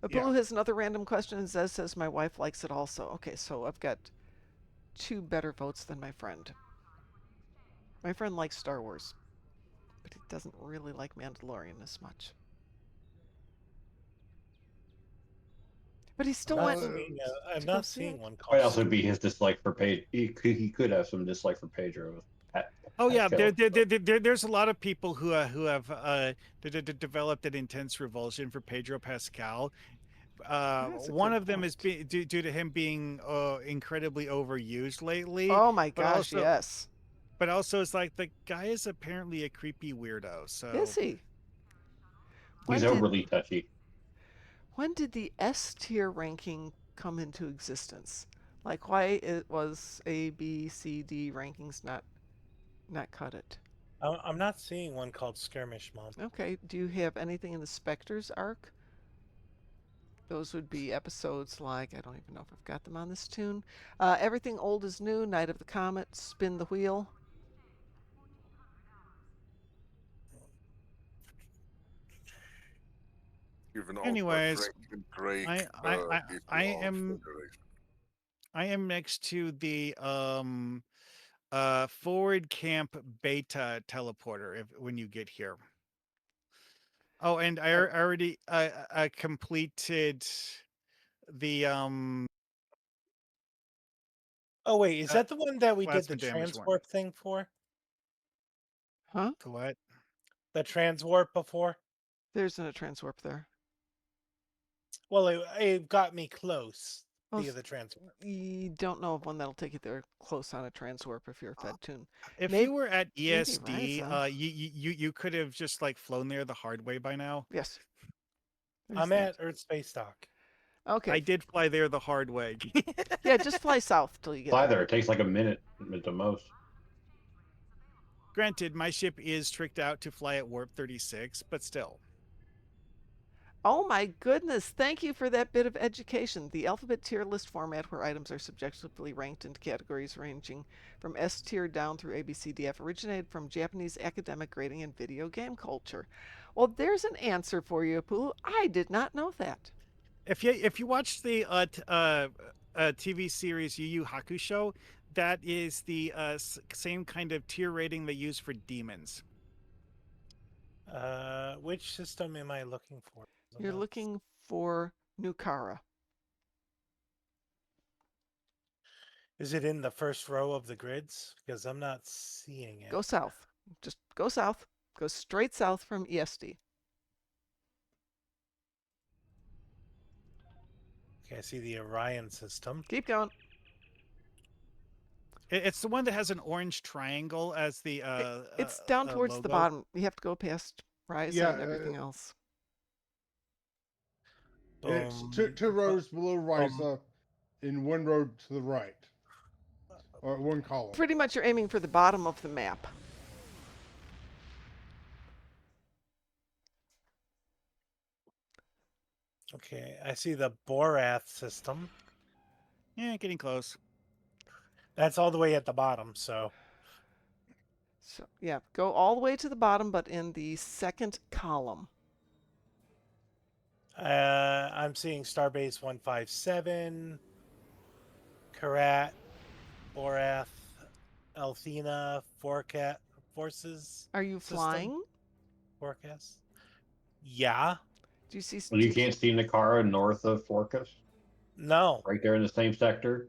But Yeah. Blue has another random question, and Zez says my wife likes it also. Okay, so I've got 2 better votes than my friend. My friend likes Star Wars, but he doesn't really like Mandalorian as much. But he I'm still not went seeing. I'm to go not see seeing it. one Might called. also be his dislike for Pedro. He could have some dislike for Pedro. Oh yeah, Pascal. there's a lot of people who have developed an intense revulsion for Pedro Pascal. That's a One good of them is point. due to him being incredibly overused lately, Oh my but gosh, also yes. it's like the guy is apparently a creepy weirdo. Is So he? He's When did overly touchy. when did the S tier ranking come into existence? Like why it was A, B, C, D rankings not cut it? I'm not seeing one called Skirmish Mom. Okay. Do you have anything in the Spectres arc? Those would be episodes like, I don't even know if I've got them on this tune. Everything Old is New, Night of the Comet, Spin the Wheel. Given out by anyways, Frank and Drake I I I is I around am Federation. I am next to the forward camp beta teleporter when you get here. Oh, and I already completed the Oh wait, is that the one that we did the plasma damage one. transwarp thing for? Huh? The what? The transwarp before? There's a transwarp there. Well, it got me close Well, via the transwarp. you don't know of one that'll take you there close on a transwarp if you're a Fed tune. If Maybe, you were at maybe ESD, Ryza. you could have just like flown there the hard way by now. Yes. There's I'm that. at Earth Space Dock. Okay. I did fly there the hard way. Yeah, just fly south till you get Fly there. there. It takes like a minute at the most. Granted, my ship is tricked out to fly at warp 36, but still. Oh my goodness, thank you for that bit of education. The alphabet tier list format where items are subjectively ranked into categories ranging from S tier down through A, B, C, D, F originated from Japanese academic grading and video game culture. Well, there's an answer for you, Pooh. I did not know that. If you watch the TV series Yu Yu Hakusho, that is the same kind of tier rating they use for demons. Which system am I looking for? You're looking for Nukara. Is it in the first row of the grids? Because I'm not seeing it. Go south. Just go south. Go straight south from ESD. Okay, I see the Orion system. Keep going. It's the one that has an orange triangle as the It's down towards logo. the bottom. You have to go past Ryza Yeah, and everything else. It's Boom. two rows below Ryza and one row to the right. Or one column. Pretty much you're aiming for the bottom of the map. Okay, I see the Borath system. Yeah, getting close. That's all the way at the bottom, so So yeah, go all the way to the bottom, but in the second column. I'm seeing Starbase 157, Karat, Borath, Althena, Forces. Are you system? flying? Forecast. Yeah. Do you see? Well, you can't see Nukara north of Forcus, No. right there in the same sector.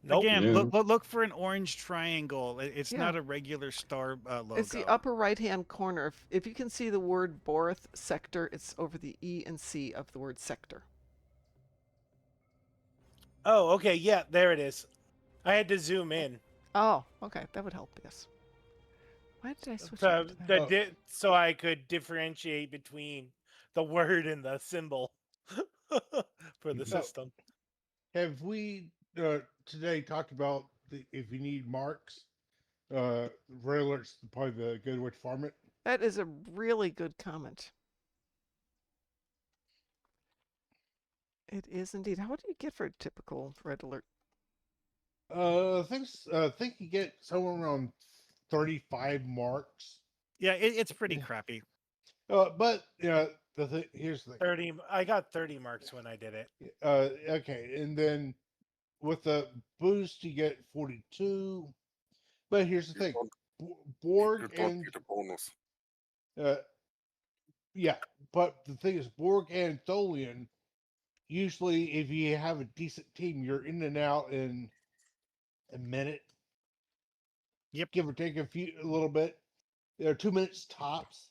Nope. Again, Noon. look for an orange triangle. It's Yeah. not a regular star logo. It's the upper right-hand corner. If you can see the word Borth sector, it's over the E and C of the word sector. Oh, okay. Yeah, there it is. I had to zoom in. Oh, okay, that would help. Yes. Why did I switch over to that? So I could differentiate between the word and the symbol for the So- system. Have we today talked about if you need marks? Red alert's probably the good way to farm it. That is a really good comment. It is indeed. How do you get for a typical red alert? I think you get somewhere around 35 marks. Yeah, it's pretty crappy. But here's the thing. 30. I got 30 marks when I did it. Okay, and then with the boost you get 42. But here's the thing: Borg You don't and get a bonus. yeah, but the thing is, Borg and Tholian. Usually, if you have a decent team, you're in and out in a minute. Yep. Give or take a little bit. They're 2 minutes tops,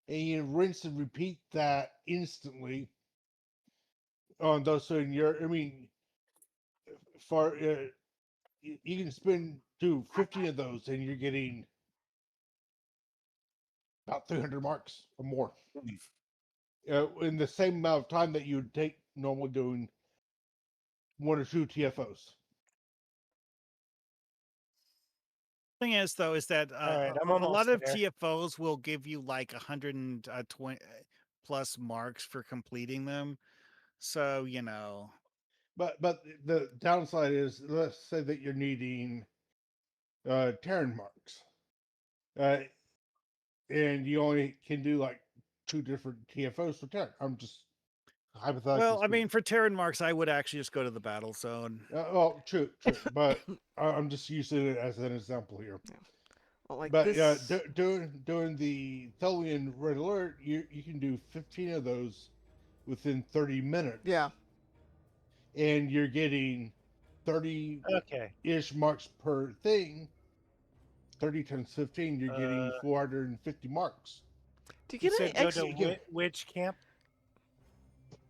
and you rinse and repeat that instantly on those. So I mean, for you can do 15 of those, and you're getting about 300 marks or more in the same amount of time that you would take normally doing 1 or 2 TFOs. Thing is, though, is that All right, I'm a almost lot of there. TFOs will give you like 120 plus marks for completing them. So, you know. But the downside is, let's say that you're needing Terran marks, and you only can do like 2 different TFOs for Terran. I'm just hypothetically. Well, I speaking. mean, for Terran marks, I would actually just go to the battle zone. Well, true, but I'm just using it as an example here. Well, like But this. during the Tholian Red Alert, you can do 15 of those within 30 minutes. Yeah. And you're getting 30 Okay. ish marks per thing. 30 times 15, you're getting 450 marks. Do you You get any said go extra? to which camp?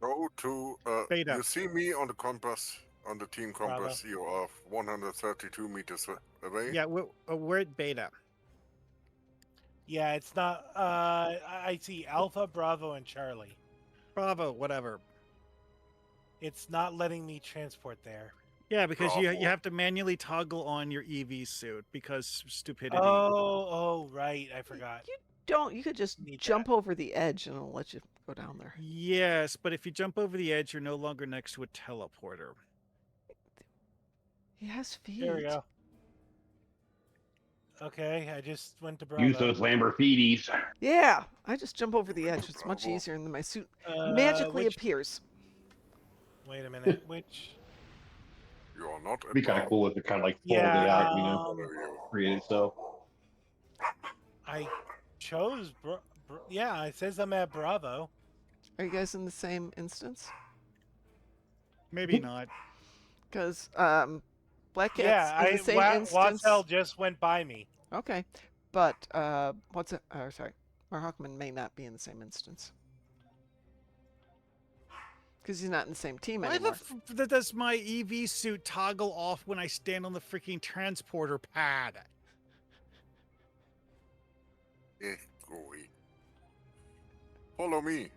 Go to, Beta. you see me on the compass, on the team Bravo. compass, you are 132 meters away. Yeah, we're at beta. Yeah, it's not. I see Alpha, Bravo, and Charlie. Bravo, whatever. It's not letting me transport there. Yeah, because you Bravo. have to manually toggle on your EV suit because stupidity. Oh, right. I forgot. You don't. You could just Need jump over the edge and it'll let you go down there. Yes, but if you jump over the edge, you're no longer next to a teleporter. He has feet. There we go. Okay, I just went to Bravo. Use those Lamborghinis. Yeah, I just jump over the edge. It's much Bravo. easier, and then my suit magically which- appears. Wait a minute. Which? You are not It'd be kind of above. cool if it kind of like folded Yeah. out, you know, Whatever you- created itself. I chose. Yeah, it says I'm at Bravo. Are you guys in the same instance? Maybe not. Because Black Cat's Yeah, in the same instance. Wattel just went by me. Okay, but what's it? Sorry, Marhawkman may not be in the same instance because he's not in the same team Why anymore. does my EV suit toggle off when I stand on the freaking transporter pad? Go away. Follow me.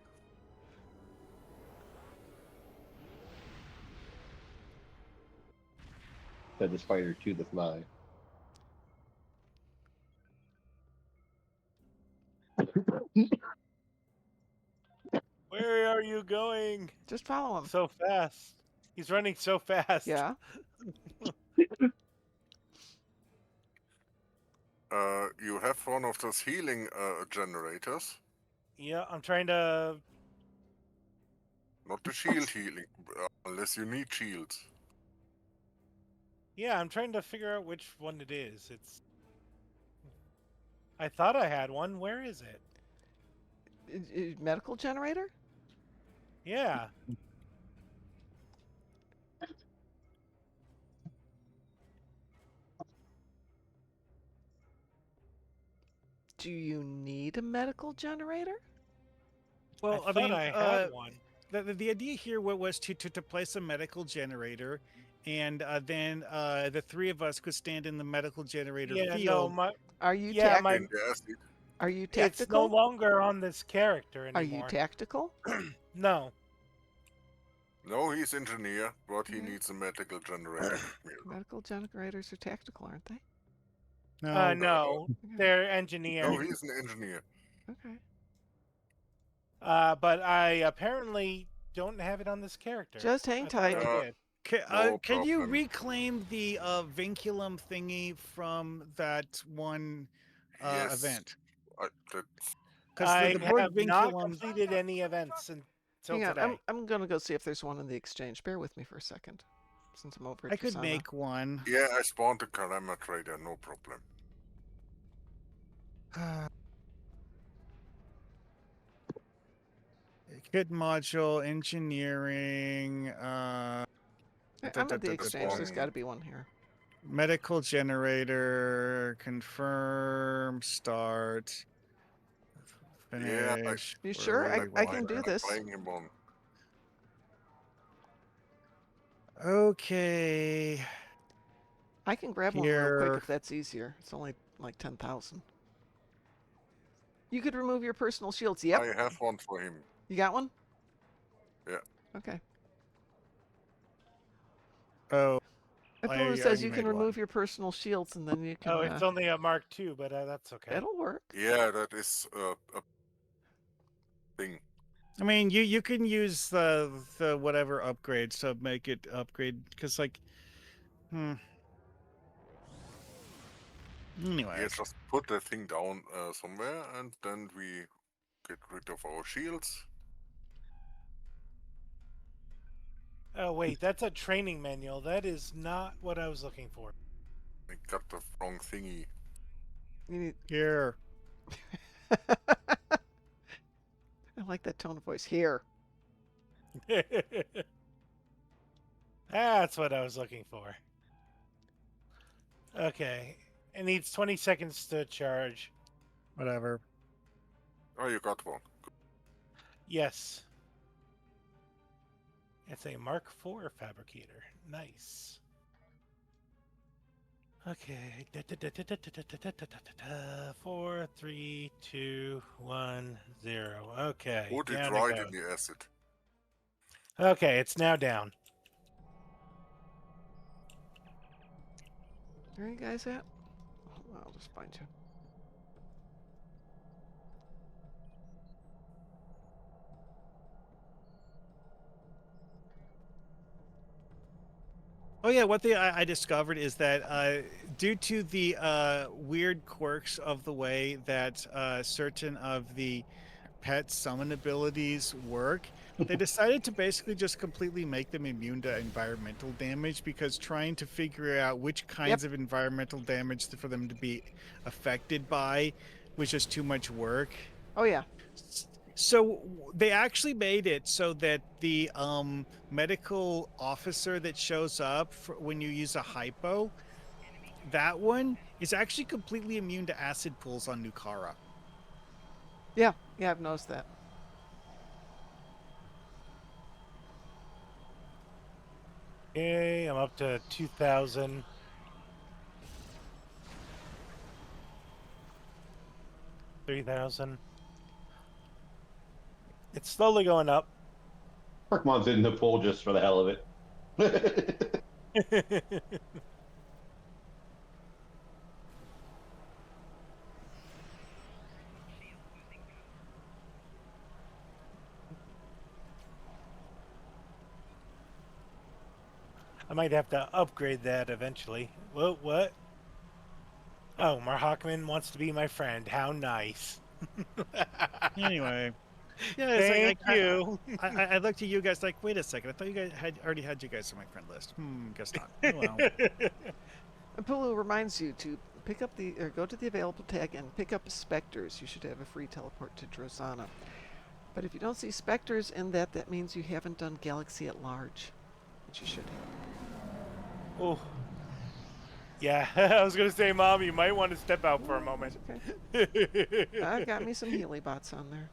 Said the spider to the fly. Where are you going? Just follow him. So fast. He's running so fast. Yeah. You have one of those healing generators. Yeah, I'm trying to. Not the shield healing, unless you need shields. Yeah, I'm trying to figure out which one it is. I thought I had one. Where is it? Medical generator? Yeah. Do you need a medical generator? Well, I thought I had one. The idea here was to place a medical generator, and then the three of us could stand in the medical generator Yeah, field. no, Are you Yeah, my- In the acid. Are you it's no tactical? longer on this character Are you anymore. tactical? No. No, he's engineer, but he Okay. needs a medical generator. Medical generators are tactical, aren't they? No, Okay. they're engineer. No, he's an engineer. Okay. But I apparently don't have it on this character. Just hang I thought tight. I did. No Can you problem. reclaim the vinculum thingy from that one Yes. event? That's Because I the Borg have not vinculum. completed any events until Hang on, today. I'm gonna go see if there's one in the exchange. Bear with me for a second, since I'm over at I could Kusama. make one. yeah. I spawned a Karama trader, no problem. Kit module, engineering, I'm at the exchange. wrong. There's got to be one here. medical generator, confirm, start, Yeah, finish. You Where sure? are we? I can do this. buying him on. Okay. I can grab one real quick Here. if that's easier. It's only like 10,000. You could remove your personal shields. Yep. I have one for him. You got one? Yeah. Okay. Oh. Apulu says you can remove your personal shields and then you can. Oh, it's only a Mark II, but that's okay. That'll work. Yeah, that is a thing. I mean, you can use the whatever upgrade, so make it upgrade, because like, Anyway. Yeah, just put the thing down somewhere, and then we get rid of our shields. Oh, wait, that's a training manual. That is not what I was looking for. I got the wrong thingy. You need. Here. I like that tone of voice. Here. That's what I was looking for. Okay. It needs 20 seconds to charge. Whatever. Oh, you got one. Yes. It's a Mark IV fabricator. Nice. Okay. 4, 3, 2, 1, 0. Okay. Put it down right goes. in the acid. Okay, it's now down. Where are you guys at? Oh, I'll just find you. Oh yeah, one thing I discovered is that due to the weird quirks of the way that certain of the pet summon abilities work, they decided to basically just completely make them immune to environmental damage, because trying to figure out which kinds of environmental damage for them to be affected by was just too much work. Oh yeah. So they actually made it so that the medical officer that shows up when you use a hypo, that one is actually completely immune to acid pools on Nukara. Yeah, I've noticed that. Okay, I'm up to 2,000. 3,000. It's slowly going up. Darkmom's in the pool just for the hell of it. I might have to upgrade that eventually. Whoa, what? Oh, Marhawkman wants to be my friend. How nice. Anyway. Yeah, Thank like, you. I looked at you guys like, wait a second. I thought you guys already had you guys on my friend list. Guess not. Oh, well. Apulu reminds you to pick up go to the available tag and pick up specters. You should have a free teleport to Drozana. But if you don't see specters in that, that means you haven't done Galaxy at Large, which you should have. Oh. Yeah, I was going to say, Mom, you might want to step out for a moment. Okay. I've got me some Healy bots on there.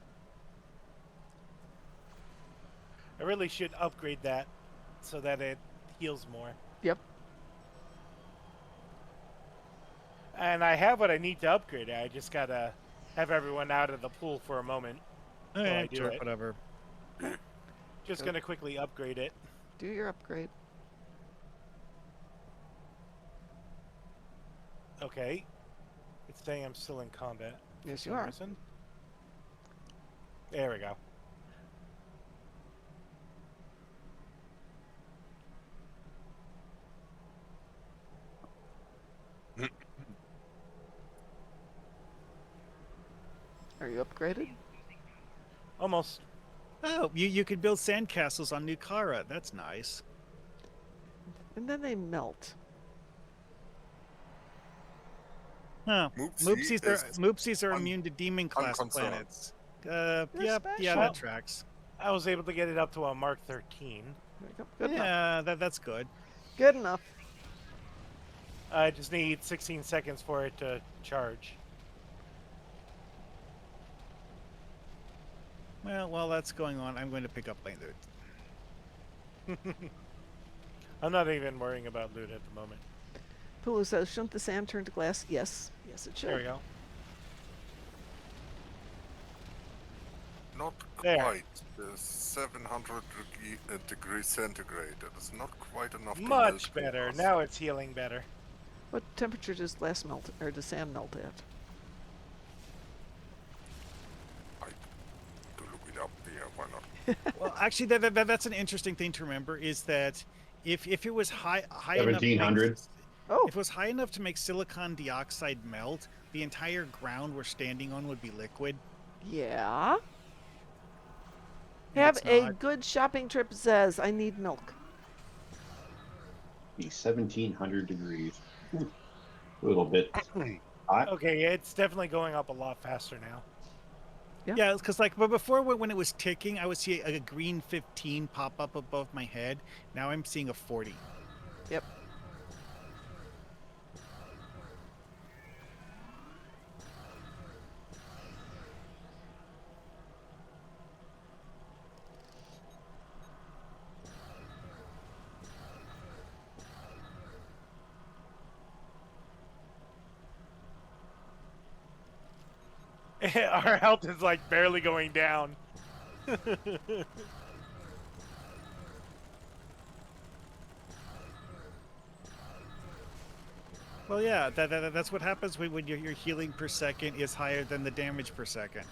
I really should upgrade that so that it heals more. Yep. And I have what I need to upgrade it. I just got to have everyone out of the pool for a moment. Yeah, I do sure, it. whatever. Just going to quickly upgrade it. Do your upgrade. Okay. It's saying I'm still in combat. Yes, for you some are. reason. There we go. Are you upgraded? Almost. Oh, you could build sandcastles on Nukara. That's nice. And then they melt. Huh. Moopsie is Moopsies are un- immune to demon class unconcerned. planets. They're Yeah, special. that tracks. I was able to get it up to a Mark 13. There you go. Good enough. Yeah, that's good. Good enough. I just need 16 seconds for it to charge. Well, while that's going on, I'm going to pick up my loot. I'm not even worrying about loot at the moment. Pulu says, shouldn't the sand turn to glass? Yes. Yes, it should. There we go. Not There. quite. 700 degrees centigrade. That is not quite enough. To Much melt better. glass. Now it's healing better. What temperature does glass melt, or does sand melt at? I to look it up here. Why not? Well, actually, that's an interesting thing to remember is that if it was high enough, 1700. Oh, if it was high enough to make silicon dioxide melt, the entire ground we're standing on would be liquid. yeah. And Have it's a not. good shopping trip, Zez. I need milk. Be 1700 degrees. A little bit hot. Okay, it's definitely going up a lot faster now. Yeah, because but before when it was ticking, I would see a green 15 pop up above my head. Now I'm seeing a 40. Yep. Our health is like barely going down. Well, yeah, that's what happens when your healing per second is higher than the damage per second.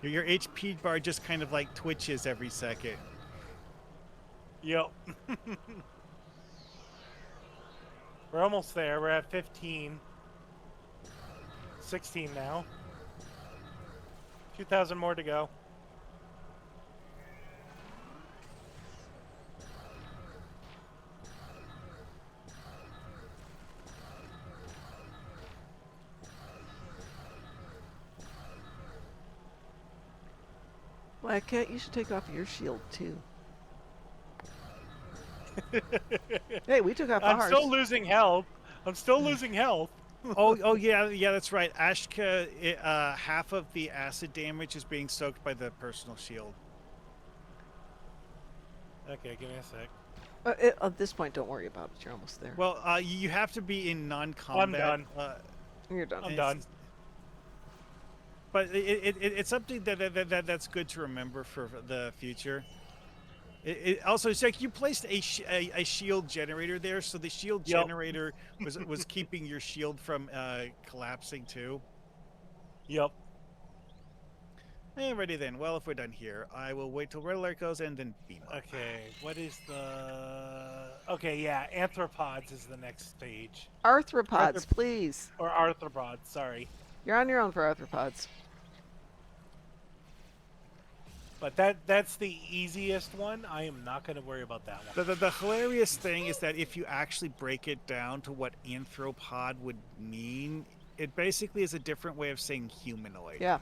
Your HP bar just kind of like twitches every second. Yep. We're almost there. We're at 15. 16 now. 2,000 more to go. Black Cat, you should take off your shield too. Hey, we took off I'm ours. still losing health. I'm still losing health. Oh yeah, that's right. Ashka, half of the acid damage is being soaked by the personal shield. Okay, give me a sec. At this point, don't worry about it. You're almost there. Well, you have to be in non-combat. I'm done. You're done. I'm done. But it's something that's good to remember for the future. Also, it's like you placed a shield generator there, so the shield Yep. generator was keeping your shield from collapsing too. Yep. Alrighty then. Well, if we're done here, I will wait till red alert goes and then beam up. Okay, what is the... Okay, yeah, arthropods is the next stage. Arthropods, please. Or arthropods, sorry. You're on your own for arthropods. But that's the easiest one. I am not going to worry about that one. The hilarious thing is that if you actually break it down to what anthropod would mean, it basically is a different way of saying humanoid. Yeah.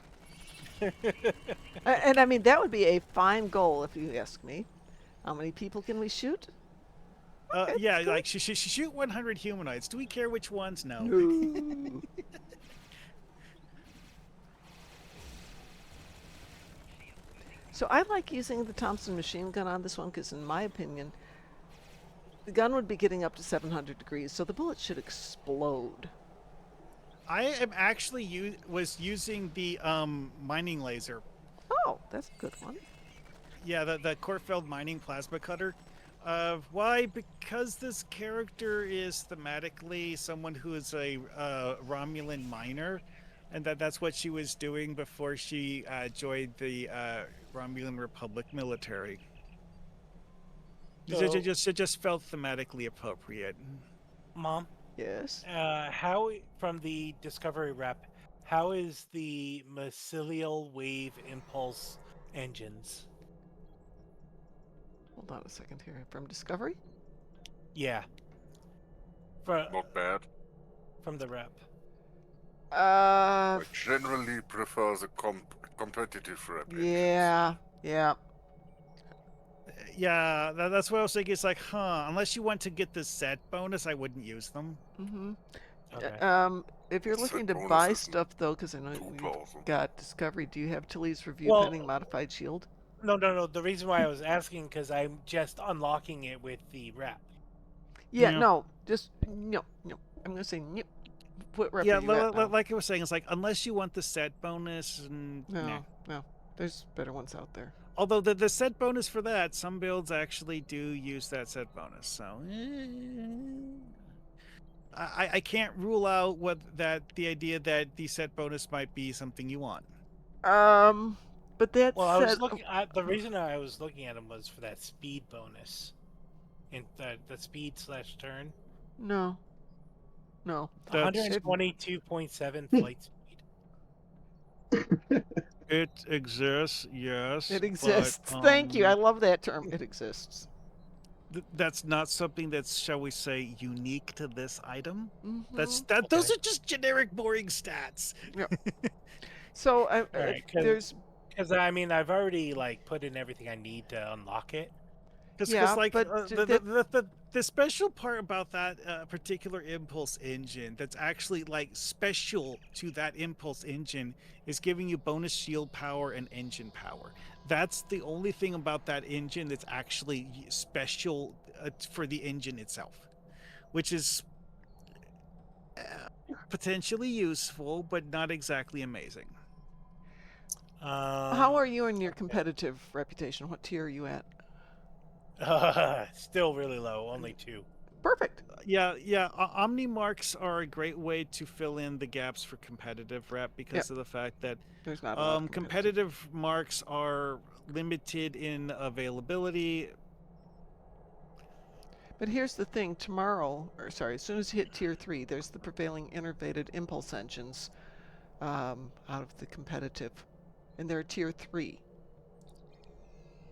And I mean, that would be a fine goal if you ask me. How many people can we shoot? Okay, Yeah, that's good. like shoot 100 humanoids. Do we care which ones? No. No. So I like using the Thompson machine gun on this one because, in my opinion, the gun would be getting up to 700 degrees, so the bullet should explode. I am actually was using the mining laser. Oh, that's a good one. Yeah, the Kortfeld mining plasma cutter. Why? Because this character is thematically someone who is a Romulan miner, and that's what she was doing before she joined the Romulan Republic military. So- It just felt thematically appropriate. Mom, Yes. how, from the Discovery rep, how is the mycelial wave impulse engines? Hold on a second here. From Discovery? Yeah. Not bad. from the rep. I generally prefer the competitive rep engines. yeah, yeah. Yeah, that's what I was thinking. It's like, unless you want to get the set bonus, I wouldn't use them. Mm-hmm. Okay. If you're Set looking to bonus buy isn't stuff though, because I know too you've powerful. got Discovery, do you have Tilly's review Well- pending modified shield? No. The reason why I was asking because I'm just unlocking it with the rep. Yeah, Yeah. no, just no. I'm gonna say no. What rep Yeah, are you at now? like I was saying, it's like unless you want the set bonus, nah. No. There's better ones out there. Although the set bonus for that, some builds actually do use that set bonus. So I can't rule out the idea that the set bonus might be something you want. But that Well, I said, was looking. The reason I was looking at them was for that speed bonus, in the speed / turn. no. 122.7 Hmm. flight speed. It exists, yes. It exists. Thank you. I love that term. It exists. That's not something that's, shall we say, unique to this item. Those Okay. are just generic boring stats. So All right, there's because I mean I've already like put in everything I need to unlock it. Yeah, like but the special part about that particular impulse engine that's actually like special to that impulse engine is giving you bonus shield power and engine power. That's the only thing about that engine that's actually special for the engine itself, which is potentially useful but not exactly amazing. how are you in your competitive reputation? What tier are you at? Still really low, only 2. Perfect. Yeah. Omni marks are a great way to fill in the gaps for competitive rep because Yep. of the fact that There's not a lot of competitive marks are limited in availability. But here's the thing: tomorrow, or sorry, as soon as you hit tier 3, there's the prevailing innervated impulse engines out of the competitive, and they're tier 3.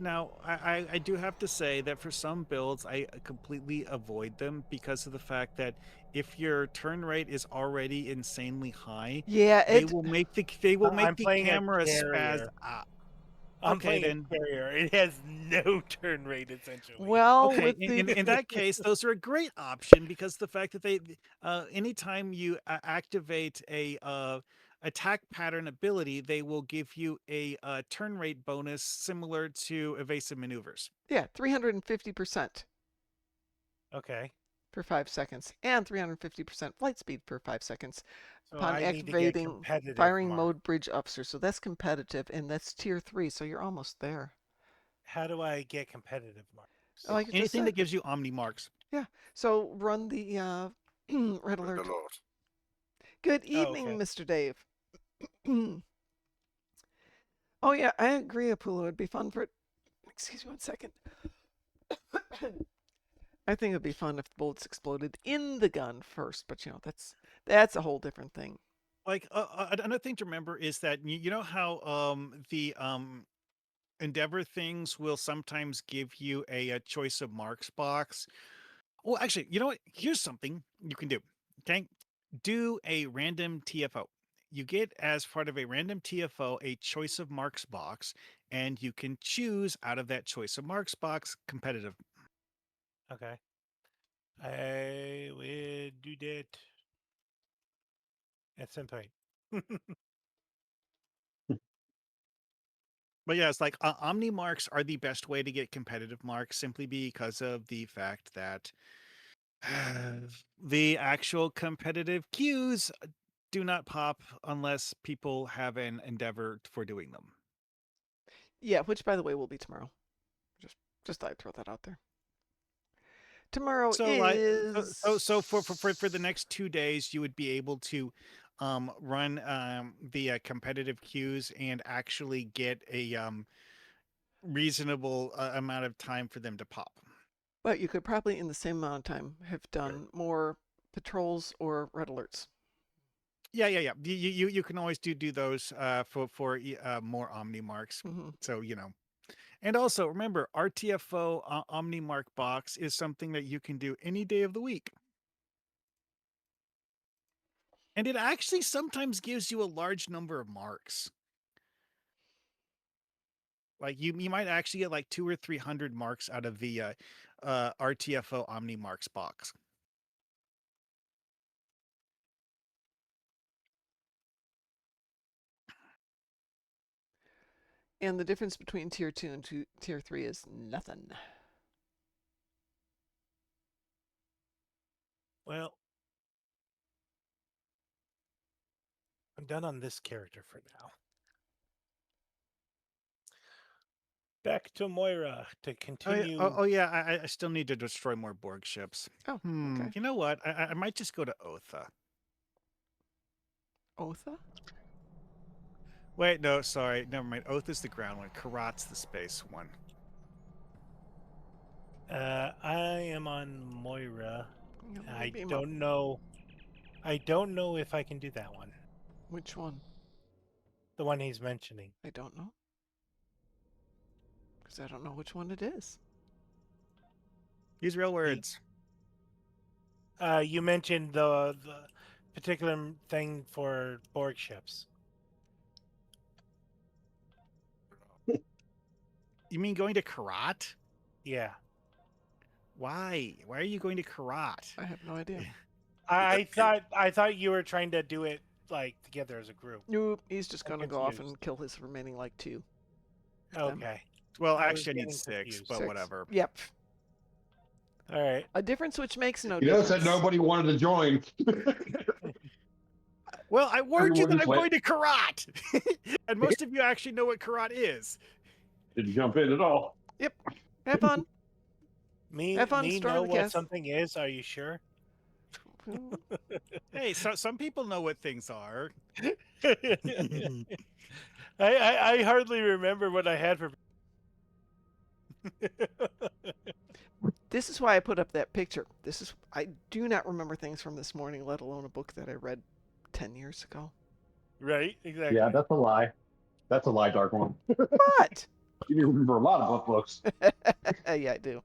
Now, I do have to say that for some builds, I completely avoid them because of the fact that if your turn rate is already insanely high, Yeah, they will make the I'm playing a camera spaz carrier. out. I'm Okay, playing then. a carrier. It has no turn rate essentially. Well, Okay, with the in that case, those are a great option because the fact that anytime you activate a attack pattern ability, they will give you a turn rate bonus similar to evasive maneuvers. yeah, 350% Okay. for 5 seconds, and 350% flight speed for 5 seconds So upon I need to get activating competitive firing mark. mode bridge officer. So that's competitive, and that's tier 3. So you're almost there. How do I get competitive marks? Like I just Anything that said. gives you omni marks. Yeah. So run the red alert. A lot. Good Oh, evening, okay. Mr. Dave. Oh yeah, I agree, Apula. It'd be fun for it. Excuse me one second. I think it'd be fun if the bullets exploded in the gun first, but that's a whole different thing. Like another thing to remember is that you know how the Endeavor things will sometimes give you a choice of marks box. Well, actually, you know what? Here's something you can do. Okay, do a random TFO. You get as part of a random TFO a choice of marks box, and you can choose out of that choice of marks box competitive. Okay. I will do that at some point. But yeah, it's like Omni marks are the best way to get competitive marks simply because of the fact that the actual competitive queues do not pop unless people have an endeavor for doing them. Yeah, which by the way will be tomorrow. Just thought I'd throw that out there. Tomorrow So like is for the next 2 days, you would be able to run the competitive queues and actually get a reasonable amount of time for them to pop. But you could probably, in the same amount of time, have done more patrols or red alerts. Yeah. You can always do those for more Omni marks. Mm-hmm. So and also remember, RTFO Omni mark box is something that you can do any day of the week. And it actually sometimes gives you a large number of marks. Like you might actually get like 200 or 300 marks out of the RTFO Omni Marks box. And the difference between tier 2 and tier 3 is nothing. Well, I'm done on this character for now. Back to Moira to continue. Oh yeah, I still need to destroy more Borg ships. Oh, okay. You know what? I might just go to Otha. Otha? Wait, no, sorry, never mind. Otha's the ground one. Karat's the space one. I am on Moira. Yeah, let me I beam up. don't know. I don't know if I can do that one. Which one? The one he's mentioning. I don't know. Because I don't know which one it is. Use real words. You mentioned the particular thing for Borg ships. You mean going to Karat? Yeah. Why? Why are you going to Karat? I have no idea. I thought you were trying to do it like together as a group. Nope, he's just I'm going to go off confused. and kill his remaining like 2. of them. Okay. Well, I was actually, I need getting 6, confused. but 6. whatever. Yep. All right. A difference which makes no You difference. notice that nobody wanted to join. Well, I warned you Everyone that just I'm went- going to Karat! And most of you actually know what Karat is. Didn't jump in at all. Yep. Have fun. Have fun Me storming know the what cast. something is. Are you sure? Hey, so some people know what things are. I hardly remember what I had for. This is why I put up that picture. I do not remember things from this morning, let alone a book that I read 10 years ago. Right. Exactly. Yeah, that's a lie. That's a lie, Darkmom. What? You remember a lot of books. Yeah, I do.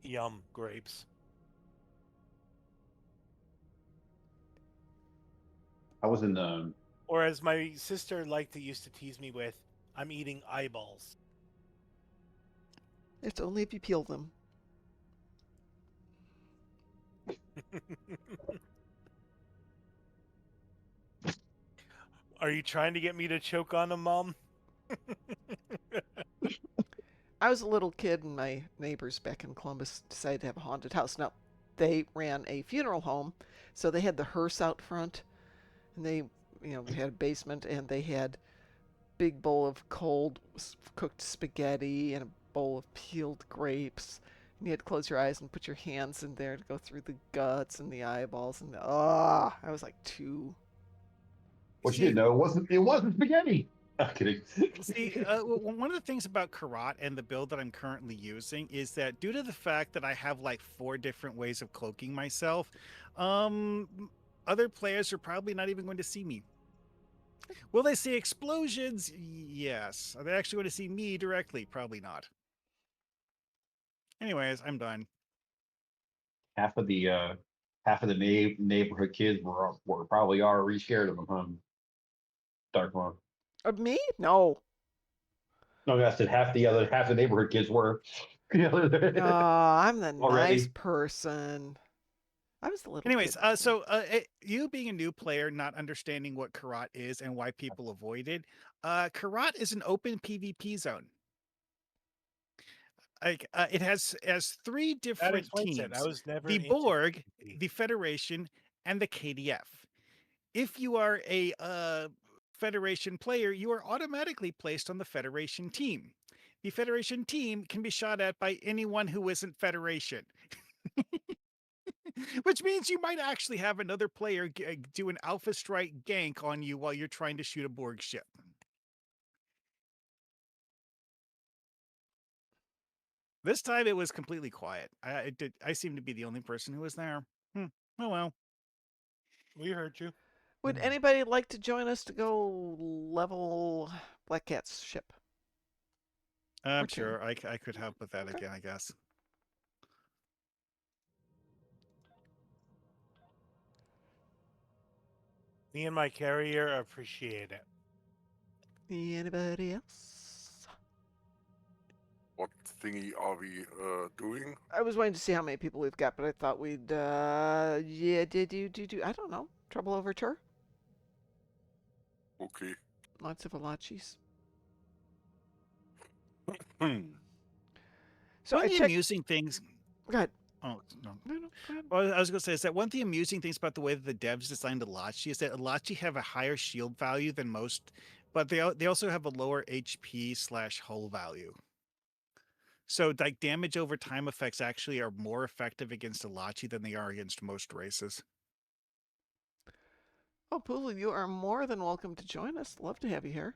Yum grapes. I was in the. Or as my sister liked to used to tease me with, I'm eating eyeballs. It's only if you peel them. Are you trying to get me to choke on them, Mom? I was a little kid and my neighbors back in Columbus decided to have a haunted house. Now, they ran a funeral home, so they had the hearse out front, and they had a basement, and they had big bowl of cold cooked spaghetti and a bowl of peeled grapes. And you had to close your eyes and put your hands in there to go through the guts and the eyeballs. And I was like 2. What you didn't know it wasn't spaghetti. I'm kidding. See, one of the things about Karat and the build that I'm currently using is that due to the fact that I have like 4 different ways of cloaking myself, other players are probably not even going to see me. Will they see explosions? Yes. Are they actually going to see me directly? Probably not. Anyways, I'm done. half of the neighborhood kids were probably already scared of them, huh? Darkmom. Me? No. No, I said half the neighborhood kids were. No, I'm the Already? nice person. I was the little Anyways, kid. you being a new player, not understanding what Karat is and why people avoid it, Karat is an open PvP zone. Like it has 3 That different explains it. teams: I was never the into Borg, PvP. the Federation, and the KDF. If you are a Federation player, you are automatically placed on the Federation team. The Federation team can be shot at by anyone who isn't Federation. Which means you might actually have another player do an Alpha Strike gank on you while you're trying to shoot a Borg ship. This time it was completely quiet. I seem to be the only person who was there. Oh well. We heard you. Would anybody like to join us to go level Black Cat's ship? I'm Or two. sure I could help with that Okay. again, I guess. Me and my carrier appreciate it. Anybody else? What thingy are we doing? I was waiting to see how many people we've got, but I thought we'd, yeah, did you, I don't know. Trouble over tour? Okay. Lots of Alachis. So One I of the checked. amusing things. Go ahead. Oh no. No, go ahead. Well, I was going to say is that one of the amusing things about the way that the devs designed Elachi is that Elachi have a higher shield value than most, but they also have a lower HP/hull value. So like damage over time effects actually are more effective against Elachi than they are against most races. Oh, Pooley, you are more than welcome to join us. Love to have you here.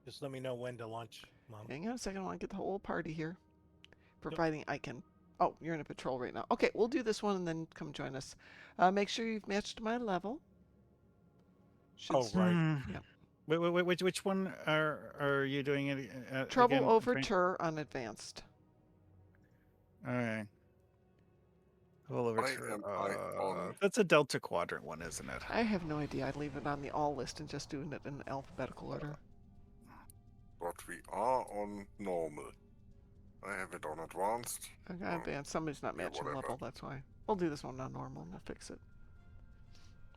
Just let me know when to launch, Mom. Hang on a second. I want to get the whole party here. Providing I can. Oh, you're in a patrol right now. Okay, we'll do this one and then come join us. Make sure you've matched my level. Right. Yeah. Wait, which one are you doing it? Trouble again, over Frank? tour unadvanced. All right. Trouble over Why tour. am I on? That's a Delta Quadrant one, isn't it? I have no idea. I'd leave it on the all list and just doing it in alphabetical order. But we are on normal. I have it on advanced. Okay, advanced. Somebody's not yeah, matching whatever. level. That's why. We'll do this one on normal and we'll fix it.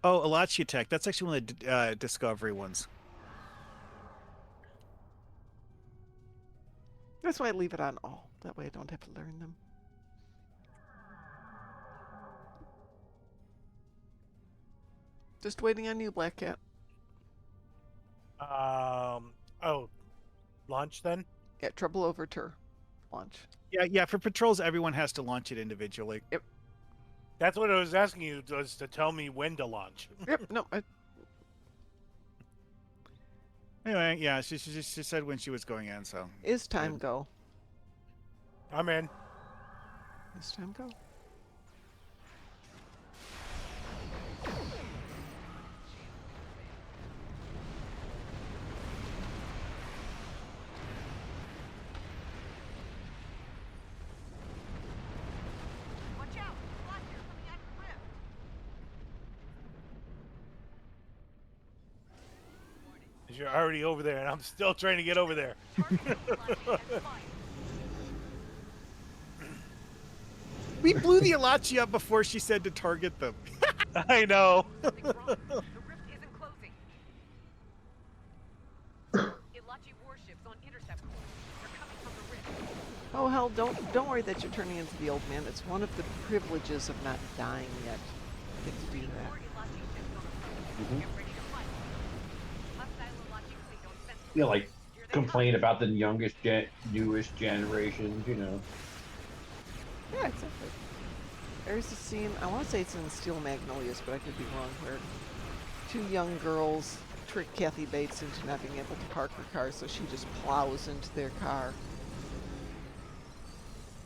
Oh, Elachi Tech. That's actually one of the Discovery ones. That's why I leave it on all. That way I don't have to learn them. Just waiting on you, Black Cat. Oh, launch then? Yeah, trouble over tour. Launch. Yeah. For patrols, everyone has to launch it individually. That's what I was asking you, was to tell me when to launch. Yep, no, Anyway, yeah, she said when she was going in, so. is time go. I'm in. Is time go. Watch out! Blaster coming out of the rift! You're already over there, and I'm still trying to get over there. We blew the Elachi up before she said to target them. I know. Something's wrong. The rift isn't closing. Ilachi warships on intercept course. They're coming from the rift. Oh hell, don't worry that you're turning into the old man. It's one of the privileges of not dying yet. You get to do More that. Ilachi ships on approach. Get ready to fight. Hostile Ilachi signal sensor. You know, like Here they complain about the newest generations, you know. Yeah, exactly. There's a scene, I want to say it's in Steel Magnolias, but I could be wrong, where two young girls trick Kathy Bates into not being able to park her car, so she just plows into their car.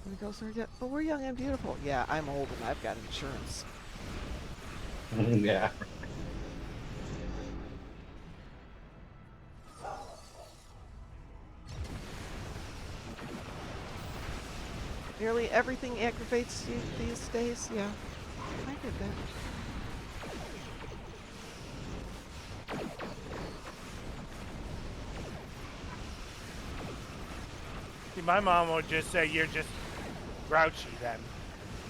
And the girls are, yeah, but we're young and beautiful. Yeah, I'm old and I've got insurance. Yeah. Nearly everything aggravates you these days. Yeah, I get that. See, my mom would just say, you're just grouchy then.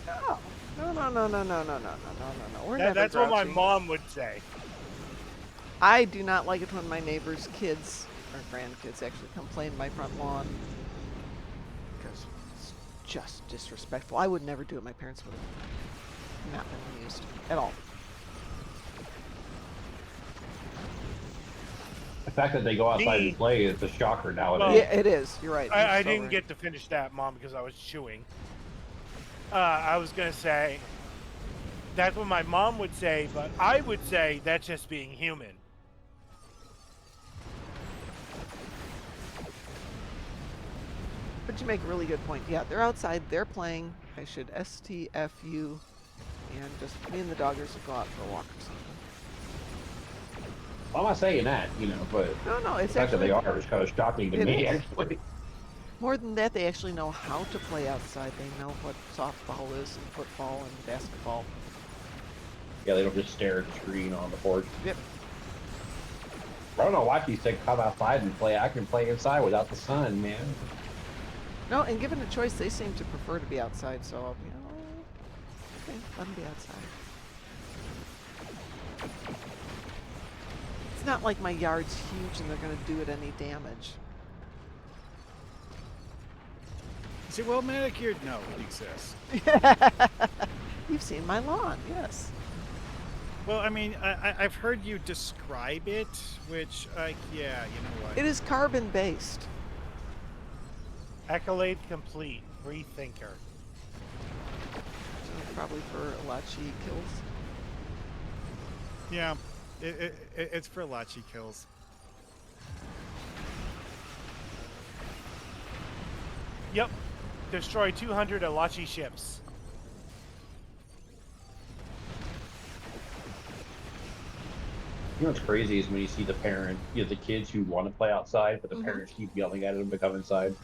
No. No. We're never That's what my grouchy. mom would say. I do not like it when my neighbors' kids or grandkids actually come play in my front lawn. Because it's just disrespectful. I would never do it. My parents would have not been amused at all. The fact that they go outside and play is a shocker nowadays. Yeah, it is. You're right. I You're so didn't right. get to finish that, Mom, because I was chewing. I was going to say, that's what my mom would say, but I would say that's just being human. But you make a really good point. Yeah, they're outside. They're playing. I should STFU and just me and the doggers will go out for a walk or something. I'm not saying that, you know, but No, it's the fact that actually they are is kind of shocking to It me, is. actually. more than that. They actually know how to play outside. They know what softball is and football and basketball. Yeah, they don't just stare at the screen on the porch. Yep. I don't know why she said come outside and play. I can play inside without the sun, man. No, and given a choice, they seem to prefer to be outside, so, okay, let them be outside. It's not like my yard's huge and they're going to do it any damage. Is it well manicured? No, it exists. You've seen my lawn, yes. Well, I mean, I've heard you describe it, which, yeah, you know what? It is carbon-based. Accolade complete. Free thinker. So probably for Alachi kills. Yeah, it's for Lachi kills. Yep. Destroy 200 Alachi ships. You know what's crazy is when you see the the kids who want to play outside, but the Mhm. parents keep yelling at them to come inside.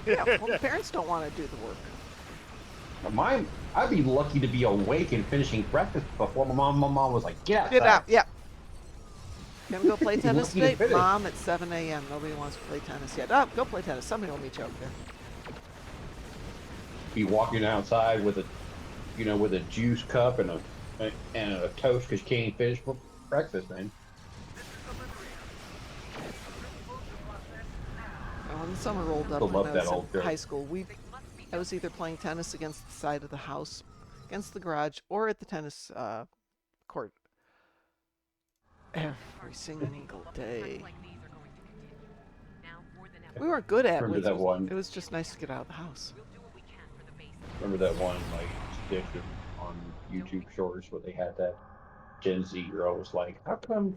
Yeah, well, the parents don't want to do the work. I'd be lucky to be awake and finishing breakfast before my mom was like, get outside. Get out, yeah. Gonna go play tennis Lucky to today? finish. Mom, it's 7 a.m. Nobody wants to play tennis yet. Oh, go play tennis. Somebody will meet you over there. Be walking outside with a juice cup and a toast because you can't finish breakfast, man. And when the summer rolled up Still when love I that was old in joke. high school, I was either playing tennis against the side of the house, against the garage, or at the tennis court every single day. We weren't good at it. Remember that one? It was just nice to get out of the house. Remember that one like stitch on YouTube Shorts where they had that Gen Z girl was like, how come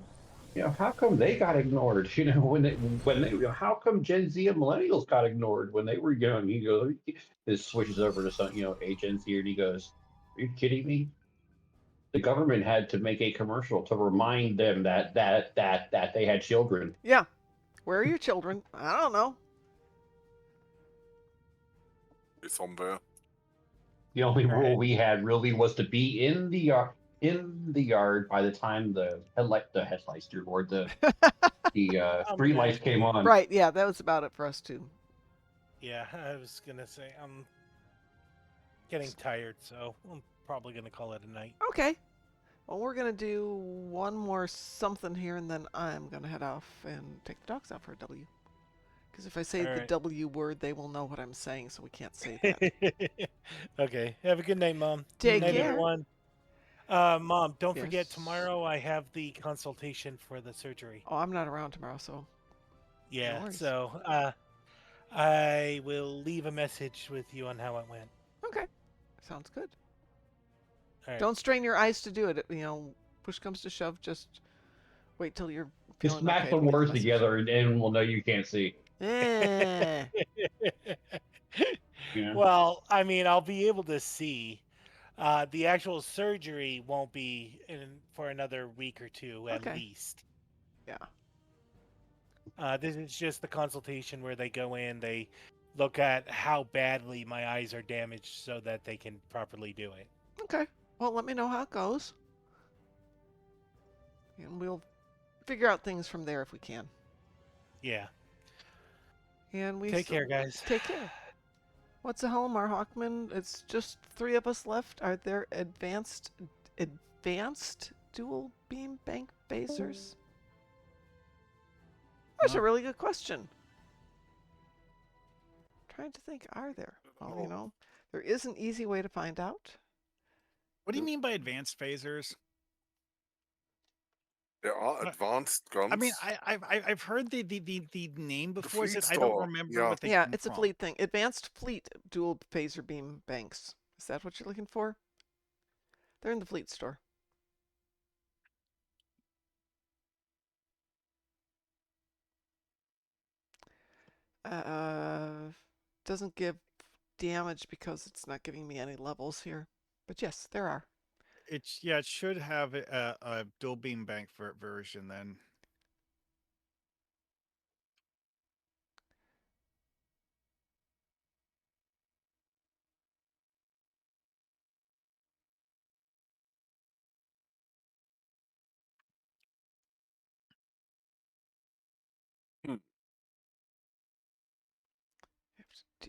they got ignored? How come Gen Z and millennials got ignored when they were young? He goes, this switches over to some, a Gen Z, and he goes, are you kidding me? The government had to make a commercial to remind them that they had children. Yeah. Where are your children? I don't know. Somewhere. The only All rule right. we had really was to be in the yard by the time the headlights or the street lights came on. Right, yeah, that was about it for us too. Yeah, I was gonna say I'm getting tired, so I'm probably gonna call it a night. Okay. Well, we're going to do one more something here, and then I'm going to head off and take the dogs out for a W. Because if I say All the right. W word, they will know what I'm saying, so we can't say that. Okay. Have a good night, Mom. Take Good night, care. everyone. Mom, don't forget Yes. tomorrow I have the consultation for the surgery. Oh, I'm not around tomorrow, so Yeah. worries. So I will leave a message with you on how it went. okay. Sounds good. All right. Don't strain your eyes to do it. Push comes to shove, just wait till you're Just feeling smash okay the to get words message. together, and we'll know you can't see. Eh. Yeah. Well, I mean, I'll be able to see. The actual surgery won't be for another week or two at Okay. least. Yeah. This is just the consultation where they go in, they look at how badly my eyes are damaged so that they can properly do it. Okay. Well, let me know how it goes. And we'll figure out things from there if we can. Yeah. And we Take care, guys. Take care. What's the hell, Mar Hawkman? It's just 3 of us left. Are there advanced dual beam bank phasers? That's a really good question. Trying to think, are there? Well, there is an easy way to find out. What do you mean by advanced phasers? There are advanced guns. I mean, I've heard the name before. fleet I don't store, remember yeah. what they Yeah, come it's a from. fleet thing. Advanced fleet dual phaser beam banks. Is that what you're looking for? They're in the fleet store. Doesn't give damage because it's not giving me any levels here. But yes, there are. It should have a dual beam bank version then.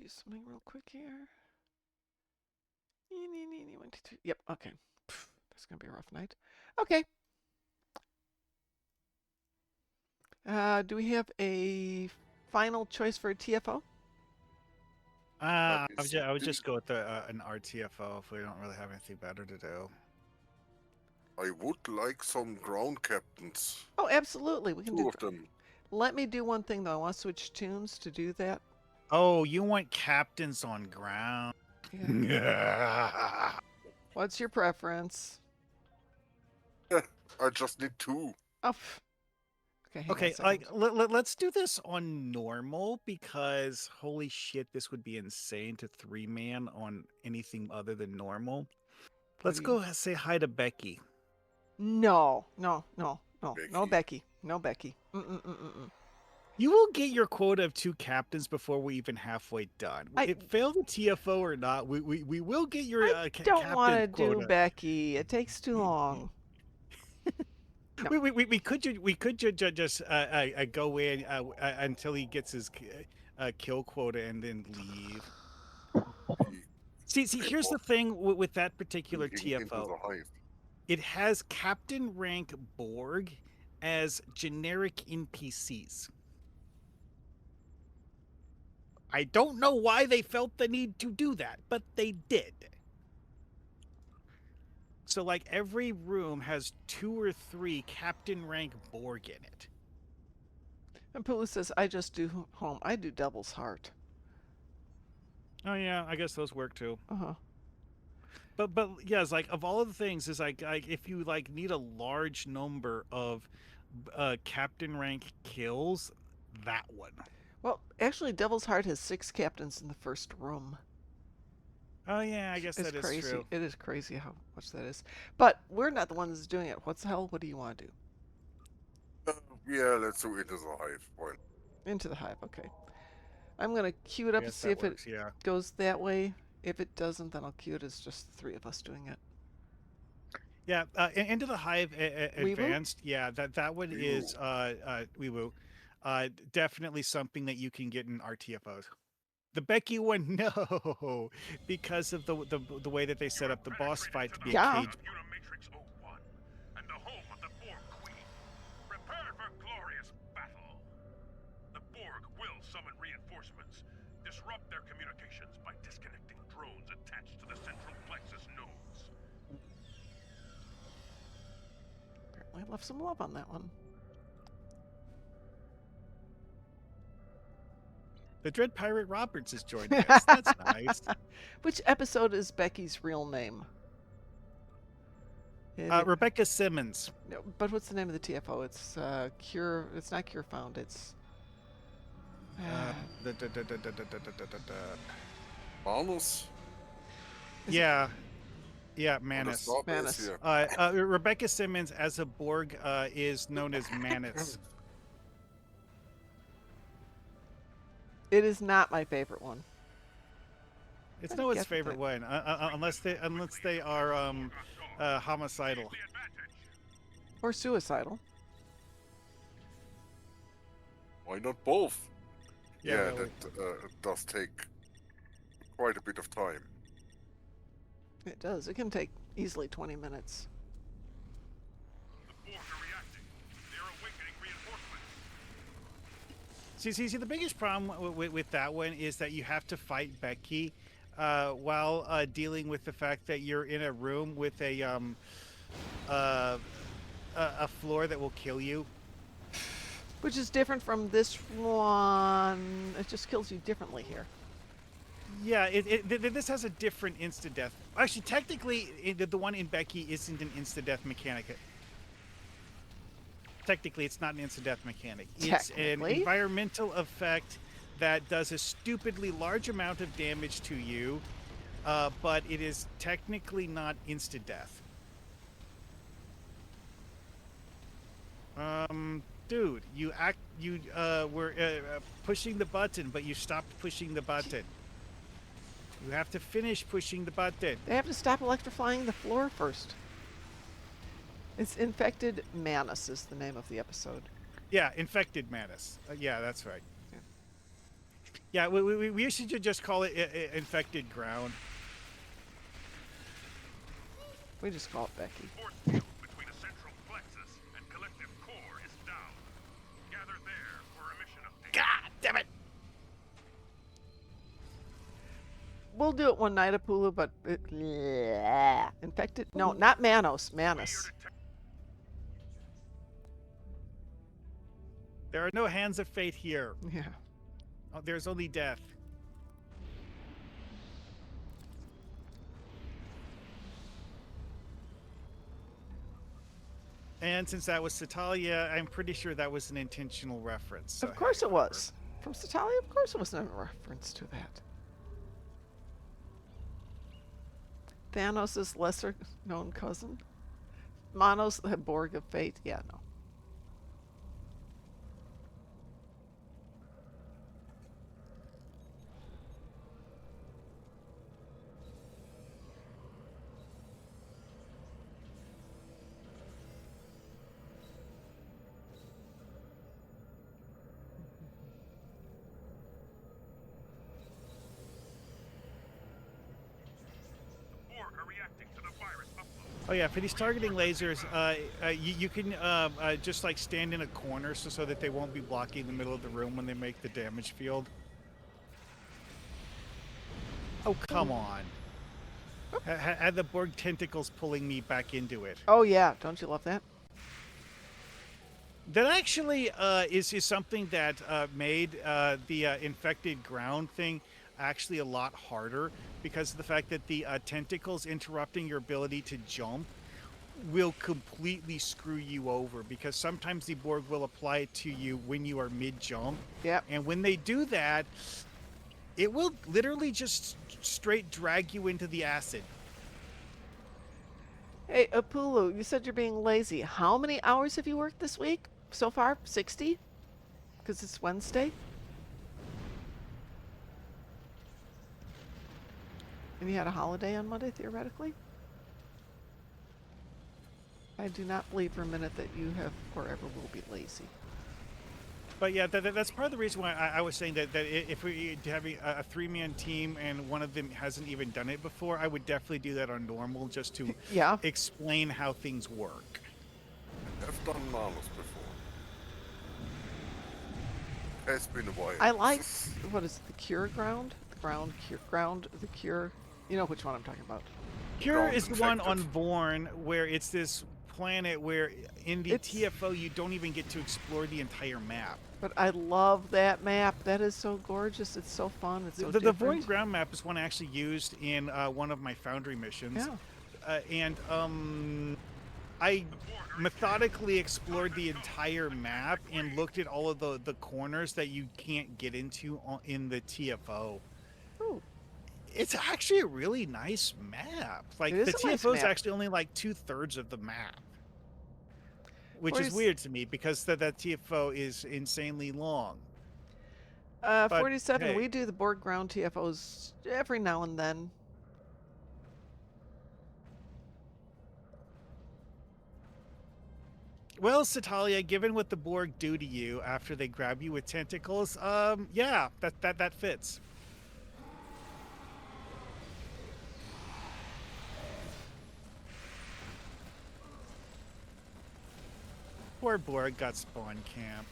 do something real quick here. 1, 2, 3. Yep, okay. That's going to be a rough night. Okay. Do we have a final choice for a TFO? I is would something. just go with an RTFO if we don't really have anything better to do. I would like some ground captains. Oh, absolutely. We can 2 do. of them. Let me do one thing though. I want to switch tunes to do that. Oh, you want captains on ground? Yeah. What's your preference? I just need 2. Oh. Okay. Hang on a Okay, second. like let's do this on normal because holy shit, this would be insane to 3-man on anything other than normal. Let's do you- go say hi to Becky. No, no, no, no, no, Becky. Becky, no, Becky. Mm-mm-mm-mm. You will get your quota of 2 captains before we even halfway done. I- It failed the TFO or not, we will get your I don't want to captain quota. do Becky. It takes too long. No. We could just go in until he gets his kill quota and then leave. See, here's the thing with that particular Into the TFO. hive. It has captain rank Borg as generic NPCs. I don't know why they felt the need to do that, but they did. So, like, every room has 2 or 3 captain rank Borg in it. And Pulu says, I just do home. I do Devil's Heart. Oh yeah, I guess those work too. Uh-huh. But yeah, it's like of all of the things, is like if you like need a large number of captain rank kills, that one. Well, actually, Devil's Heart has 6 captains in the first room. Oh yeah, I guess It's that is crazy. true. It is crazy how much that is. But we're not the ones doing it. What the hell? What do you want to do? Yeah, let's do Into the Hive. Why not? Into the hive. Okay. I'm going to queue it up I and guess see that if works, it yeah. goes that way. If it doesn't, then I'll queue it as just the 3 of us doing it. Yeah, Into the Hive Weewoo? Advanced. Yeah, that one is Weewoo. Definitely something that you can get in RTFOs. The Becky one, no, because of the way that they set up the boss fight to be Yeah. a cage. Unimatrix 01 and the home of the Borg Queen. Prepare for glorious battle. The Borg will summon reinforcements, disrupt their communications by disconnecting drones attached to the central plexus nodes. Apparently I left some love on that one. The Dread Pirate Roberts has joined us. That's nice. Which episode is Becky's real name? Rebecca Simmons. No, but what's the name of the TFO? It's Cure. It's not Cure Found. It's Manus? Yeah, On the Manus. starbase Manus. here. Rebecca Simmons as a Borg is known as Manus. It is not my favorite one. It's I no one's get favorite that. one, unless they are homicidal. Or suicidal. Why not both? Yeah, Yeah, really. that does take quite a bit of time. It does. It can take easily 20 minutes. The Borg are reacting. They're awakening reinforcements. See, the biggest problem with that one is that you have to fight Becky while dealing with the fact that you're in a room with a floor that will kill you. Which is different from this one. It just kills you differently here. Yeah, this has a different insta-death. Actually, technically, the one in Becky isn't an insta-death mechanic. Technically, it's not an insta-death mechanic. It's an Technically? environmental effect that does a stupidly large amount of damage to you, but it is technically not insta-death. Dude, you were pushing the button, but you stopped pushing the button. You have to finish pushing the button. They have to stop electrifying the floor first. It's Infected Manus is the name of the episode. Yeah, infected Manus. Yeah, that's right. Yeah, we should just call it infected ground. We just call it Becky. Force field between a central plexus and collective core is down. Gather there for a mission update. God damn it! We'll do it one night, Apulu, but infected. No, not Manos. Manus. There are no hands of fate here. Yeah. Oh, there's only death. And since that was Satalia, I'm pretty sure that was an intentional reference. So Of course it was. From Satalia, of course it was a reference to that. Thanos' lesser known cousin. Manos, the Borg of Fate. Yeah, no. Borg are reacting to the virus upload. Oh yeah, for these targeting lasers, you can just like stand in a corner so that they won't be blocking the middle of the room when they make the damage field. Oh, come on. Had the Borg tentacles pulling me back into it. Oh, yeah. Don't you love that? That actually is something that made the infected ground thing actually a lot harder, because of the fact that the tentacles interrupting your ability to jump will completely screw you over, because sometimes the Borg will apply it to you when you are mid-jump. Yep. And when they do that, it will literally just straight drag you into the acid. Hey, Apulu, you said you're being lazy. How many hours have you worked this week so far? 60? Because it's Wednesday? And you had a holiday on Monday, theoretically? I do not believe for a minute that you have or ever will be lazy. But yeah, that's part of the reason why I was saying that if we have a three-man team and one of them hasn't even done it before, I would definitely do that on normal, just to Yeah. explain how things work. I've done Manus before. It's been a while. I like, what is it, the Cure Ground? The Cure. You know which one I'm talking about. Cure Ground is the one on infected. Vorn, where it's this planet where in the It's- TFO you don't even get to explore the entire map. But I love that map. That is so gorgeous. It's so fun. It's so The different. Vorn ground map is one I actually used in one of my Foundry missions. Yeah. And I methodically explored the entire map and looked at all of the corners that you can't get into in the TFO. Ooh. It's actually a really nice map. Like, It the is a nice TFO is map. actually only like 2/3 of the map, which is 40 weird to me, because that TFO is insanely long. But, 47, hey. we do the Borg ground TFOs every now and then. Well, Satalia, given what the Borg do to you after they grab you with tentacles, yeah, that fits. Poor Borg got spawn camp.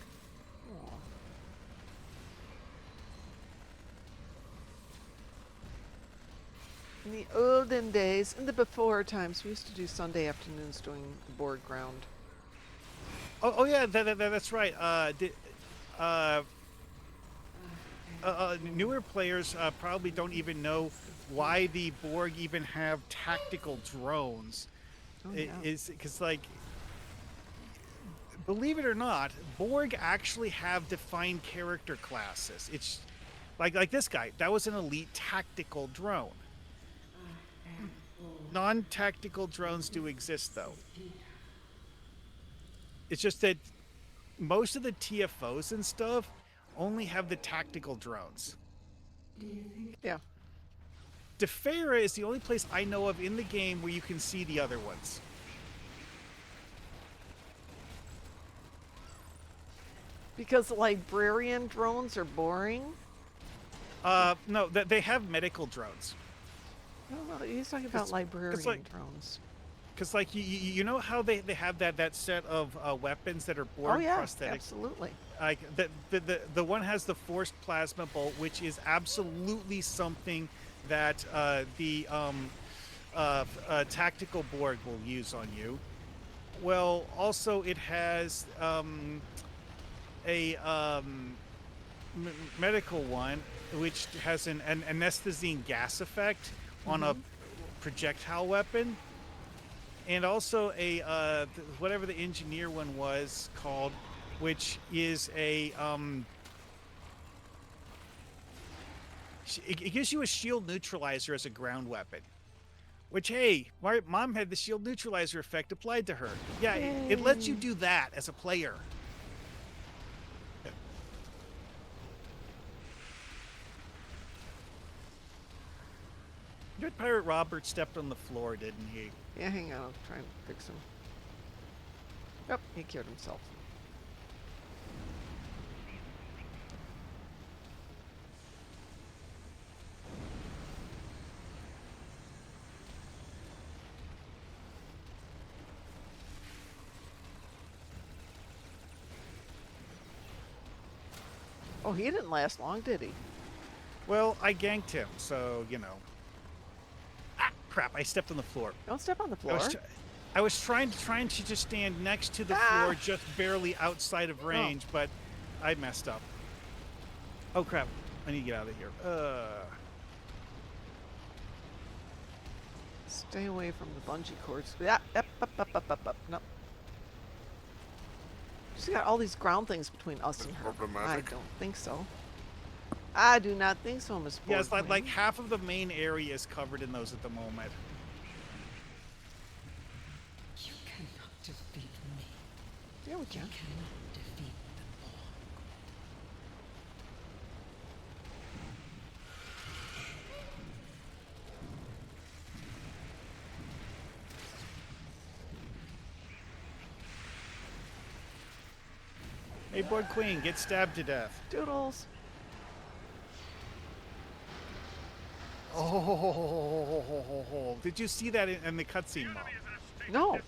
In the olden days, in the before times, we used to do Sunday afternoons doing the Borg ground. Oh yeah, that's right. Newer players probably don't even know why the Borg even have tactical drones. Oh, It yeah. is because, like, believe it or not, Borg actually have defined character classes. It's like this guy. That was an elite tactical drone. Non-tactical drones do exist, though. It's just that most of the TFOs and stuff only have the tactical drones. Yeah. Defera is the only place I know of in the game where you can see the other ones. Because librarian drones are boring. No, they have medical drones. No, he's talking about librarian like- drones. Because, like, you know how they have that set of weapons that are Borg Oh yeah, prosthetic? absolutely. Like, the one has the forced plasma bolt, which is absolutely something that the tactical Borg will use on you. Well, also it has a medical one, which has an anesthetizing gas effect on a projectile weapon, and also a whatever the engineer one was called, which is a it gives you a shield neutralizer as a ground weapon. Which, hey, my mom had the shield neutralizer effect applied to her. Yeah, it lets you do that as a player. Good Pirate Robert stepped on the floor, didn't he? Yeah, hang on, I'll try and fix him. Yep, he cured himself. Oh, he didn't last long, did he? Well, I ganked him, so, you know. Ah, crap, I stepped on the floor. Don't step on the floor. I was trying to just stand next to the floor, just barely outside of range, but I messed up. Oh, crap. I need to get out of here. Stay away from the bungee cords. Yeah, up. No. She's got all these ground things between us and her. Problematic. I don't think so. I do not think so, Miss Borg. Yeah, it's like half of the main area is covered in those at the moment. You cannot defeat me. Yeah, we can. You cannot defeat the Borg. Hey, Borg Queen, get stabbed to death. Doodles. Oh, did you see that in the cutscene, Mom? No.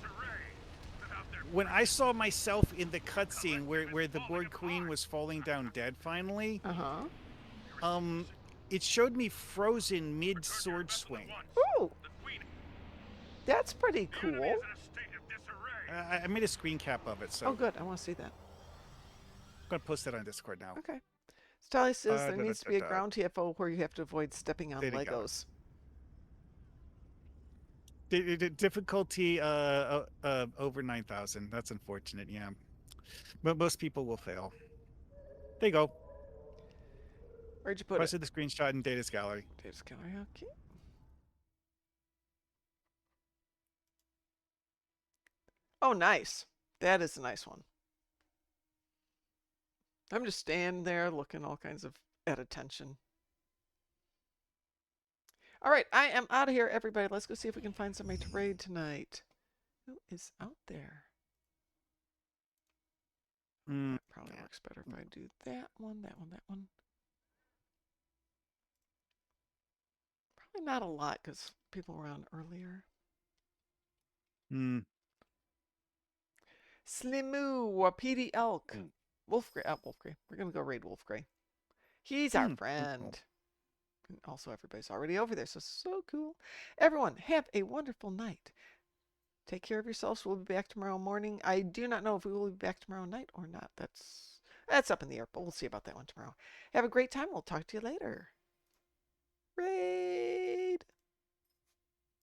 When I saw myself in the cutscene where the Borg Queen was falling down dead finally, it showed me frozen mid sword swing. Ooh. That's pretty cool. I made a screen cap of it, so Oh, good. I want to see that. I'm gonna post that on Discord now. Okay. Stally says there needs to be a ground TFO where you have to avoid stepping on There you go. Legos. The difficulty over 9,000. That's unfortunate, yeah. But most people will fail. There you go. Where'd you put Posted it? the screenshot in Data's gallery. Data's gallery, okay. Oh, nice. That is a nice one. I'm just standing there looking all kinds of at attention. All right, I am out of here, everybody. Let's go see if we can find somebody to raid tonight. Who is out there? That probably works better if I do that one. Probably not a lot because people were on earlier. Slimu, Wapiti Elk. Wolfgrey. Wolfgrey. We're going to go raid Wolfgrey. He's our friend. And also, everybody's already over there, so cool. Everyone, have a wonderful night. Take care of yourselves. We'll be back tomorrow morning. I do not know if we will be back tomorrow night or not. That's up in the air, but we'll see about that one tomorrow. Have a great time. We'll talk to you later. Raid!